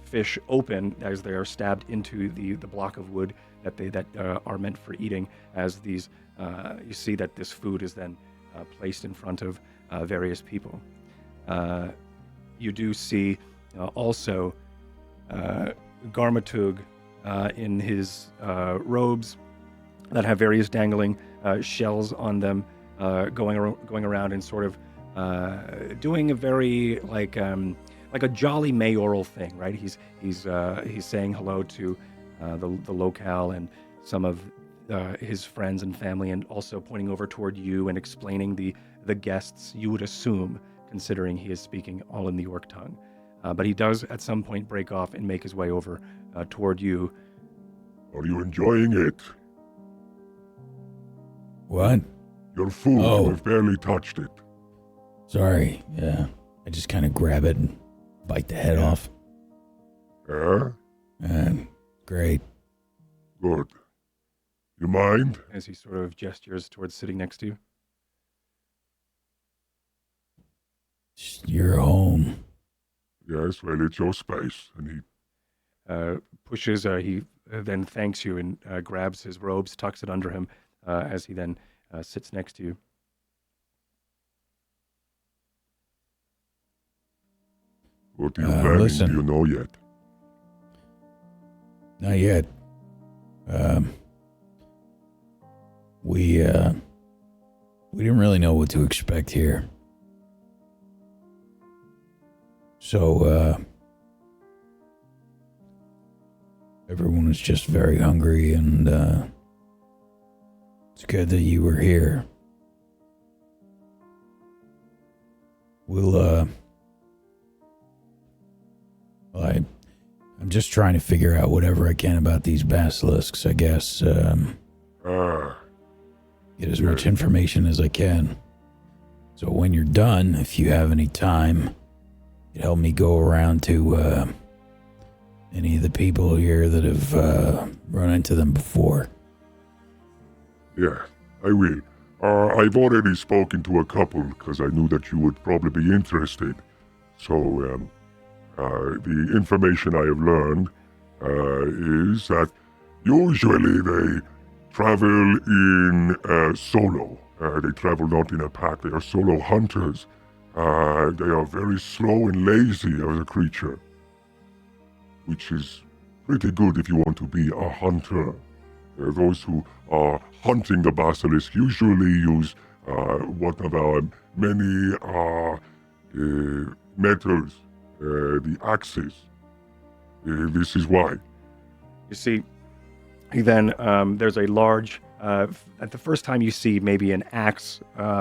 fish open as they are stabbed into the block of wood that are meant for eating. As these, you see that this food is then placed in front of various people. You do see also Garmatug in his robes that have various dangling shells on them, going around and sort of doing a very like a jolly mayoral thing, right? He's saying hello to the locale and some of his friends and family, and also pointing over toward you and explaining the guests, you would assume, considering he is speaking all in the Orc tongue. But he does at some point break off and make his way over toward you. Are you enjoying it? What? Your food, Oh. you have barely touched it. Sorry, yeah. I just kind of grab it and bite the head off. Great. Good. You mind? As he sort of gestures towards sitting next to you. You're home. Yes, well, it's your space. And he pushes, he then thanks you and grabs his robes, tucks it under him as he then sits next to you. What are you planning? Listen. Do you know yet? Not yet. We didn't really know what to expect here. So, everyone was just very hungry, and it's good that you were here. I'm just trying to figure out whatever I can about these basilisks, I guess. Get as much information as I can. So when you're done, if you have any time, you help me go around to any of the people here that have run into them before. Yeah, I will. I've already spoken to a couple because I knew that you would probably be interested. So, the information I have learned is that usually they travel in solo. They travel not in a pack. They are solo hunters. They are very slow and lazy as a creature, which is pretty good if you want to be a hunter. Those who are hunting the basilisk usually use one of our many metals, the axes. This is why. You see, then there's a large, at the first time you see maybe an axe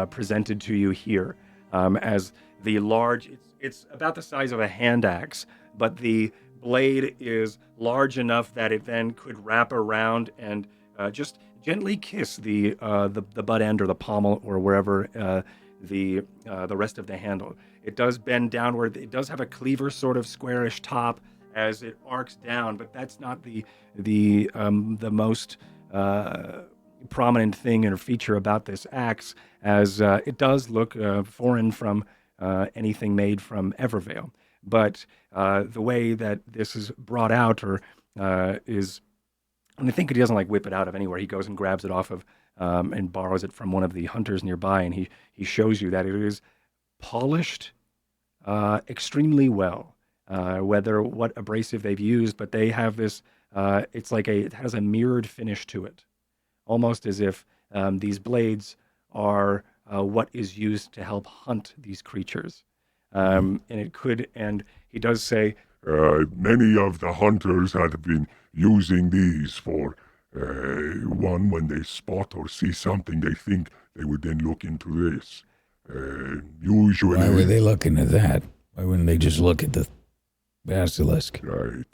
presented to you here, as the large, it's about the size of a hand axe, but the blade is large enough that it then could wrap around and just gently kiss the butt end or the pommel or wherever the rest of the handle. It does bend downward. It does have a cleaver sort of squarish top as it arcs down, but that's not the most prominent thing or feature about this axe, as it does look foreign from anything made from Evervale. But the way that this is brought out is, and I think he doesn't whip it out of anywhere. He goes and grabs it off of and borrows it from one of the hunters nearby, and he shows you that it is polished extremely well. Whether what abrasive they've used, but they have this. It has a mirrored finish to it, almost as if these blades are what is used to help hunt these creatures. And he does say, many of the hunters have been using these for when they spot or see something they think, they would then look into this. Usually, why would they look into that? Why wouldn't they just look at the basilisk? Right.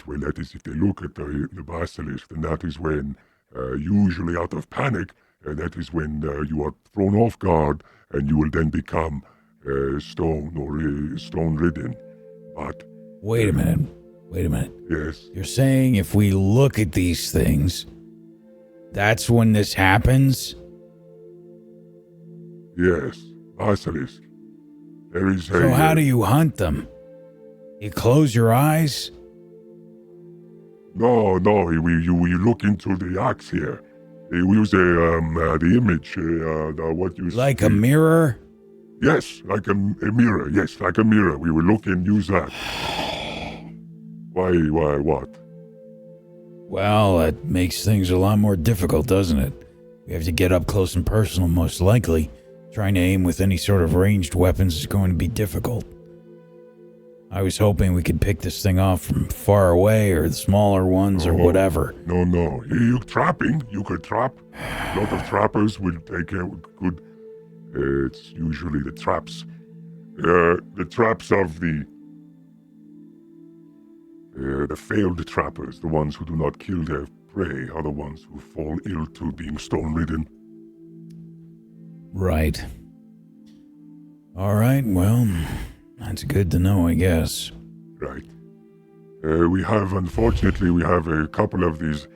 Well, that is if they look at the basilisk, then that is when, usually out of panic, that is when you are thrown off guard, and you will then become stone-ridden. But wait a minute. Yes. You're saying if we look at these things, that's when this happens? Yes, basilisk. There is So how do you hunt them? You close your eyes? No, we look into the axe here. We use the image, what you like see. A mirror? Yes, like a mirror. Yes, like a mirror. We will look and use that. Why, what? Well, that makes things a lot more difficult, doesn't it? We have to get up close and personal, most likely. Trying to aim with any sort of ranged weapons is going to be difficult. I was hoping we could pick this thing off from far away, or the smaller ones, or whatever. No. You trapping? You could trap. A lot of trappers will take a good. It's usually the traps. The traps of the failed trappers, the ones who do not kill their prey, are the ones who fall ill to being stone-ridden. Right. All right, well, that's good to know, I guess. Right. Unfortunately, we have a couple of these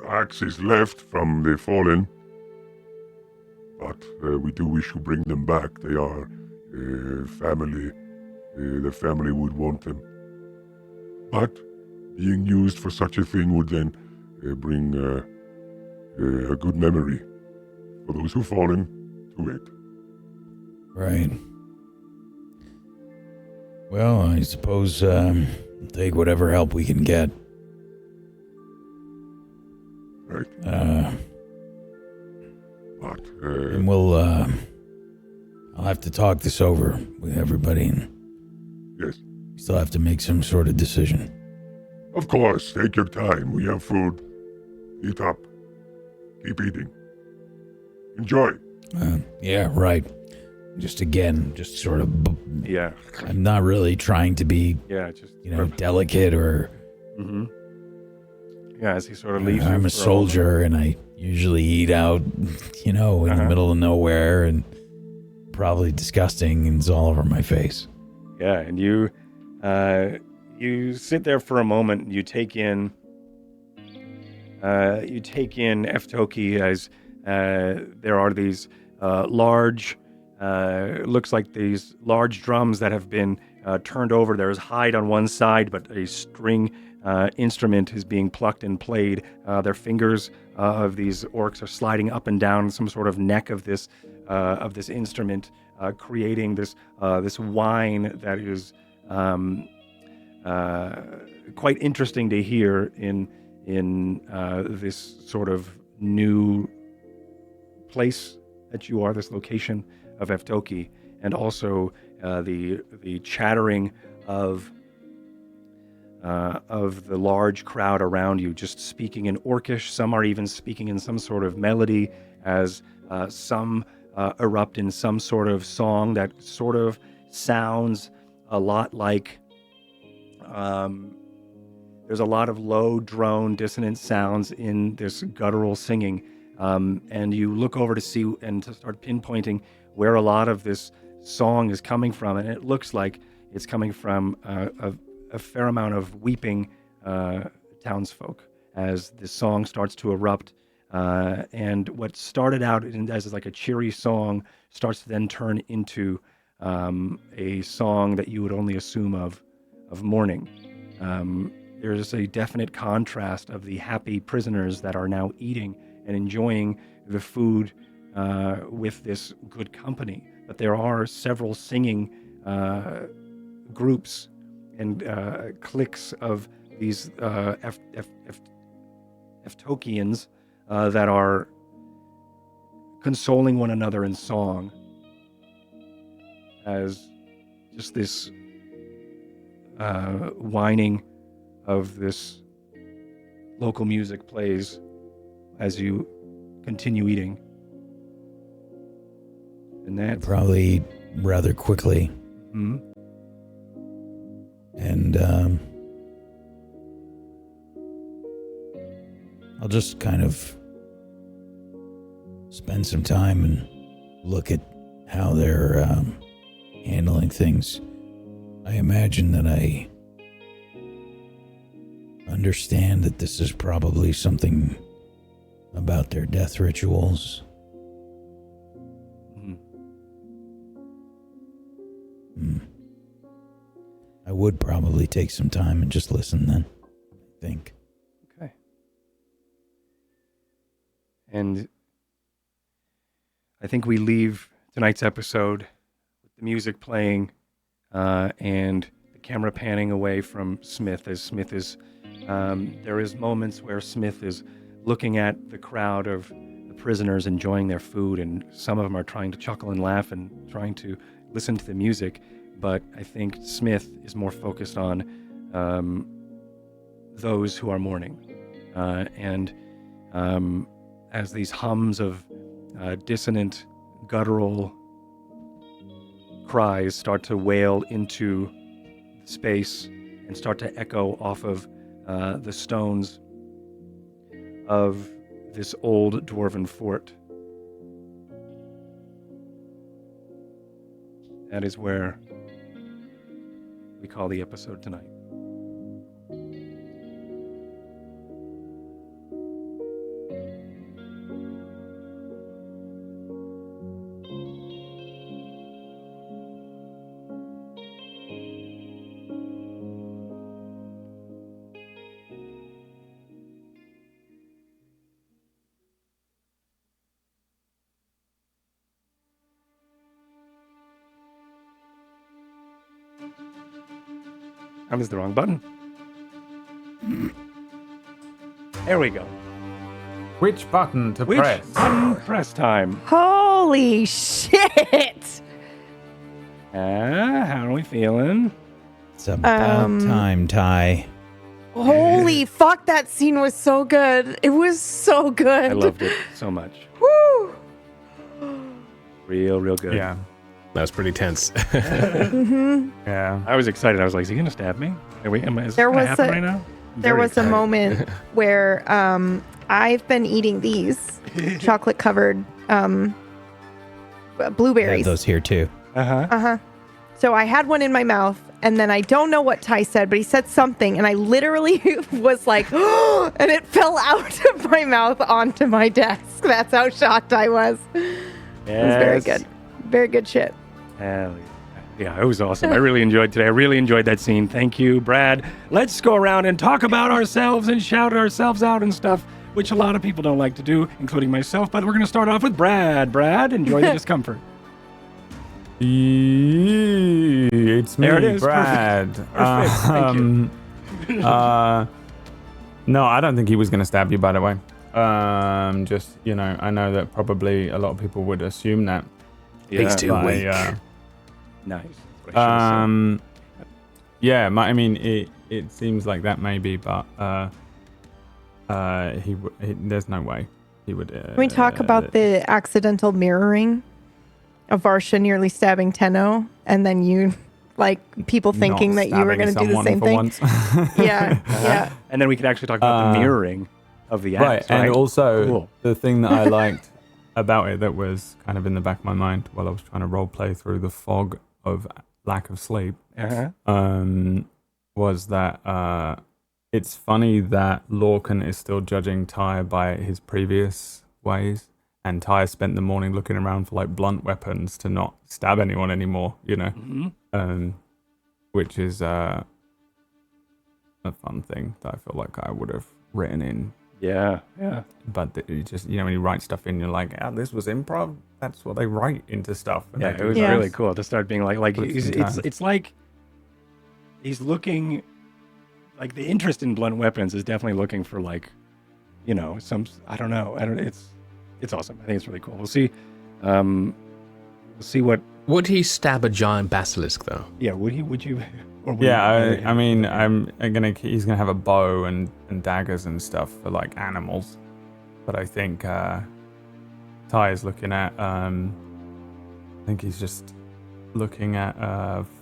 axes left from the fallen. But we do wish to bring them back. They are family the family would want them. But being used for such a thing would then bring a good memory for those who've fallen to it. Right. Well, I suppose take whatever help we can get. Right. But And I'll have to talk this over with everybody, and yes, we still have to make some sort of decision. of course, take your time. We have food. Eat up. Keep eating. Enjoy. Yeah, right. Just sort of. Yeah. I'm not really trying to be, Yeah, just delicate or. Mm-hmm. Yeah, as he sort of leaves. I'm a soldier, and I usually eat out, in the middle of nowhere, and probably disgusting, and it's all over my face. Yeah, and you sit there for a moment, and you take in Eftoki as there are these large, looks like these large drums that have been turned over. There's hide on one side, but a string instrument is being plucked and played. Their fingers of these orcs are sliding up and down some sort of neck of this instrument, creating this whine that is quite interesting to hear in this sort of new place that you are, this location of Eftoki, and also the chattering of the large crowd around you, just speaking in Orcish. Some are even speaking in some sort of melody, as some erupt in some sort of song that sort of sounds a lot like. There's a lot of low drone dissonant sounds in this guttural singing, and you look over to see and to start pinpointing where a lot of this song is coming from, and it looks like it's coming from a fair amount of weeping townsfolk as this song starts to erupt, and what started out as like a cheery song starts to then turn into a song that you would only assume of mourning. There's a definite contrast of the happy prisoners that are now eating and enjoying the food with this good company. But there are several singing groups and cliques of these Eftokians that are consoling one another in song, as just this whining of this local music plays as you continue eating. And that Probably eat rather quickly. Mm-hmm. And I'll just kind of spend some time and look at how they're handling things. I imagine that I understand that this is probably something about their death rituals. I would probably take some time and just listen then, I think. Okay. And I think we leave tonight's episode with the music playing and the camera panning away from Smith, as Smith is, there is moments where Smith is looking at the crowd of the prisoners enjoying their food, and some of them are trying to chuckle and laugh and trying to listen to the music. But I think Smith is more focused on those who are mourning. And as these hums of dissonant, guttural cries start to wail into space and start to echo off of the stones of this old dwarven fort, that is where we call the episode tonight. I was the wrong button. There we go. Which button to Which press? button press time? Holy shit! How are we feeling? It's about time, Ty. Holy fuck, that scene was so good. It was so good. I loved it so much. Woo! Real good. Yeah. That was pretty tense. Yeah. I was excited. I was like, is he going to stab me? Is There this going was to happen a- right now? I'm There very was a excited. moment where I've been eating these chocolate covered I blueberries. have those here too. Uh-huh. So I had one in my mouth, and then I don't know what Ty said, but he said something, and I literally was like, and it fell out of my mouth onto my desk. That's how shocked I was. It was very good. Very good shit. Hell yeah, it was awesome. I really enjoyed today. I really enjoyed that scene. Thank you, Brad. Let's go around and talk about ourselves and shout ourselves out and stuff, which a lot of people don't like to do, including myself. But we're going to start off with Brad. Brad, enjoy the discomfort. It's me, There it is. Brad. Perfect. Thank you. No, I don't think he was going to stab you, by the way. Just, I know that probably a lot of people would assume that. Thanks to but Wake. Nice. That's what I should've Yeah, it seems like that maybe, but there's no way he would. Can we talk about the accidental mirroring of Varsha nearly stabbing Tenno, and then you, people thinking that you were going to do the same thing? Yeah, yeah. And then we could actually talk about the mirroring of the acts, right? And also Cool. the thing that I liked about it that was kind of in the back of my mind while I was trying to role play through the fog of lack of sleep, was that it's funny that Lorcan is still judging Ty by his previous ways, and Ty spent the morning looking around for blunt weapons to not stab anyone anymore, which is a fun thing that I feel like I would have written in. Yeah. But you just, when you write stuff in, you're like, this was improv. That's what they write into stuff. And Yeah, they it do was that. really cool to start being It's it's like he's looking, the interest in blunt weapons is definitely looking for some, I don't know. It's awesome. I think it's really cool. We'll see. We'll see what. Would he stab a giant basilisk, though? Yeah, would you? Or would Yeah, he- I mean, he's gonna have a bow and daggers and stuff for animals, but I think Ty is looking at. I think he's just looking at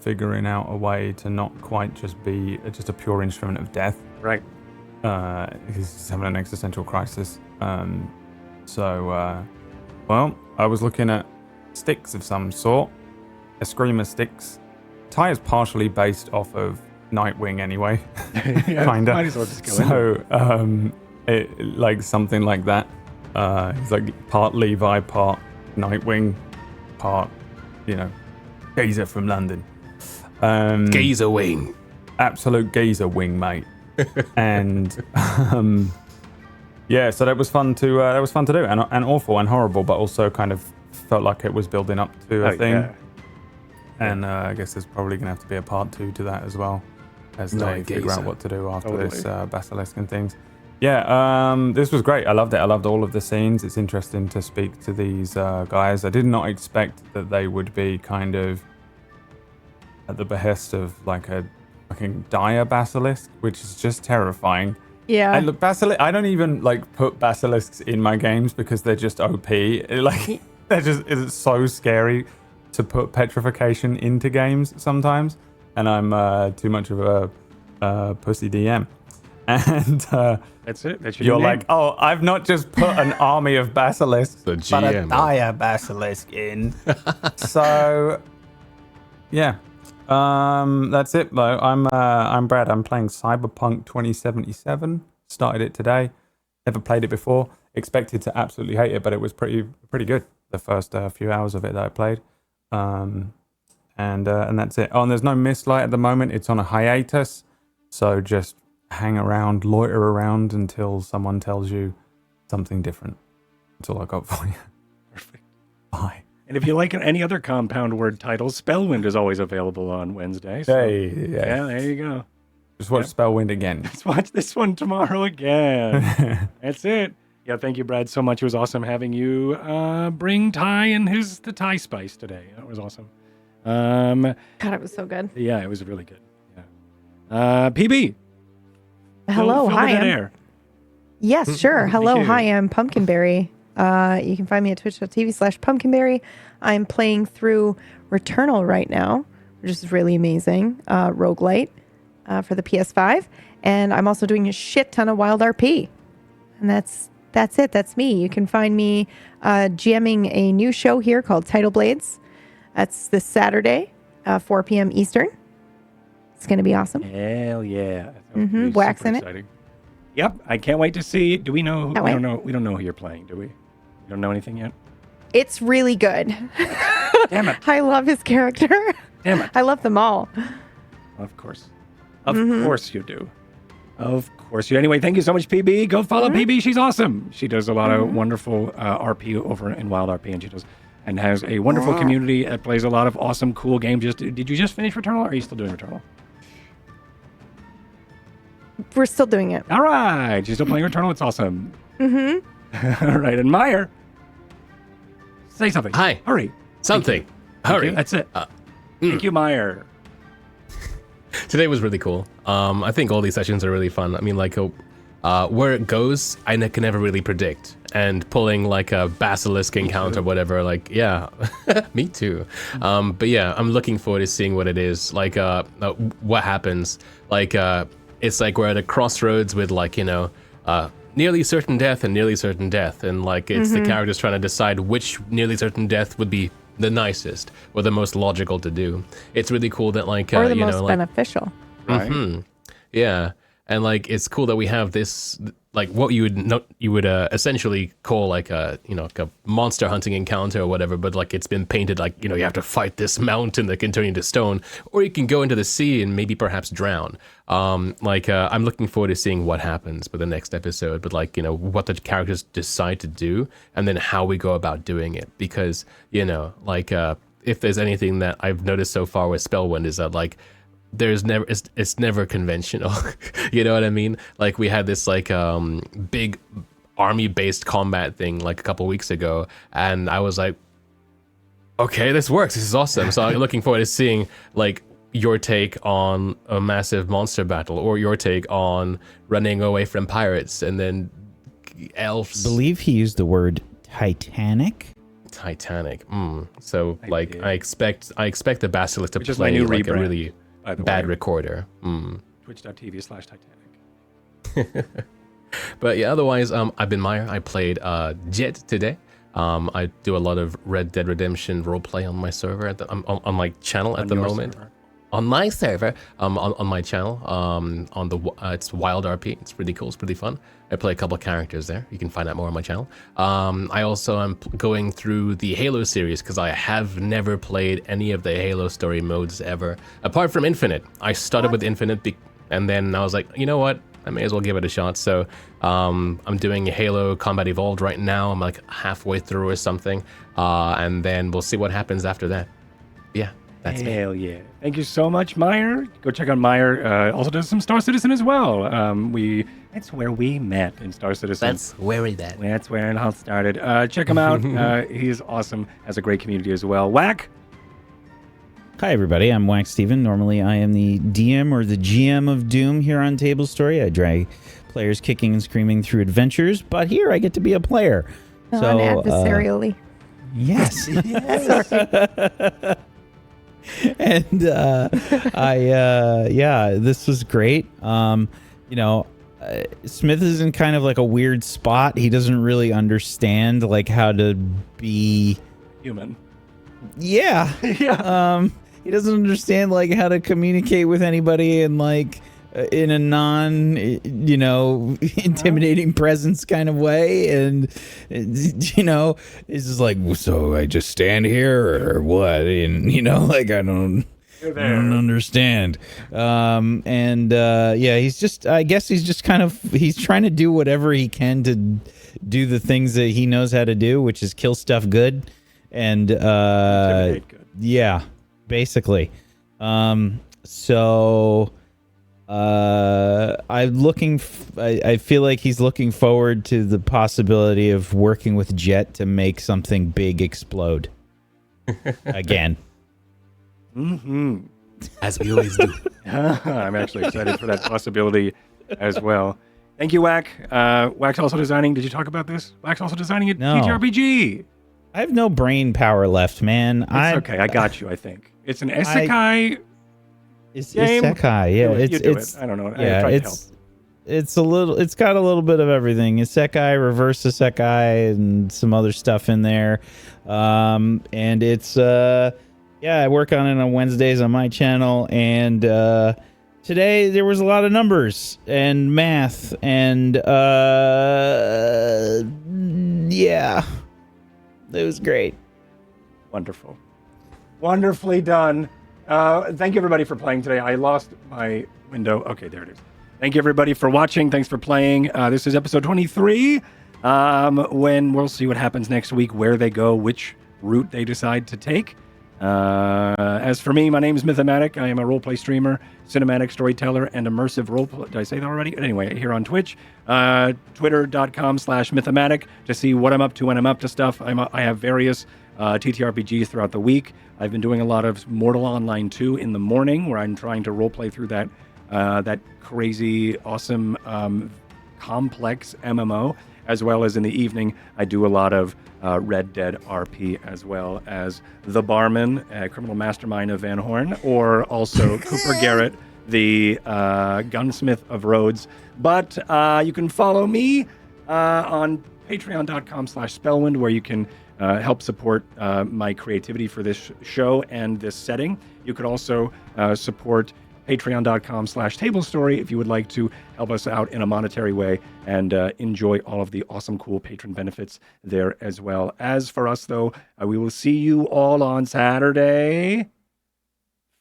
figuring out a way to not quite just be just a pure instrument of death. Right. He's just having an existential crisis. Well, I was looking at sticks of some sort, Eskrima sticks. Ty is partially based off of Nightwing anyway, Yeah, kinda. might as well just go into it. Something like that. He's part Levi, part Nightwing, part, geezer from London. Gazer wing. Absolute geezer wing, mate. And so that was fun to do, and awful and horrible, but also kind of felt like it was building up to a thing. Yeah. And I guess there's probably gonna have to be a part 2 to that as well, as No, they figure out geezer. what to do after Totally. this basilisk and things. Yeah, this was great. I loved it. I loved all of the scenes. It's interesting to speak to these guys. I did not expect that they would be kind of at the behest of a fucking dire basilisk, which is just terrifying. Yeah. I don't even put basilisks in my games because they're just OP. It's so scary to put petrification into games sometimes, and I'm too much of a pussy DM. And That's it. That's you're your name. like, oh, I've not just put an army of basilisks, The but a GM. dire basilisk in. So, yeah. That's it though. I'm Brad. I'm playing Cyberpunk 2077. Started it today. Never played it before. Expected to absolutely hate it, but it was pretty good. The first few hours of it that I played. And that's it. Oh, and there's no Mistlight at the moment. It's on a hiatus. So just hang around, loiter around until someone tells you something different. That's all I got for you. Perfect. Bye. And if you like any other compound word titles, Spellwind is always available on Wednesdays. So, Hey, yeah, there you go. Just watch Spellwind again. Let's watch this one tomorrow again. That's it. Yeah, thank you, Brad, so much. It was awesome having you bring Ty and the Thai spice today. That was awesome. God, it was so good. Yeah, it was really good. Yeah. PB. Hello, fill hi. the dead air. Yes, sure. Hello, you. hi. I'm Pumpkinberry. You can find me at twitch.tv/Pumpkinberry. I'm playing through Returnal right now, which is really amazing. Roguelite for the PS5, and I'm also doing a shit ton of Wild RP, and that's it. That's me. You can find me GMing a new show here called Title Blades. That's this Saturday, 4 p.m. Eastern. It's going to be awesome. Hell yeah. Waxing it. Exciting. Yep, I can't wait to see. Do we know? Can't We wait. don't know. We don't know who you're playing, do we? You don't know anything yet? It's really good. Damn it. I love his character. Damn it. I love them all. Of course. Of course you do. Of course you. Anyway, thank you so much, PB. Go follow PB. She's awesome. She does a lot of wonderful RP over in Wild RP, and has a wonderful community that plays a lot of awesome, cool games. Did you just finish Returnal, or are you still doing Returnal? We're still doing it. All right. She's still playing Returnal. It's awesome. All right. And Meyer, say something. Hi. Hurry. Something. Thank Hurry. you. That's it. Thank you, Meyer. Today was really cool. I think all these sessions are really fun. I mean, like, where it goes, I can never really predict. And pulling like a basilisk encounter, whatever, like, yeah, me too. But yeah, I'm looking forward to seeing what it is. Like, what happens. Like, it's like we're at a crossroads with, like, nearly certain death and nearly certain death. And like, it's the characters trying to decide which nearly certain death would be the nicest or the most logical to do. It's really cool that, like, Or the most beneficial. Right. Yeah, and like, it's cool that we have this, like, what you would essentially call like a like a monster hunting encounter or whatever, but like, it's been painted like, you have to fight this mountain that can turn into stone, or you can go into the sea and maybe perhaps drown. I'm looking forward to seeing what happens with the next episode, but like, what the characters decide to do, and then how we go about doing it, because if there's anything that I've noticed so far with Spellwind is that, like, it's never conventional. You know what I mean? Like, we had this like big army-based combat thing like a couple weeks ago, and I was like, okay, this works. This is awesome. So I'm looking forward to seeing like your take on a massive monster battle, or your take on running away from pirates, and then elves. I believe he used the word Titanic. I So like, did. I expect the basilisk to Which is my play new like rebrand, a really by the bad way. recorder. Twitch.tv/Titanic. But yeah, otherwise, I've been Meyer. I played Jet today. I do a lot of Red Dead Redemption roleplay on my server on my channel at the your moment. server. On my server, on my channel, it's Wild RP. It's really cool. It's pretty fun. I play a couple of characters there. You can find out more on my channel. I also am going through the Halo series because I have never played any of the Halo story modes ever, apart from Infinite. I started with Infinite, and then I was like, you know what? I may as well give it a shot. So I'm doing Halo Combat Evolved right now. I'm like halfway through or something, and then we'll see what happens after that. Yeah. That's me. Hell yeah. Thank you so much, Meyer. Go check out Meyer. Also does some Star Citizen as well. That's where we met in Star Citizen. That's where it at. That's where it all started. Check him out. He's awesome. Has a great community as well. Whack. Hi, everybody. I'm Wax Steven. Normally, I am the DM or the GM of Doom here on Table Story. I drag players kicking and screaming through adventures, but here I get to be a player. Non-adversarially. Yes. And this was great. Smith is in kind of like a weird spot. He doesn't really understand like how to be Human. Yeah. Yeah. He doesn't understand like how to communicate with anybody and like in a intimidating presence kind of way, and it's just like, so I just stand here or what, and like I don't understand. He's just, I guess he's just kind of, he's trying to do whatever he can to do the things that he knows how to do, which is kill stuff good and Intimidate good. yeah, basically. So I'm looking. I feel like he's looking forward to the possibility of working with Jet to make something big explode again. Mm-hmm. As we always do. I'm actually excited for that possibility as well. Thank you, Wack. Wack's also designing. Did you talk about this? Wack's also designing at No. TTRPG. I have no brain power left, man. It's okay. I got you. I think it's an isekai. It's game. Isekai, yeah. You do it's it. I don't know. Yeah, I tried to help. it's a little. It's got a little bit of everything. Isekai, reverse isekai, and some other stuff in there. And it's I work on it on Wednesdays on my channel. And today there was a lot of numbers and math and yeah, it was great. Wonderful. Wonderfully done. Thank you, everybody, for playing today. I lost my window. Okay, there it is. Thank you, everybody, for watching. Thanks for playing. This is episode 23, when we'll see what happens next week, where they go, which route they decide to take. As for me, my name is Mythomatic. I am a roleplay streamer, cinematic storyteller, and immersive roleplay. Did I say that already? Anyway, here on Twitch, twitter.com/Mythomatic to see what I'm up to when I'm up to stuff. I have various TTRPGs throughout the week. I've been doing a lot of Mortal Online 2 in the morning, where I'm trying to roleplay through that crazy, awesome, complex MMO, as well as in the evening, I do a lot of Red Dead RP, as well as the barman, criminal mastermind of Van Horn, or also Cooper Garrett, the gunsmith of Rhodes. But you can follow me on patreon.com/Spellwind, where you can help support my creativity for this show and this setting. You could also support patreon.com/TableStory if you would like to help us out in a monetary way and enjoy all of the awesome, cool patron benefits there as well. As for us, though, we will see you all on Saturday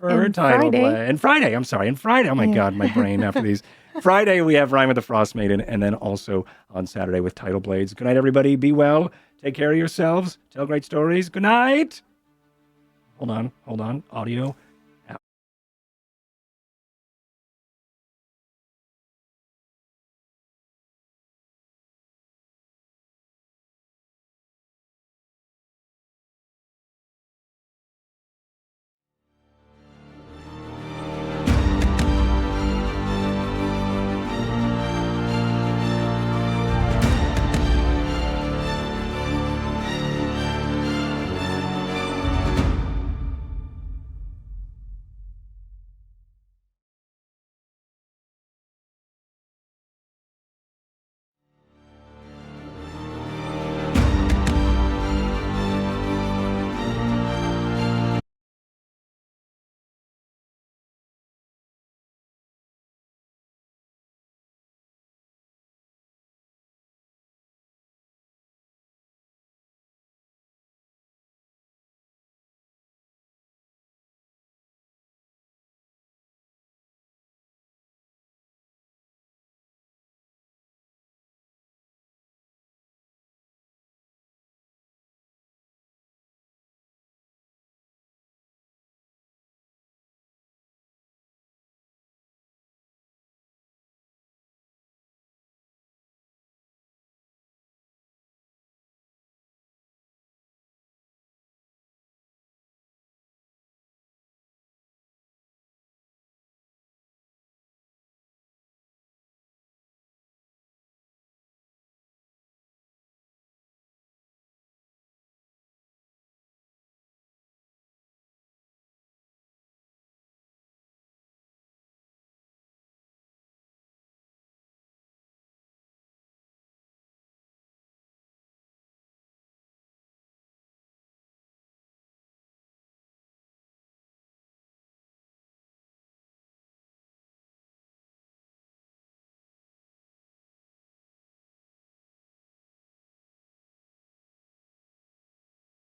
for Title Play. And Friday, I'm sorry. And Friday, oh my God, my brain after these. Friday, we have Rhyme with the Frost Maiden, and then also on Saturday with Title Blades. Good night, everybody. Be well. Take care of yourselves. Tell great stories. Good night. Hold on. Audio.